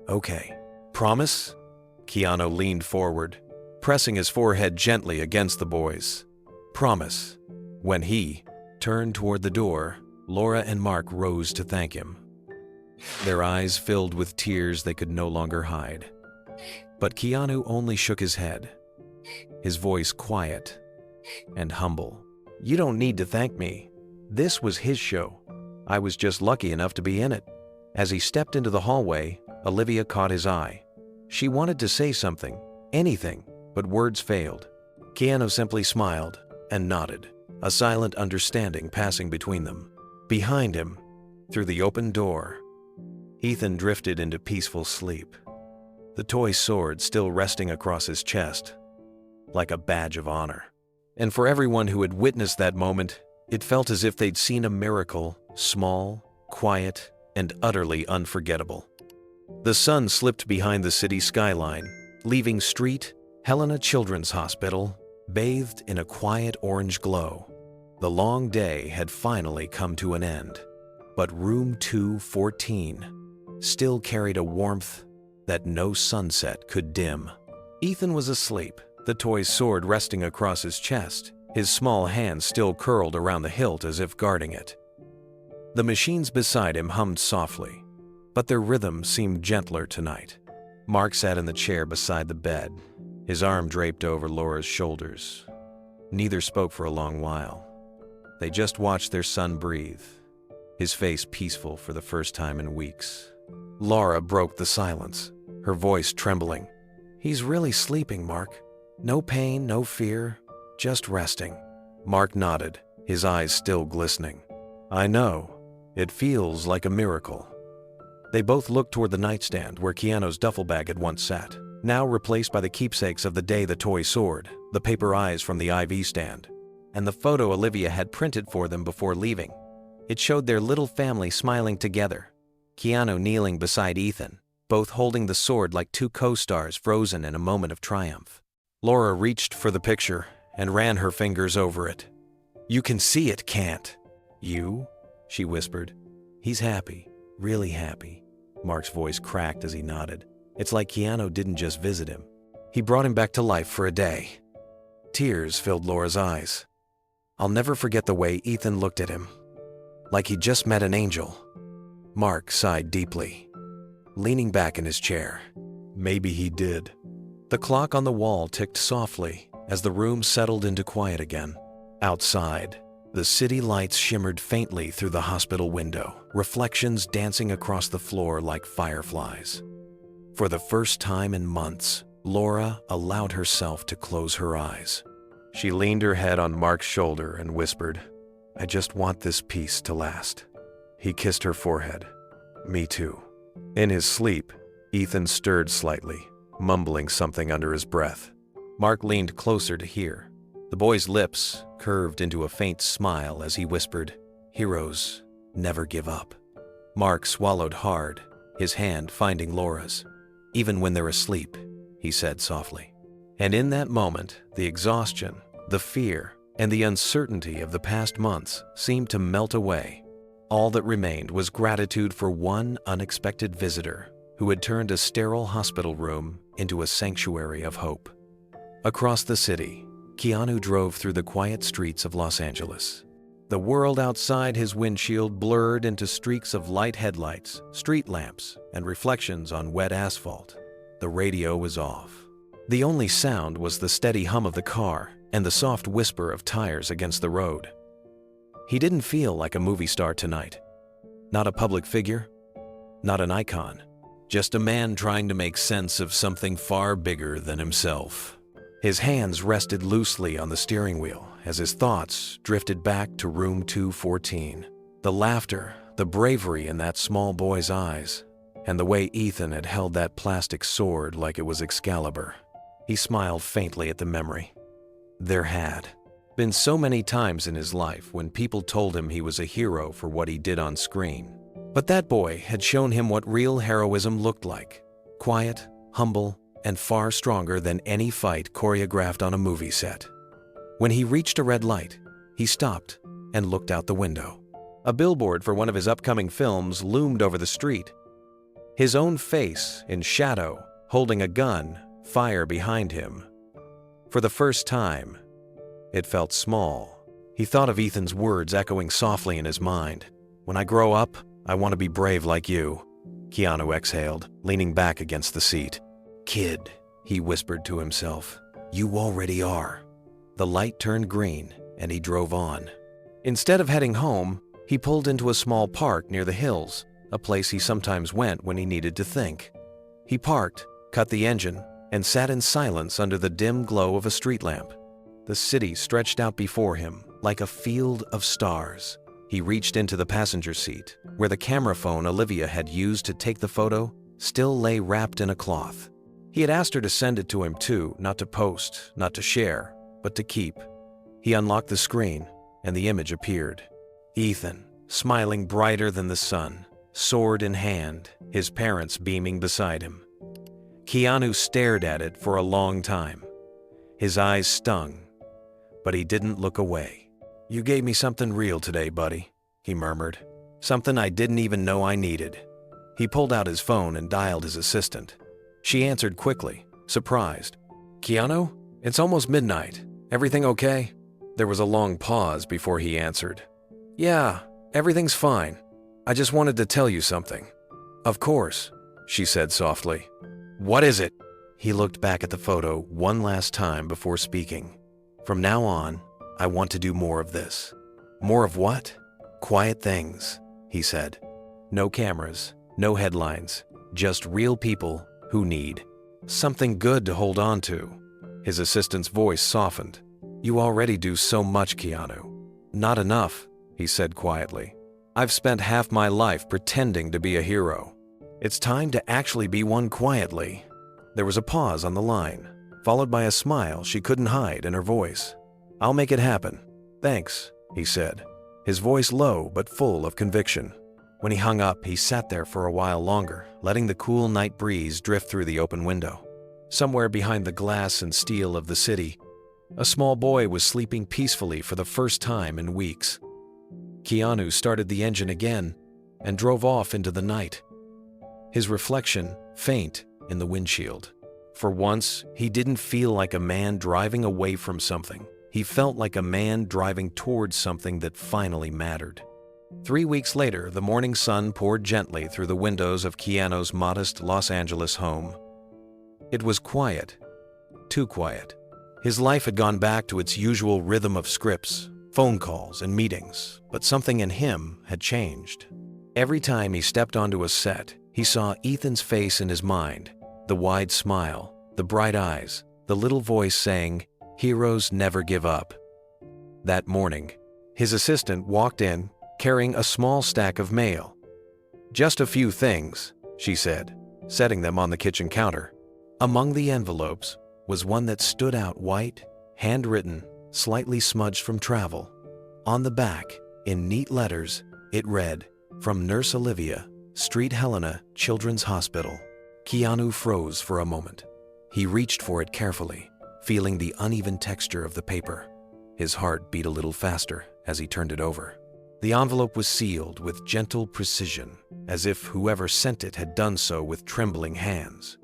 Okay, promise? Keanu leaned forward, pressing his forehead gently against the boy's. Promise. When he turned toward the door, Laura and Mark rose to thank him. Their eyes filled with tears they could no longer hide. But Keanu only shook his head, his voice quiet and humble. You don't need to thank me. This was his show. I was just lucky enough to be in it. As he stepped into the hallway, Olivia caught his eye. She wanted to say something, anything, but words failed. Keanu simply smiled and nodded, a silent understanding passing between them. Behind him, through the open door, Ethan drifted into peaceful sleep, the toy sword still resting across his chest, like a badge of honor. And for everyone who had witnessed that moment, it felt as if they'd seen a miracle, small, quiet, and utterly unforgettable. The sun slipped behind the city skyline, leaving Street, Helena Children's Hospital, bathed in a quiet orange glow. The long day had finally come to an end, but room 214 still carried a warmth that no sunset could dim. Ethan was asleep, the toy's sword resting across his chest, his small hand still curled around the hilt as if guarding it. The machines beside him hummed softly, but their rhythm seemed gentler tonight. Mark sat in the chair beside the bed, his arm draped over Laura's shoulders. Neither spoke for a long while. They just watched their son breathe, his face peaceful for the first time in weeks. Laura broke the silence, her voice trembling. He's really sleeping, Mark. No pain, no fear, just resting. Mark nodded, his eyes still glistening. I know. It feels like a miracle. They both looked toward the nightstand where Keanu's duffel bag had once sat, now replaced by the keepsakes of the day the toy sword, the paper eyes from the IV stand, and the photo Olivia had printed for them before leaving. It showed their little family smiling together, Keanu kneeling beside Ethan, both holding the sword like two co-stars frozen in a moment of triumph. Laura reached for the picture and ran her fingers over it. You can see it, can't you? She whispered. He's happy, really happy. Mark's voice cracked as he nodded. It's like Keanu didn't just visit him. He brought him back to life for a day. Tears filled Laura's eyes. I'll never forget the way Ethan looked at him, like he'd just met an angel. Mark sighed deeply, leaning back in his chair. Maybe he did. The clock on the wall ticked softly as the room settled into quiet again. Outside, the city lights shimmered faintly through the hospital window, reflections dancing across the floor like fireflies. For the first time in months, Laura allowed herself to close her eyes. She leaned her head on Mark's shoulder and whispered, "I just want this peace to last." He kissed her forehead. "Me too." In his sleep, Ethan stirred slightly, mumbling something under his breath. Mark leaned closer to hear. The boy's lips curved into a faint smile as he whispered, "Heroes never give up." Mark swallowed hard, his hand finding Laura's. "Even when they're asleep," he said softly. And in that moment, the exhaustion, the fear, and the uncertainty of the past months seemed to melt away. All that remained was gratitude for one unexpected visitor who had turned a sterile hospital room into a sanctuary of hope. Across the city, Keanu drove through the quiet streets of Los Angeles. The world outside his windshield blurred into streaks of light headlights, street lamps, and reflections on wet asphalt. The radio was off. The only sound was the steady hum of the car and the soft whisper of tires against the road. He didn't feel like a movie star tonight. Not a public figure, not an icon, just a man trying to make sense of something far bigger than himself. His hands rested loosely on the steering wheel as his thoughts drifted back to room 214. The laughter, the bravery in that small boy's eyes, and the way Ethan had held that plastic sword like it was Excalibur. He smiled faintly at the memory. There had been so many times in his life when people told him he was a hero for what he did on screen. But that boy had shown him what real heroism looked like. Quiet, humble, and far stronger than any fight choreographed on a movie set. When he reached a red light, he stopped and looked out the window. A billboard for one of his upcoming films loomed over the street. His own face, in shadow, holding a gun, fire behind him. For the first time, it felt small. He thought of Ethan's words echoing softly in his mind. "When I grow up, I want to be brave like you," Keanu exhaled, leaning back against the seat. "Kid," he whispered to himself, "you already are." The light turned green, and he drove on. Instead of heading home, he pulled into a small park near the hills, a place he sometimes went when he needed to think. He parked, cut the engine, and sat in silence under the dim glow of a street lamp. The city stretched out before him like a field of stars. He reached into the passenger seat, where the camera phone Olivia had used to take the photo still lay wrapped in a cloth. He had asked her to send it to him too, not to post, not to share, but to keep. He unlocked the screen, and the image appeared. Ethan, smiling brighter than the sun, sword in hand, his parents beaming beside him. Keanu stared at it for a long time. His eyes stung, but he didn't look away. "You gave me something real today, buddy," he murmured. "Something I didn't even know I needed." He pulled out his phone and dialed his assistant. She answered quickly, surprised. "Keanu, it's almost midnight. Everything okay?" There was a long pause before he answered. "Yeah, everything's fine. I just wanted to tell you something." "Of course," she said softly. "What is it?" He looked back at the photo one last time before speaking. "From now on, I want to do more of this." "More of what?" "Quiet things," he said. "No cameras, no headlines, just real people who need something good to hold on to." His assistant's voice softened. "You already do so much, Keanu." "Not enough," he said quietly. "I've spent half my life pretending to be a hero. It's time to actually be one quietly." There was a pause on the line, followed by a smile she couldn't hide in her voice. "I'll make it happen. Thanks," he said, his voice low but full of conviction. When he hung up, he sat there for a while longer, letting the cool night breeze drift through the open window. Somewhere behind the glass and steel of the city, a small boy was sleeping peacefully for the first time in weeks. Keanu started the engine again and drove off into the night, his reflection faint in the windshield. For once, he didn't feel like a man driving away from something. He felt like a man driving towards something that finally mattered. 3 weeks later, the morning sun poured gently through the windows of Keanu's modest Los Angeles home. It was quiet, too quiet. His life had gone back to its usual rhythm of scripts, phone calls, and meetings, but something in him had changed. Every time he stepped onto a set, he saw Ethan's face in his mind, the wide smile, the bright eyes, the little voice saying, "Heroes never give up." That morning, his assistant walked in, carrying a small stack of mail. "Just a few things," she said, setting them on the kitchen counter. Among the envelopes was one that stood out white, handwritten, slightly smudged from travel. On the back, in neat letters, it read, "From Nurse Olivia, Street Helena Children's Hospital." Keanu froze for a moment. He reached for it carefully, feeling the uneven texture of the paper. His heart beat a little faster as he turned it over. The envelope was sealed with gentle precision, as if whoever sent it had done so with trembling hands.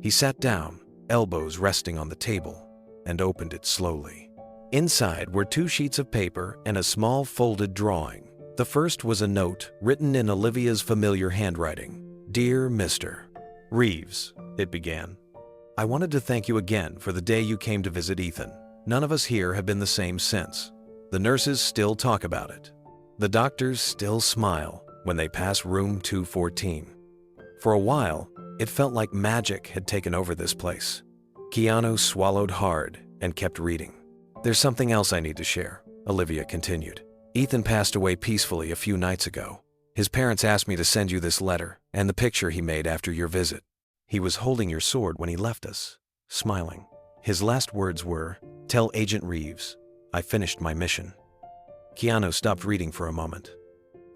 He sat down, elbows resting on the table, and opened it slowly. Inside were 2 sheets of paper and a small folded drawing. The first was a note written in Olivia's familiar handwriting. "Dear Mr. Reeves," it began. "I wanted to thank you again for the day you came to visit Ethan. None of us here have been the same since. The nurses still talk about it. The doctors still smile when they pass room 214. For a while, it felt like magic had taken over this place." Keanu swallowed hard and kept reading. "There's something else I need to share," Olivia continued. "Ethan passed away peacefully a few nights ago. His parents asked me to send you this letter and the picture he made after your visit. He was holding your sword when he left us, smiling. His last words were, 'Tell Agent Reeves, I finished my mission.'" Keanu stopped reading for a moment.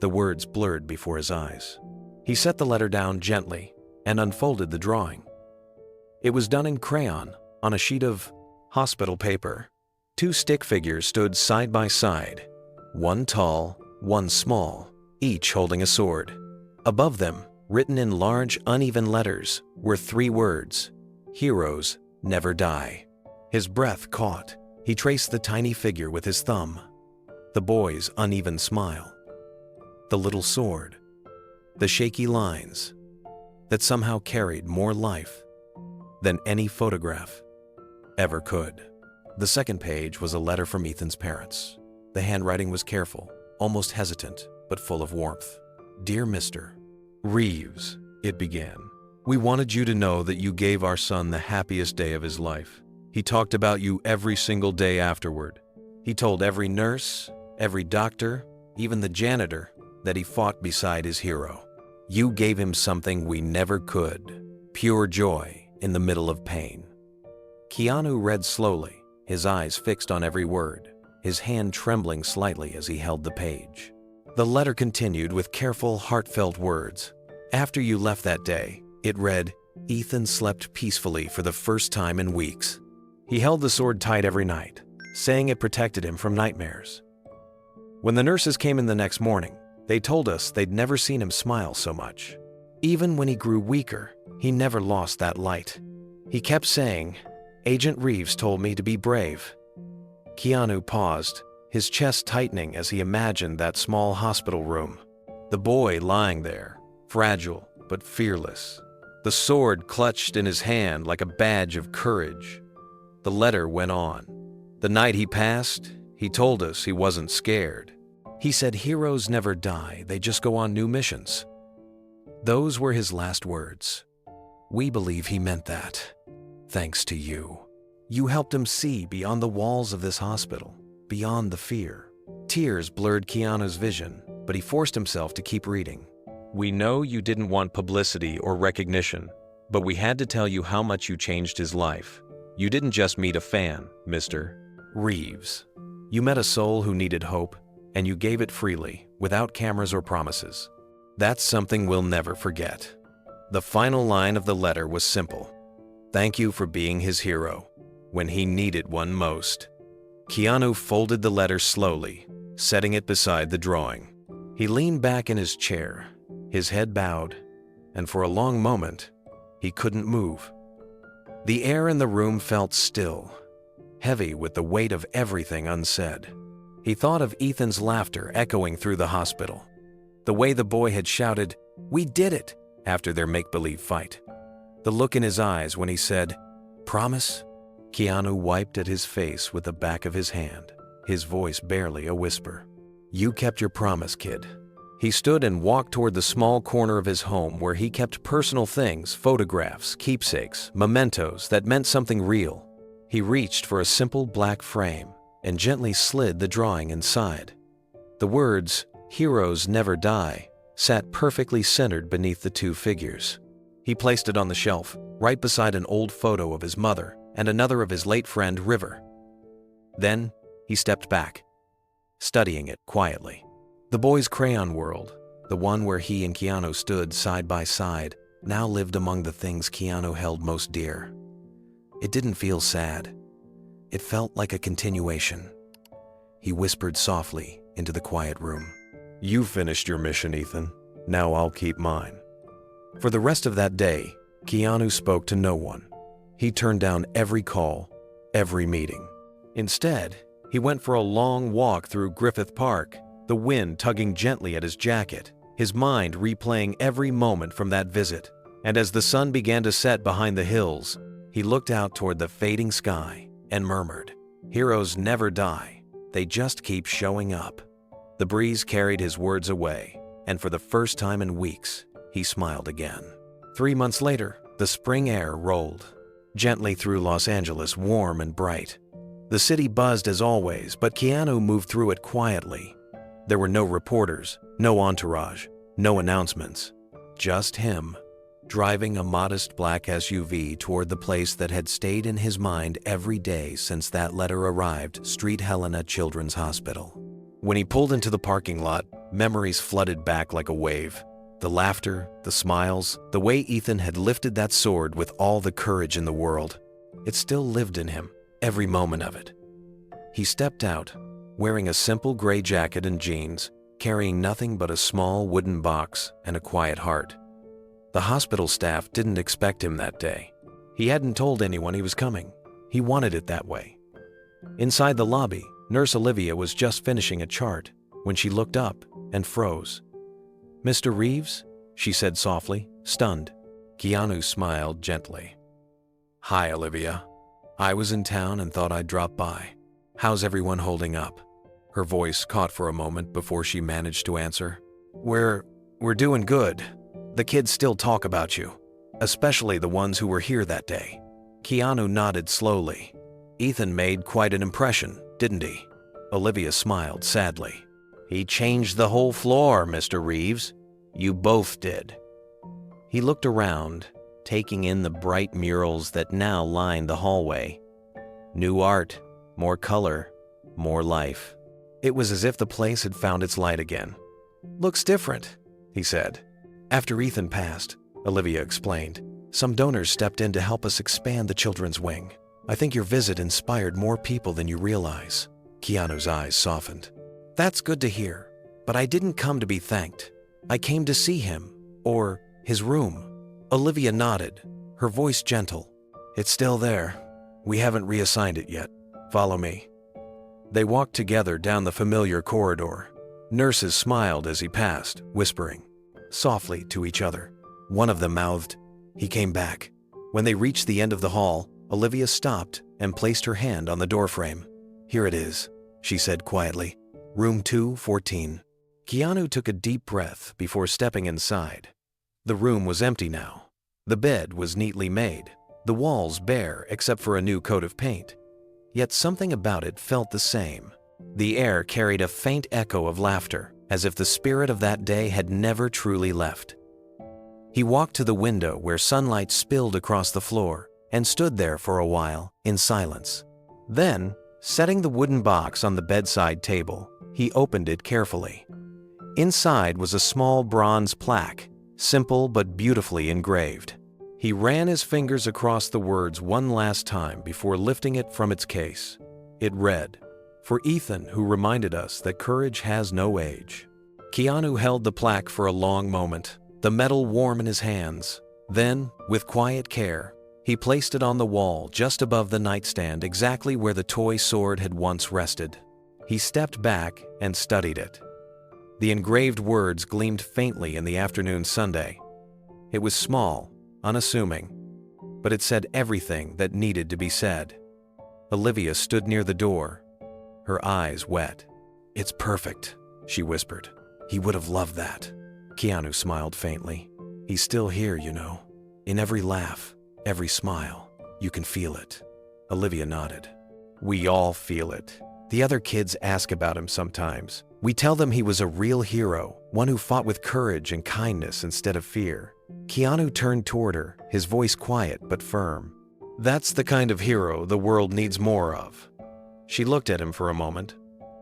The words blurred before his eyes. He set the letter down gently and unfolded the drawing. It was done in crayon on a sheet of hospital paper. 2 stick figures stood side by side, one tall, one small, each holding a sword. Above them, written in large, uneven letters, were 3 words, "Heroes never die." His breath caught. He traced the tiny figure with his thumb. The boy's uneven smile. The little sword. The shaky lines that somehow carried more life than any photograph ever could. The second page was a letter from Ethan's parents. The handwriting was careful, almost hesitant, but full of warmth. "Dear Mr. Reeves," it began, "we wanted you to know that you gave our son the happiest day of his life. He talked about you every single day afterward. He told every nurse, every doctor, even the janitor, that he fought beside his hero. You gave him something we never could, pure joy in the middle of pain." Keanu read slowly, his eyes fixed on every word, his hand trembling slightly as he held the page. The letter continued with careful, heartfelt words. "After you left that day," it read, "Ethan slept peacefully for the first time in weeks. He held the sword tight every night, saying it protected him from nightmares. When the nurses came in the next morning, they told us they'd never seen him smile so much. Even when he grew weaker, he never lost that light. He kept saying, 'Agent Reeves told me to be brave.'" Keanu paused, his chest tightening as he imagined that small hospital room. The boy lying there, fragile but fearless. The sword clutched in his hand like a badge of courage. The letter went on. "The night he passed, he told us he wasn't scared. He said heroes never die, they just go on new missions." Those were his last words. We believe he meant that. Thanks to you. You helped him see beyond the walls of this hospital, beyond the fear. Tears blurred Keanu's vision, but he forced himself to keep reading. "We know you didn't want publicity or recognition, but we had to tell you how much you changed his life. You didn't just meet a fan, Mr. Reeves. You met a soul who needed hope, and you gave it freely, without cameras or promises. That's something we'll never forget." The final line of the letter was simple. "Thank you for being his hero, when he needed one most." Keanu folded the letter slowly, setting it beside the drawing. He leaned back in his chair, his head bowed, and for a long moment, he couldn't move. The air in the room felt still, heavy with the weight of everything unsaid. He thought of Ethan's laughter echoing through the hospital, the way the boy had shouted, "We did it!" after their make-believe fight. The look in his eyes when he said, "Promise?" Keanu wiped at his face with the back of his hand, his voice barely a whisper. "You kept your promise, kid." He stood and walked toward the small corner of his home where he kept personal things, photographs, keepsakes, mementos that meant something real. He reached for a simple black frame and gently slid the drawing inside. The words, "Heroes never die," sat perfectly centered beneath the two figures. He placed it on the shelf, right beside an old photo of his mother and another of his late friend, River. Then he stepped back, studying it quietly. The boy's crayon world, the one where he and Keanu stood side by side, now lived among the things Keanu held most dear. It didn't feel sad. It felt like a continuation. He whispered softly into the quiet room. "You finished your mission, Ethan. Now I'll keep mine." For the rest of that day, Keanu spoke to no one. He turned down every call, every meeting. Instead, he went for a long walk through Griffith Park, the wind tugging gently at his jacket, his mind replaying every moment from that visit. And as the sun began to set behind the hills, he looked out toward the fading sky and murmured, "Heroes never die, they just keep showing up." The breeze carried his words away, and for the first time in weeks, he smiled again. 3 months later, the spring air rolled gently through Los Angeles, warm and bright. The city buzzed as always, but Keanu moved through it quietly. There were no reporters, no entourage, no announcements. Just him, driving a modest black SUV toward the place that had stayed in his mind every day since that letter arrived, Street Helena Children's Hospital. When he pulled into the parking lot, memories flooded back like a wave. The laughter, the smiles, the way Ethan had lifted that sword with all the courage in the world. It still lived in him, every moment of it. He stepped out, wearing a simple gray jacket and jeans, carrying nothing but a small wooden box and a quiet heart. The hospital staff didn't expect him that day. He hadn't told anyone he was coming. He wanted it that way. Inside the lobby, Nurse Olivia was just finishing a chart when she looked up and froze. "Mr. Reeves?" she said softly, stunned. Keanu smiled gently. "Hi, Olivia. I was in town and thought I'd drop by. How's everyone holding up?" Her voice caught for a moment before she managed to answer. We're doing good. The kids still talk about you, especially the ones who were here that day." Keanu nodded slowly. "Ethan made quite an impression, didn't he?" Olivia smiled sadly. "He changed the whole floor, Mr. Reeves. You both did." He looked around, taking in the bright murals that now lined the hallway. New art, more color, more life. It was as if the place had found its light again. "Looks different," he said. "After Ethan passed," Olivia explained, "some donors stepped in to help us expand the children's wing. I think your visit inspired more people than you realize." Keanu's eyes softened. "That's good to hear, but I didn't come to be thanked. I came to see him, or his room." Olivia nodded, her voice gentle. "It's still there. We haven't reassigned it yet. Follow me." They walked together down the familiar corridor. Nurses smiled as he passed, whispering softly to each other. One of them mouthed, "He came back." When they reached the end of the hall, Olivia stopped and placed her hand on the doorframe. "Here it is," she said quietly. "Room 214. Keanu took a deep breath before stepping inside. The room was empty now. The bed was neatly made, the walls bare except for a new coat of paint. Yet something about it felt the same. The air carried a faint echo of laughter, as if the spirit of that day had never truly left. He walked to the window where sunlight spilled across the floor and stood there for a while in silence. Then, setting the wooden box on the bedside table, he opened it carefully. Inside was a small bronze plaque, simple but beautifully engraved. He ran his fingers across the words one last time before lifting it from its case. It read, "For Ethan, who reminded us that courage has no age." Keanu held the plaque for a long moment, the metal warm in his hands. Then, with quiet care, he placed it on the wall just above the nightstand, exactly where the toy sword had once rested. He stepped back and studied it. The engraved words gleamed faintly in the afternoon Sunday. It was small, unassuming, but it said everything that needed to be said. Olivia stood near the door, her eyes wet. "It's perfect," she whispered. "He would have loved that." Keanu smiled faintly. "He's still here, you know. In every laugh, every smile. You can feel it." Olivia nodded. "We all feel it. The other kids ask about him sometimes. We tell them he was a real hero, one who fought with courage and kindness instead of fear." Keanu turned toward her, his voice quiet but firm. "That's the kind of hero the world needs more of." She looked at him for a moment,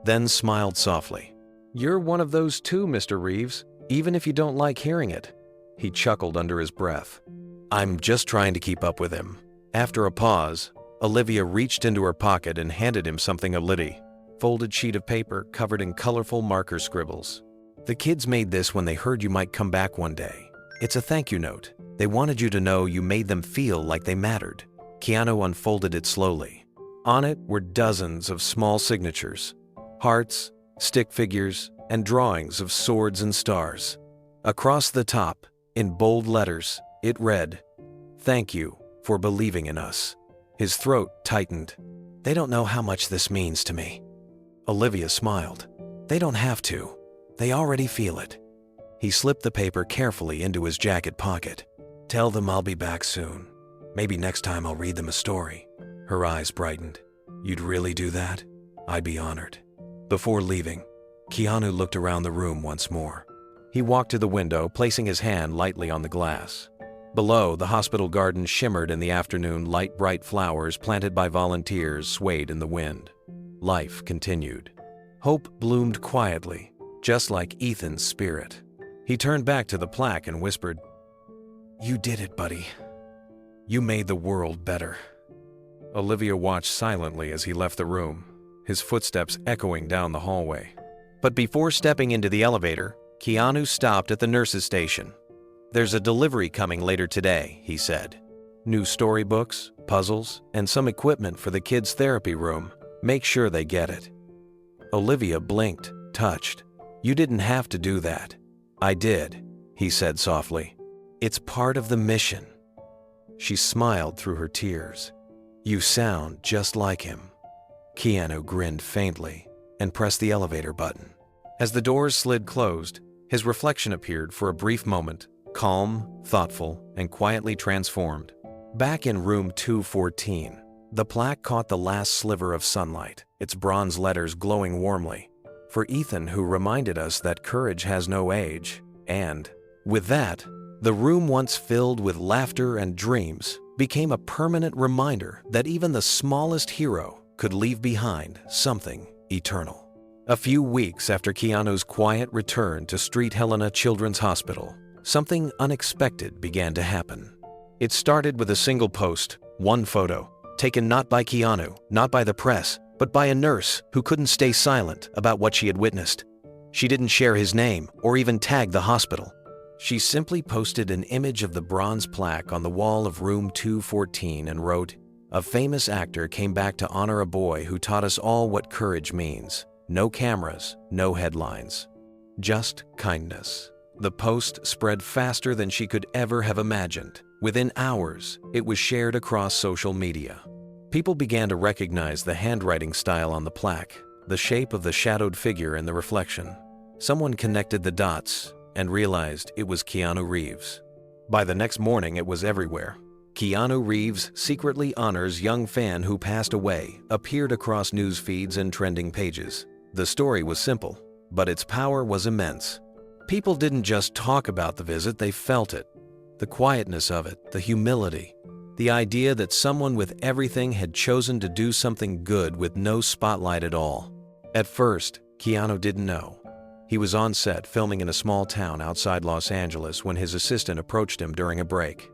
then smiled softly. "You're one of those too, Mr. Reeves, even if you don't like hearing it." He chuckled under his breath. "I'm just trying to keep up with him." After a pause, Olivia reached into her pocket and handed him something a litty folded sheet of paper covered in colorful marker scribbles. "The kids made this when they heard you might come back one day. It's a thank you note. They wanted you to know you made them feel like they mattered." Keanu unfolded it slowly. On it were dozens of small signatures, hearts, stick figures, and drawings of swords and stars. Across the top, in bold letters, it read, "Thank you for believing in us." His throat tightened. "They don't know how much this means to me." Olivia smiled. "They don't have to. They already feel it." He slipped the paper carefully into his jacket pocket. "Tell them I'll be back soon. Maybe next time I'll read them a story." Her eyes brightened. "You'd really do that? I'd be honored." Before leaving, Keanu looked around the room once more. He walked to the window, placing his hand lightly on the glass. Below, the hospital garden shimmered in the afternoon. Light, bright flowers planted by volunteers swayed in the wind. Life continued. Hope bloomed quietly, just like Ethan's spirit. He turned back to the plaque and whispered, "You did it, buddy. You made the world better." Olivia watched silently as he left the room, his footsteps echoing down the hallway. But before stepping into the elevator, Keanu stopped at the nurse's station. "There's a delivery coming later today," he said. "New storybooks, puzzles, and some equipment for the kids' therapy room. Make sure they get it." Olivia blinked, touched. "You didn't have to do that." "I did," he said softly. "It's part of the mission." She smiled through her tears. "You sound just like him." Keanu grinned faintly and pressed the elevator button. As the doors slid closed, his reflection appeared for a brief moment, calm, thoughtful, and quietly transformed. Back in room 214, the plaque caught the last sliver of sunlight, its bronze letters glowing warmly. "For Ethan, who reminded us that courage has no age." And, with that, the room once filled with laughter and dreams became a permanent reminder that even the smallest hero could leave behind something eternal. A few weeks after Keanu's quiet return to Street Helena Children's Hospital, something unexpected began to happen. It started with a single post, one photo, taken not by Keanu, not by the press, but by a nurse who couldn't stay silent about what she had witnessed. She didn't share his name or even tag the hospital. She simply posted an image of the bronze plaque on the wall of room 214 and wrote, "A famous actor came back to honor a boy who taught us all what courage means. No cameras, no headlines. Just kindness." The post spread faster than she could ever have imagined. Within hours, it was shared across social media. People began to recognize the handwriting style on the plaque, the shape of the shadowed figure in the reflection. Someone connected the dots and realized it was Keanu Reeves. By the next morning, it was everywhere. "Keanu Reeves secretly honors young fan who passed away" appeared across news feeds and trending pages. The story was simple, but its power was immense. People didn't just talk about the visit, they felt it. The quietness of it, the humility, the idea that someone with everything had chosen to do something good with no spotlight at all. At first, Keanu didn't know. He was on set filming in a small town outside Los Angeles when his assistant approached him during a break.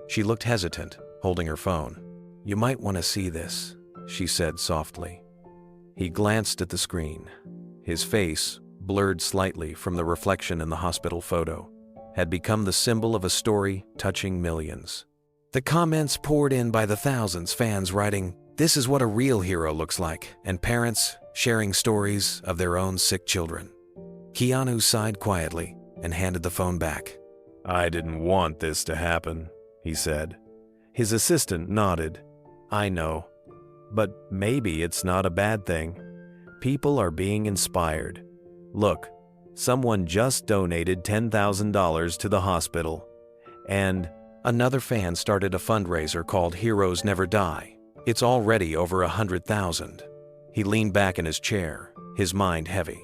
She looked hesitant, holding her phone. "You might want to see this," she said softly. He glanced at the screen. His face, blurred slightly from the reflection in the hospital photo, had become the symbol of a story touching millions. The comments poured in by the thousands, fans writing, "This is what a real hero looks like," and parents sharing stories of their own sick children. Keanu sighed quietly and handed the phone back. "I didn't want this to happen," he said. His assistant nodded. "I know. But maybe it's not a bad thing. People are being inspired. Look, someone just donated $10,000 to the hospital. And another fan started a fundraiser called Heroes Never Die. It's already over 100,000. He leaned back in his chair, his mind heavy.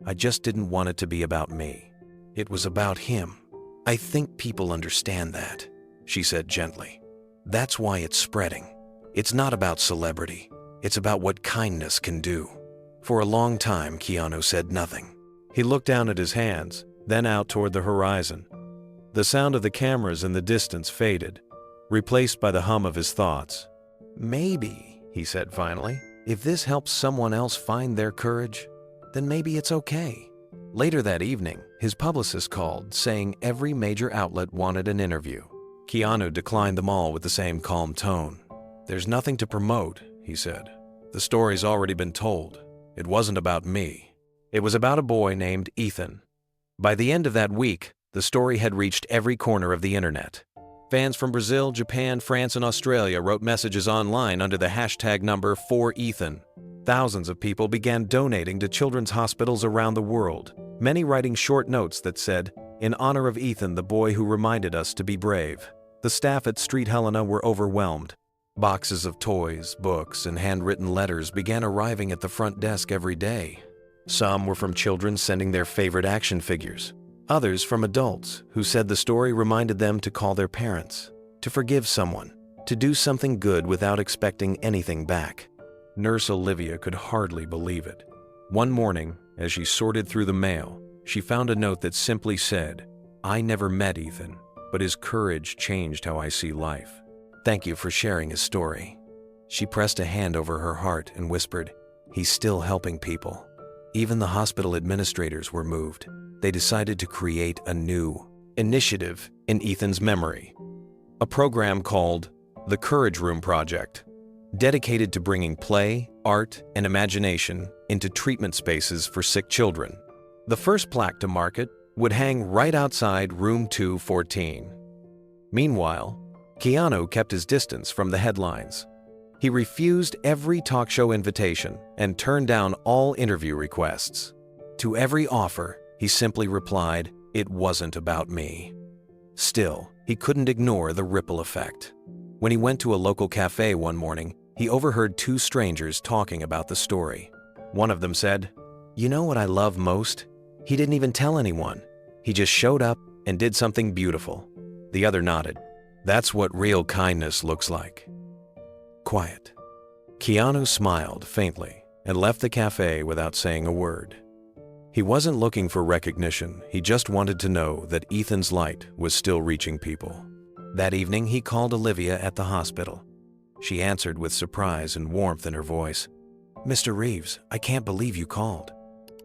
I just didn't want it to be about me. It was about him. I think people understand that, she said gently. That's why it's spreading. It's not about celebrity. It's about what kindness can do. For a long time, Keanu said nothing. He looked down at his hands, then out toward the horizon. The sound of the cameras in the distance faded, replaced by the hum of his thoughts. Maybe, he said finally, if this helps someone else find their courage, then maybe it's okay. Later that evening, his publicist called, saying every major outlet wanted an interview. Keanu declined them all with the same calm tone. There's nothing to promote, he said. The story's already been told. It wasn't about me. It was about a boy named Ethan. By the end of that week, the story had reached every corner of the internet. Fans from Brazil, Japan, France, and Australia wrote messages online under the hashtag number #4Ethan. Thousands of people began donating to children's hospitals around the world, many writing short notes that said, "In honor of Ethan, the boy who reminded us to be brave." The staff at Street Helena were overwhelmed. Boxes of toys, books, and handwritten letters began arriving at the front desk every day. Some were from children sending their favorite action figures. Others from adults who said the story reminded them to call their parents, to forgive someone, to do something good without expecting anything back. Nurse Olivia could hardly believe it. One morning, as she sorted through the mail, she found a note that simply said, "I never met Ethan, but his courage changed how I see life. Thank you for sharing his story." She pressed a hand over her heart and whispered, "He's still helping people." Even the hospital administrators were moved. They decided to create a new initiative in Ethan's memory, a program called the Courage Room Project, dedicated to bringing play, art, and imagination into treatment spaces for sick children. The first plaque to market would hang right outside room 214. Meanwhile, Keanu kept his distance from the headlines. He refused every talk show invitation and turned down all interview requests. To every offer, he simply replied, "It wasn't about me." Still, he couldn't ignore the ripple effect. When he went to a local cafe one morning, he overheard two strangers talking about the story. One of them said, "You know what I love most? He didn't even tell anyone. He just showed up and did something beautiful." The other nodded. "That's what real kindness looks like." Quiet. Keanu smiled faintly and left the cafe without saying a word. He wasn't looking for recognition, he just wanted to know that Ethan's light was still reaching people. That evening, he called Olivia at the hospital. She answered with surprise and warmth in her voice. "Mr. Reeves, I can't believe you called."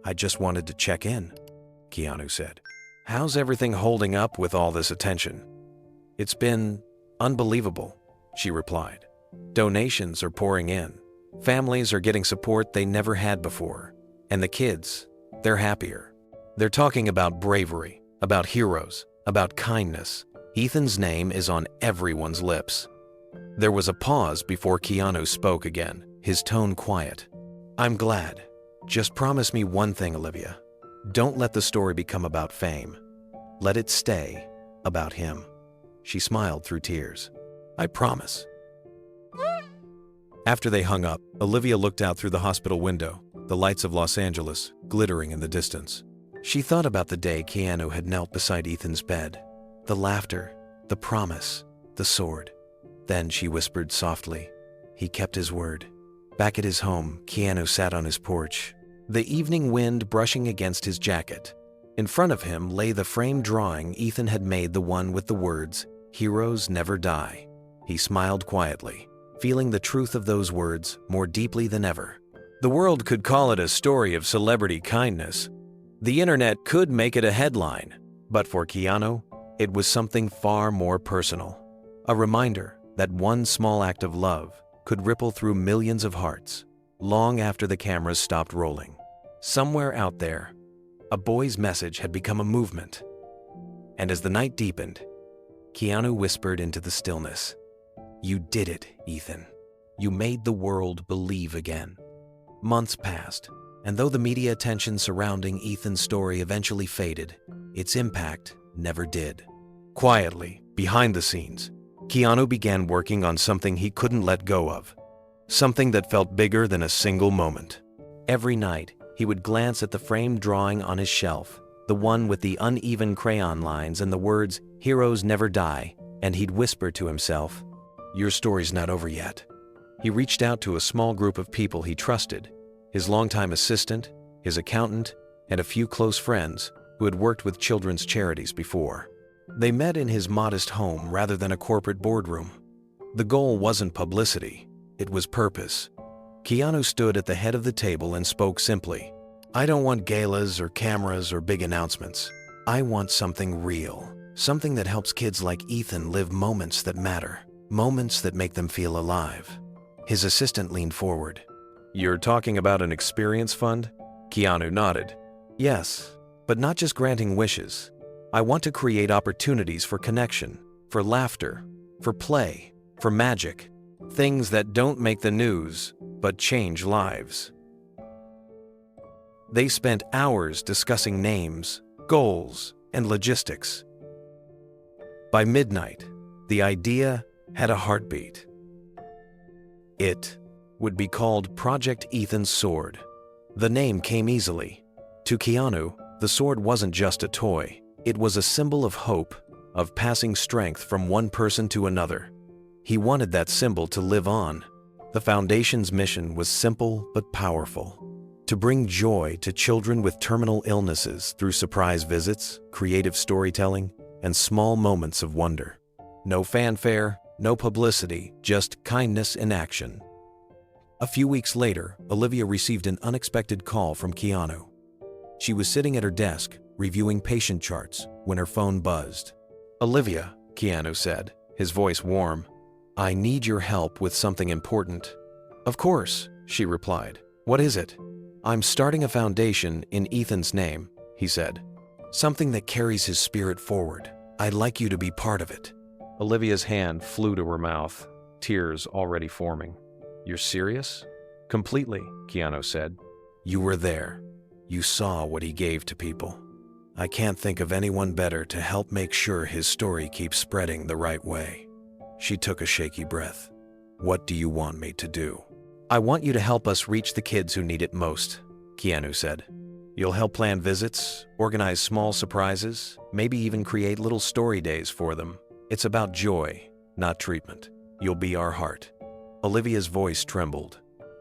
"I just wanted to check in," Keanu said. "How's everything holding up with all this attention?" "It's been unbelievable," she replied. "Donations are pouring in. Families are getting support they never had before. And the kids, they're happier. They're talking about bravery, about heroes, about kindness. Ethan's name is on everyone's lips." There was a pause before Keanu spoke again, his tone quiet. "I'm glad. Just promise me one thing, Olivia. Don't let the story become about fame. Let it stay about him." She smiled through tears. "I promise." After they hung up, Olivia looked out through the hospital window, the lights of Los Angeles glittering in the distance. She thought about the day Keanu had knelt beside Ethan's bed, the laughter, the promise, the sword. Then she whispered softly, "He kept his word." Back at his home, Keanu sat on his porch, the evening wind brushing against his jacket. In front of him lay the framed drawing Ethan had made, the one with the words, "Heroes Never Die." He smiled quietly, feeling the truth of those words more deeply than ever. The world could call it a story of celebrity kindness. The internet could make it a headline. But for Keanu, it was something far more personal. A reminder that one small act of love could ripple through millions of hearts, long after the cameras stopped rolling. Somewhere out there, a boy's message had become a movement. And as the night deepened, Keanu whispered into the stillness, "You did it, Ethan. You made the world believe again." Months passed, and though the media attention surrounding Ethan's story eventually faded, its impact never did. Quietly, behind the scenes, Keanu began working on something he couldn't let go of. Something that felt bigger than a single moment. Every night, he would glance at the framed drawing on his shelf, the one with the uneven crayon lines and the words, "Heroes never die," and he'd whisper to himself, "Your story's not over yet." He reached out to a small group of people he trusted, his longtime assistant, his accountant, and a few close friends who had worked with children's charities before. They met in his modest home rather than a corporate boardroom. The goal wasn't publicity, it was purpose. Keanu stood at the head of the table and spoke simply, "I don't want galas or cameras or big announcements. I want something real, something that helps kids like Ethan live moments that matter, moments that make them feel alive." His assistant leaned forward. "You're talking about an experience fund?" Keanu nodded. "Yes, but not just granting wishes. I want to create opportunities for connection, for laughter, for play, for magic. Things that don't make the news, but change lives." They spent hours discussing names, goals, and logistics. By midnight, the idea had a heartbeat. It would be called Project Ethan's Sword. The name came easily. To Keanu, the sword wasn't just a toy. It was a symbol of hope, of passing strength from one person to another. He wanted that symbol to live on. The Foundation's mission was simple but powerful: to bring joy to children with terminal illnesses through surprise visits, creative storytelling, and small moments of wonder. No fanfare, no publicity, just kindness in action. A few weeks later, Olivia received an unexpected call from Keanu. She was sitting at her desk, reviewing patient charts, when her phone buzzed. "Olivia," Keanu said, his voice warm, "I need your help with something important." "Of course," she replied. "What is it?" "I'm starting a foundation in Ethan's name," he said. "Something that carries his spirit forward. I'd like you to be part of it." Olivia's hand flew to her mouth, tears already forming. "You're serious?" "Completely," Keanu said. "You were there. You saw what he gave to people. I can't think of anyone better to help make sure his story keeps spreading the right way." She took a shaky breath. "What do you want me to do?" "I want you to help us reach the kids who need it most," Keanu said. "You'll help plan visits, organize small surprises, maybe even create little story days for them. It's about joy, not treatment. You'll be our heart." Olivia's voice trembled.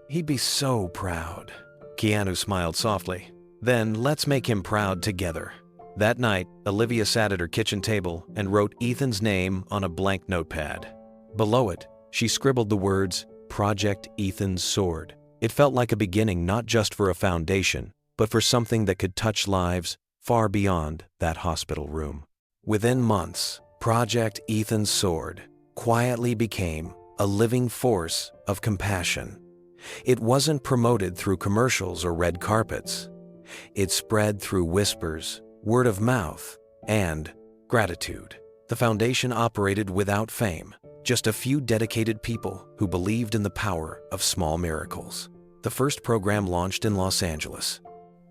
"He'd be so proud." Keanu smiled softly. "Then let's make him proud together." That night, Olivia sat at her kitchen table and wrote Ethan's name on a blank notepad. Below it, she scribbled the words, "Project Ethan's Sword." It felt like a beginning not just for a foundation, but for something that could touch lives far beyond that hospital room. Within months, Project Ethan's Sword quietly became a living force of compassion. It wasn't promoted through commercials or red carpets. It spread through whispers, word of mouth, and gratitude. The foundation operated without fame, just a few dedicated people who believed in the power of small miracles. The first program launched in Los Angeles.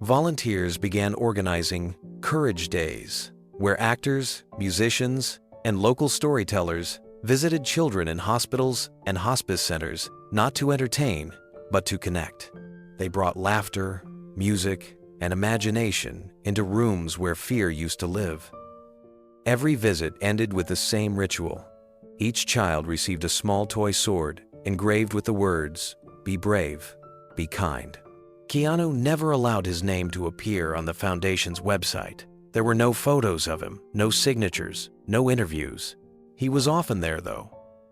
Volunteers began organizing Courage Days, where actors, musicians, and local storytellers visited children in hospitals and hospice centers not to entertain, but to connect. They brought laughter, music, and imagination into rooms where fear used to live. Every visit ended with the same ritual. Each child received a small toy sword engraved with the words, "Be brave, be kind." Keanu never allowed his name to appear on the Foundation's website. There were no photos of him, no signatures, no interviews. He was often there, though,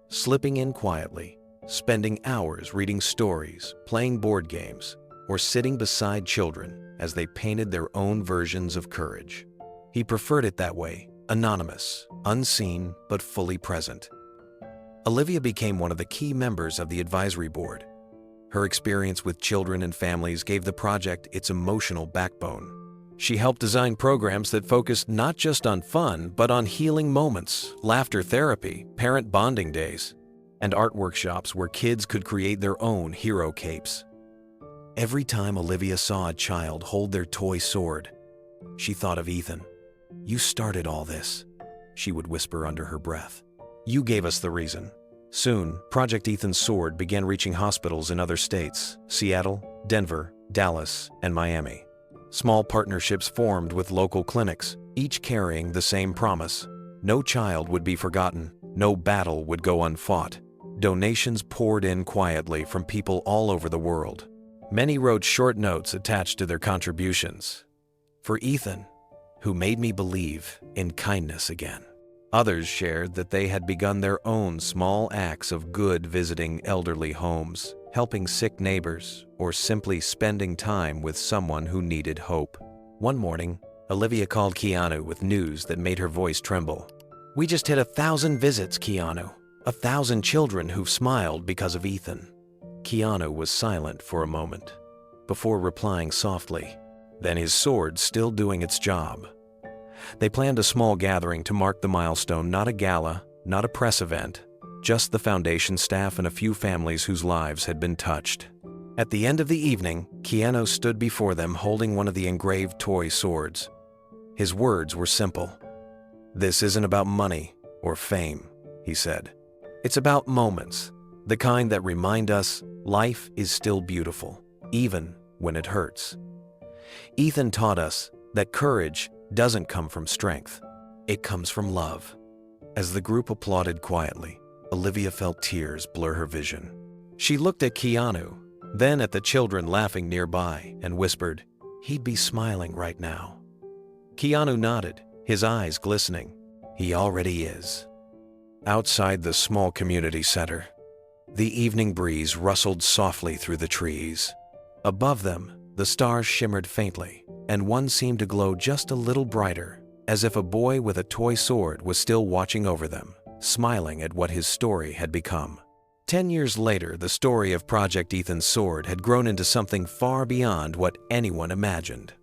slipping in quietly, spending hours reading stories, playing board games, or sitting beside children as they painted their own versions of courage. He preferred it that way, anonymous, unseen, but fully present. Olivia became one of the key members of the advisory board. Her experience with children and families gave the project its emotional backbone. She helped design programs that focused not just on fun, but on healing moments, laughter therapy, parent bonding days. and art workshops where kids could create their own hero capes. Every time Olivia saw a child hold their toy sword, she thought of Ethan. "You started all this," she would whisper under her breath. "You gave us the reason." Soon, Project Ethan's sword began reaching hospitals in other states: Seattle, Denver, Dallas, and Miami. Small partnerships formed with local clinics, each carrying the same promise: no child would be forgotten, no battle would go unfought. Donations poured in quietly from people all over the world. Many wrote short notes attached to their contributions. "For Ethan, who made me believe in kindness again." Others shared that they had begun their own small acts of good, visiting elderly homes, helping sick neighbors, or simply spending time with someone who needed hope. One morning, Olivia called Keanu with news that made her voice tremble. "We just hit 1,000 visits, Keanu. 1,000 children who've smiled because of Ethan." Keanu was silent for a moment, before replying softly, "Then his sword's still doing its job." They planned a small gathering to mark the milestone, not a gala, not a press event, just the foundation staff and a few families whose lives had been touched. At the end of the evening, Keanu stood before them holding one of the engraved toy swords. His words were simple. "This isn't about money or fame," he said. "It's about moments, the kind that remind us life is still beautiful, even when it hurts." Ethan taught us that courage doesn't come from strength. It comes from love. As the group applauded quietly, Olivia felt tears blur her vision. She looked at Keanu, then at the children laughing nearby, and whispered, "He'd be smiling right now." Keanu nodded, his eyes glistening. "He already is." Outside the small community center, the evening breeze rustled softly through the trees. Above them, the stars shimmered faintly, and one seemed to glow just a little brighter, as if a boy with a toy sword was still watching over them, smiling at what his story had become. 10 years later, the story of Project Ethan's sword had grown into something far beyond what anyone imagined.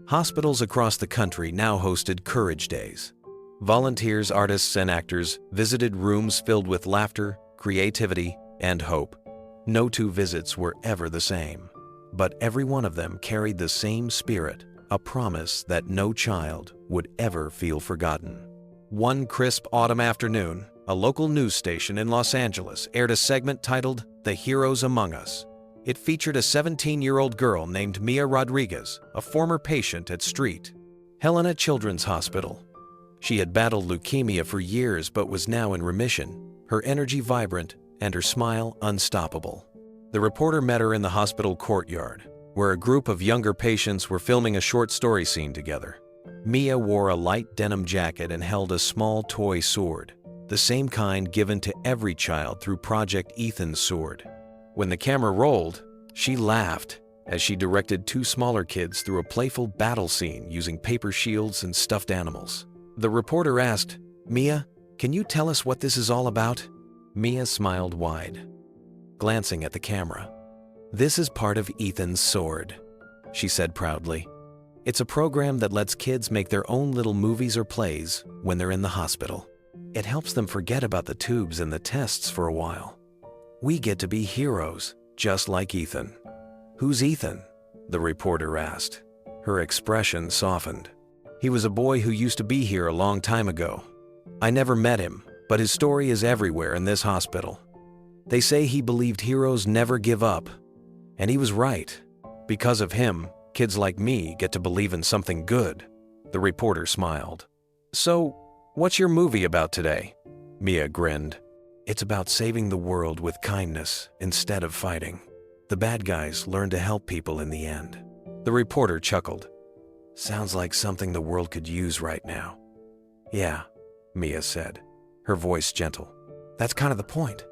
Hospitals across the country now hosted Courage Days. Volunteers, artists, and actors visited rooms filled with laughter, creativity, and hope. No two visits were ever the same, but every one of them carried the same spirit, a promise that no child would ever feel forgotten. One crisp autumn afternoon, a local news station in Los Angeles aired a segment titled "The Heroes Among Us." It featured a 17-year-old girl named Mia Rodriguez, a former patient at St. Helena Children's Hospital. She had battled leukemia for years but was now in remission, her energy vibrant and her smile unstoppable. The reporter met her in the hospital courtyard, where a group of younger patients were filming a short story scene together. Mia wore a light denim jacket and held a small toy sword, the same kind given to every child through Project Ethan's sword. When the camera rolled, she laughed as she directed two smaller kids through a playful battle scene using paper shields and stuffed animals. The reporter asked, "Mia, can you tell us what this is all about?" Mia smiled wide, glancing at the camera. "This is part of Ethan's sword," she said proudly. "It's a program that lets kids make their own little movies or plays when they're in the hospital. It helps them forget about the tubes and the tests for a while. We get to be heroes, just like Ethan." "Who's Ethan?" the reporter asked. Her expression softened. "He was a boy who used to be here a long time ago. I never met him, but his story is everywhere in this hospital. They say he believed heroes never give up. And he was right. Because of him, kids like me get to believe in something good." The reporter smiled. "So, what's your movie about today?" Mia grinned. "It's about saving the world with kindness instead of fighting. The bad guys learn to help people in the end." The reporter chuckled. "Sounds like something the world could use right now." "Yeah," Mia said, her voice gentle. "That's kind of the point."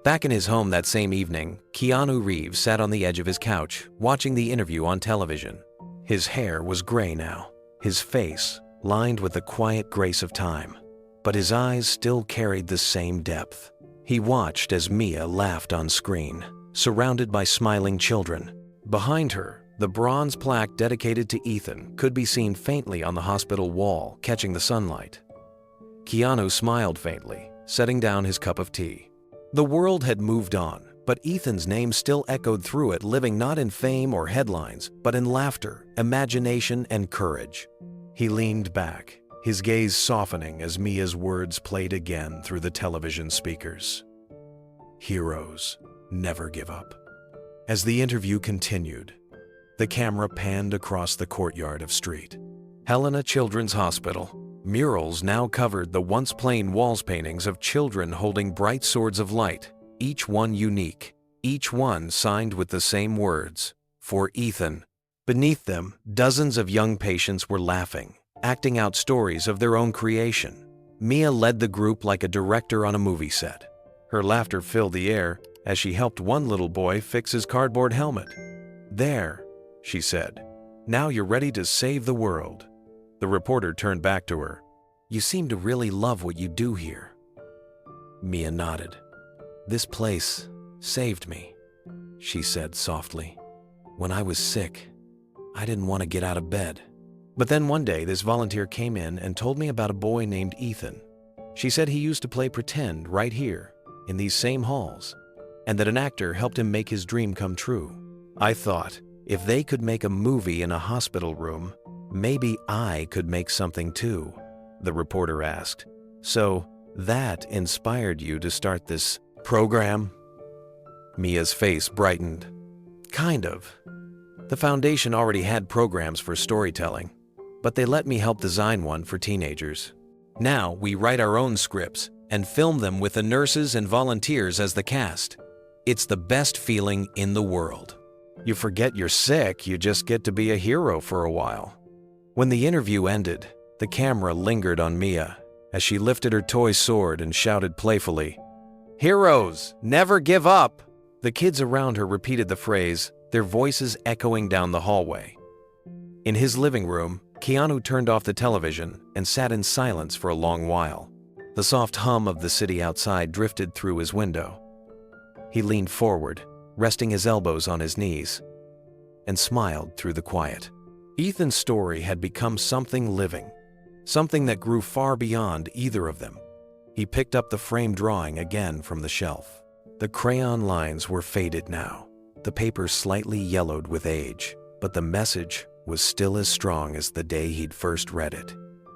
Back in his home that same evening, Keanu Reeves sat on the edge of his couch, watching the interview on television. His hair was gray now, his face lined with the quiet grace of time, but his eyes still carried the same depth. He watched as Mia laughed on screen, surrounded by smiling children. Behind her, the bronze plaque dedicated to Ethan could be seen faintly on the hospital wall, catching the sunlight. Keanu smiled faintly, setting down his cup of tea. The world had moved on, but Ethan's name still echoed through it, living not in fame or headlines, but in laughter, imagination, and courage. He leaned back, his gaze softening as Mia's words played again through the television speakers. Heroes never give up. As the interview continued, the camera panned across the courtyard of Street Helena Children's Hospital. Murals now covered the once plain walls paintings of children holding bright swords of light, each one unique, each one signed with the same words, "For Ethan." Beneath them, dozens of young patients were laughing, acting out stories of their own creation. Mia led the group like a director on a movie set. Her laughter filled the air as she helped one little boy fix his cardboard helmet. "There," she said. "Now you're ready to save the world." The reporter turned back to her. "You seem to really love what you do here." Mia nodded. "This place saved me," she said softly. "When I was sick, I didn't want to get out of bed. But then one day this volunteer came in and told me about a boy named Ethan. She said he used to play pretend right here, in these same halls, and that an actor helped him make his dream come true. I thought, if they could make a movie in a hospital room, maybe I could make something too," the reporter asked. "So that inspired you to start this program?" Mia's face brightened. "Kind of. The foundation already had programs for storytelling, but they let me help design one for teenagers. Now we write our own scripts and film them with the nurses and volunteers as the cast. It's the best feeling in the world. You forget you're sick, you just get to be a hero for a while." When the interview ended, the camera lingered on Mia as she lifted her toy sword and shouted playfully, "Heroes never give up!" The kids around her repeated the phrase, their voices echoing down the hallway. In his living room, Keanu turned off the television and sat in silence for a long while. The soft hum of the city outside drifted through his window. He leaned forward, resting his elbows on his knees, and smiled through the quiet. Ethan's story had become something living, something that grew far beyond either of them. He picked up the framed drawing again from the shelf. The crayon lines were faded now, the paper slightly yellowed with age, but the message was still as strong as the day he'd first read it.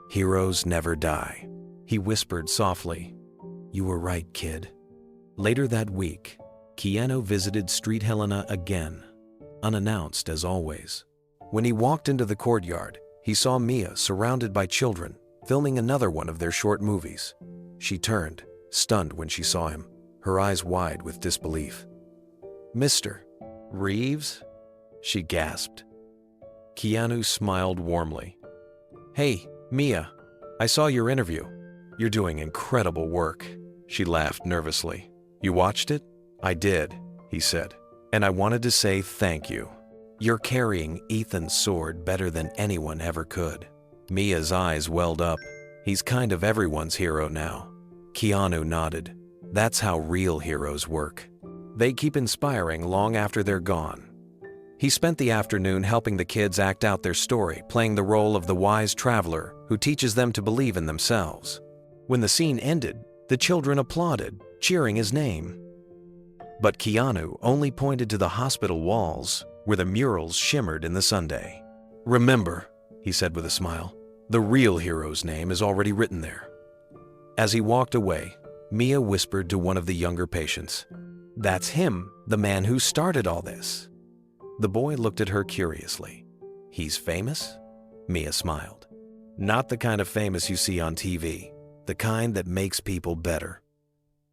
"Heroes never die," he whispered softly. "You were right, kid." Later that week, Keanu visited Street Helena again, unannounced as always. When he walked into the courtyard, he saw Mia surrounded by children, filming another one of their short movies. She turned, stunned when she saw him, her eyes wide with disbelief. "Mr. Reeves?" she gasped. Keanu smiled warmly. "Hey, Mia, I saw your interview. You're doing incredible work." She laughed nervously. "You watched it?" "I did," he said, "and I wanted to say thank you. You're carrying Ethan's sword better than anyone ever could." Mia's eyes welled up. "He's kind of everyone's hero now." Keanu nodded. "That's how real heroes work. They keep inspiring long after they're gone." He spent the afternoon helping the kids act out their story, playing the role of the wise traveler who teaches them to believe in themselves. When the scene ended, the children applauded, cheering his name. But Keanu only pointed to the hospital walls where the murals shimmered in the sunday. "Remember," he said with a smile, "the real hero's name is already written there." As he walked away, Mia whispered to one of the younger patients, "That's him, the man who started all this." The boy looked at her curiously. "He's famous?" Mia smiled. "Not the kind of famous you see on TV, the kind that makes people better."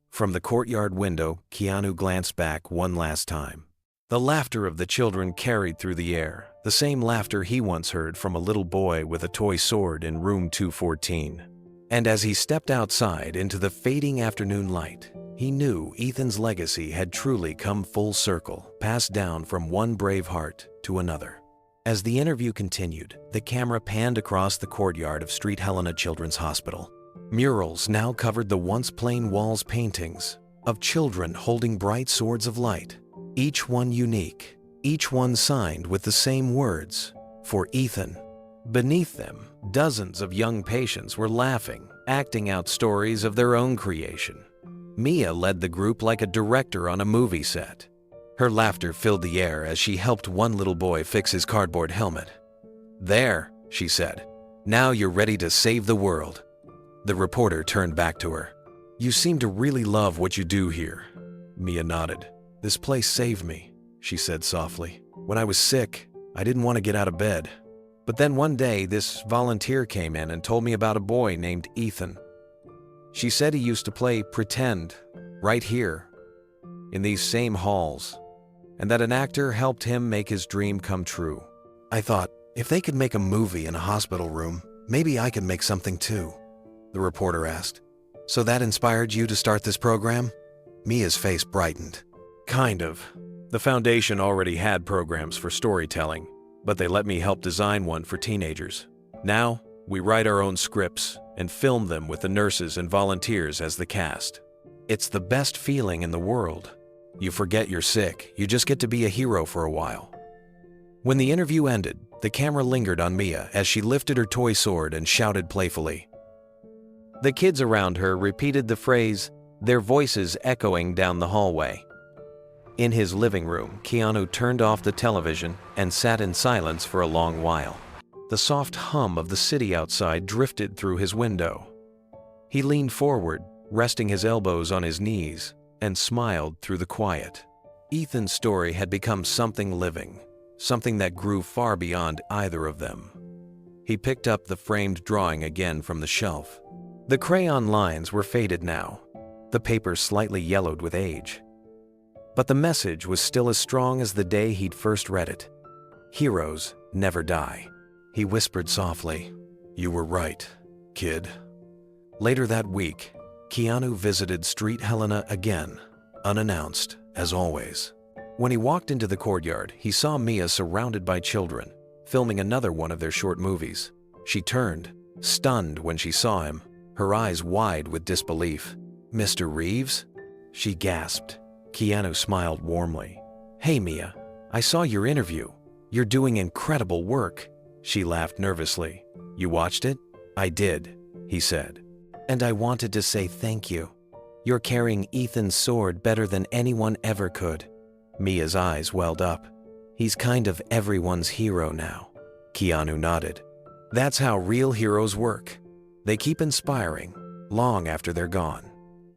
From the courtyard window, Keanu glanced back one last time. The laughter of the children carried through the air, the same laughter he once heard from a little boy with a toy sword in room 214. And as he stepped outside into the fading afternoon light, he knew Ethan's legacy had truly come full circle, passed down from one brave heart to another. As the interview continued, the camera panned across the courtyard of Street Helena Children's Hospital. Murals now covered the once plain walls paintings of children holding bright swords of light, each one unique, each one signed with the same words, "For Ethan." Beneath them, dozens of young patients were laughing, acting out stories of their own creation. Mia led the group like a director on a movie set. Her laughter filled the air as she helped one little boy fix his cardboard helmet. "There," she said. "Now you're ready to save the world." The reporter turned back to her. "You seem to really love what you do here." Mia nodded. "This place saved me," she said softly. "When I was sick, I didn't want to get out of bed. But then one day, this volunteer came in and told me about a boy named Ethan. She said he used to play pretend right here, in these same halls, and that an actor helped him make his dream come true. I thought, if they could make a movie in a hospital room, maybe I could make something too," the reporter asked. "So that inspired you to start this program?" Mia's face brightened. "Kind of. The foundation already had programs for storytelling, but they let me help design one for teenagers. Now, we write our own scripts and film them with the nurses and volunteers as the cast. It's the best feeling in the world. You forget you're sick, you just get to be a hero for a while." When the interview ended, the camera lingered on Mia as she lifted her toy sword and shouted playfully. The kids around her repeated the phrase, their voices echoing down the hallway. In his living room, Keanu turned off the television and sat in silence for a long while. The soft hum of the city outside drifted through his window. He leaned forward, resting his elbows on his knees, and smiled through the quiet. Ethan's story had become something living, something that grew far beyond either of them. He picked up the framed drawing again from the shelf. The crayon lines were faded now, the paper slightly yellowed with age. But the message was still as strong as the day he'd first read it. Heroes never die. He whispered softly, "You were right, kid." Later that week, Keanu visited Street Helena again, unannounced, as always. When he walked into the courtyard, he saw Mia surrounded by children, filming another one of their short movies. She turned, stunned when she saw him, her eyes wide with disbelief. "Mr. Reeves?" she gasped. Keanu smiled warmly. "Hey, Mia, I saw your interview. You're doing incredible work." She laughed nervously. "You watched it?" "I did," he said. "And I wanted to say thank you. You're carrying Ethan's sword better than anyone ever could." Mia's eyes welled up. "He's kind of everyone's hero now." Keanu nodded. "That's how real heroes work. They keep inspiring, long after they're gone."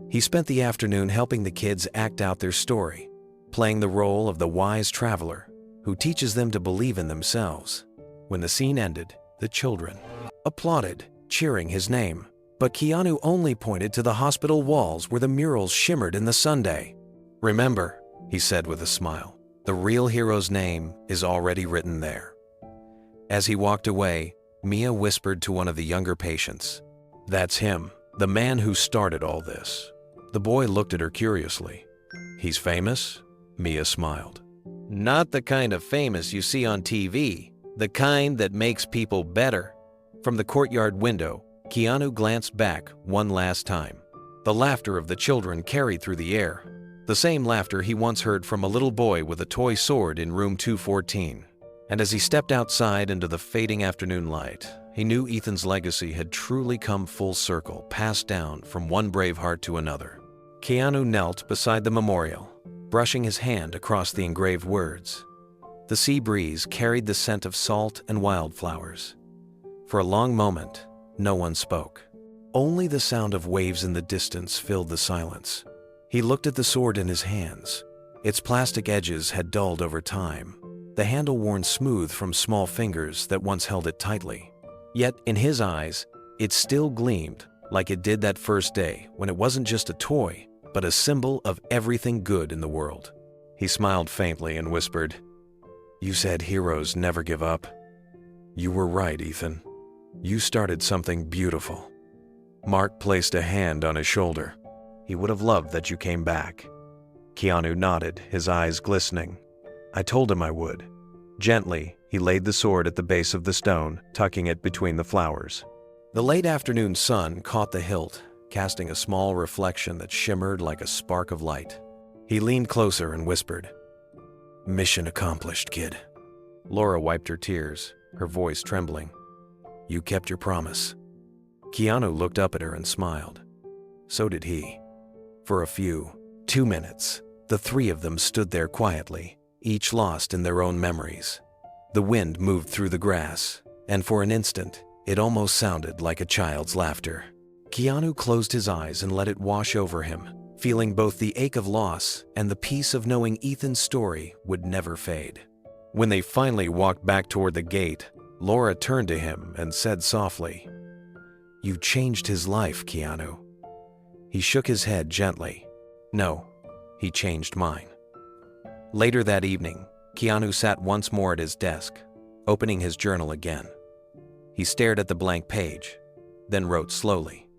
He spent the afternoon helping the kids act out their story, playing the role of the wise traveler who teaches them to believe in themselves. When the scene ended, the children applauded, cheering his name. But Keanu only pointed to the hospital walls where the murals shimmered in the sunday. "Remember," he said with a smile, "the real hero's name is already written there." As he walked away, Mia whispered to one of the younger patients, "That's him, the man who started all this." The boy looked at her curiously. "He's famous?" Mia smiled. "Not the kind of famous you see on TV, the kind that makes people better." From the courtyard window, Keanu glanced back one last time. The laughter of the children carried through the air, the same laughter he once heard from a little boy with a toy sword in room 214. And as he stepped outside into the fading afternoon light, he knew Ethan's legacy had truly come full circle, passed down from one brave heart to another. Keanu knelt beside the memorial, brushing his hand across the engraved words. The sea breeze carried the scent of salt and wildflowers. For a long moment, no one spoke. Only the sound of waves in the distance filled the silence. He looked at the sword in his hands. Its plastic edges had dulled over time, the handle worn smooth from small fingers that once held it tightly. Yet, in his eyes, it still gleamed like it did that first day when it wasn't just a toy, but a symbol of everything good in the world. He smiled faintly and whispered, "You said heroes never give up. You were right, Ethan. You started something beautiful." Mark placed a hand on his shoulder. "He would have loved that you came back." Keanu nodded, his eyes glistening. "I told him I would." Gently, he laid the sword at the base of the stone, tucking it between the flowers. The late afternoon sun caught the hilt, casting a small reflection that shimmered like a spark of light. He leaned closer and whispered, "Mission accomplished, kid." Laura wiped her tears, her voice trembling. "You kept your promise." Keanu looked up at her and smiled. So did he. For a few, 2 minutes, the three of them stood there quietly, each lost in their own memories. The wind moved through the grass, and for an instant, it almost sounded like a child's laughter. Keanu closed his eyes and let it wash over him, feeling both the ache of loss and the peace of knowing Ethan's story would never fade. When they finally walked back toward the gate, Laura turned to him and said softly, "You changed his life, Keanu." He shook his head gently. "No, he changed mine." Later that evening, Keanu sat once more at his desk, opening his journal again. He stared at the blank page, then wrote slowly.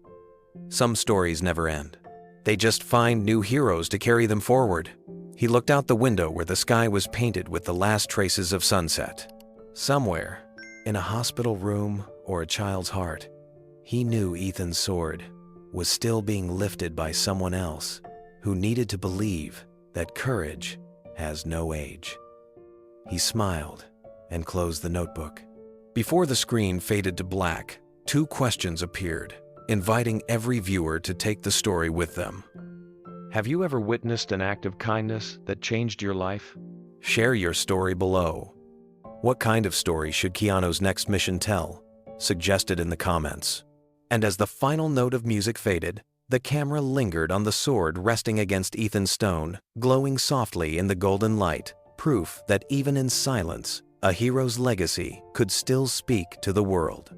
Some stories never end. They just find new heroes to carry them forward. He looked out the window where the sky was painted with the last traces of sunset. Somewhere, in a hospital room or a child's heart, he knew Ethan's sword was still being lifted by someone else who needed to believe that courage has no age. He smiled and closed the notebook. Before the screen faded to black, 2 questions appeared, inviting every viewer to take the story with them. Have you ever witnessed an act of kindness that changed your life? Share your story below. What kind of story should Keanu's next mission tell? Suggested in the comments. And as the final note of music faded, the camera lingered on the sword resting against Ethan's stone, glowing softly in the golden light, proof that even in silence, a hero's legacy could still speak to the world.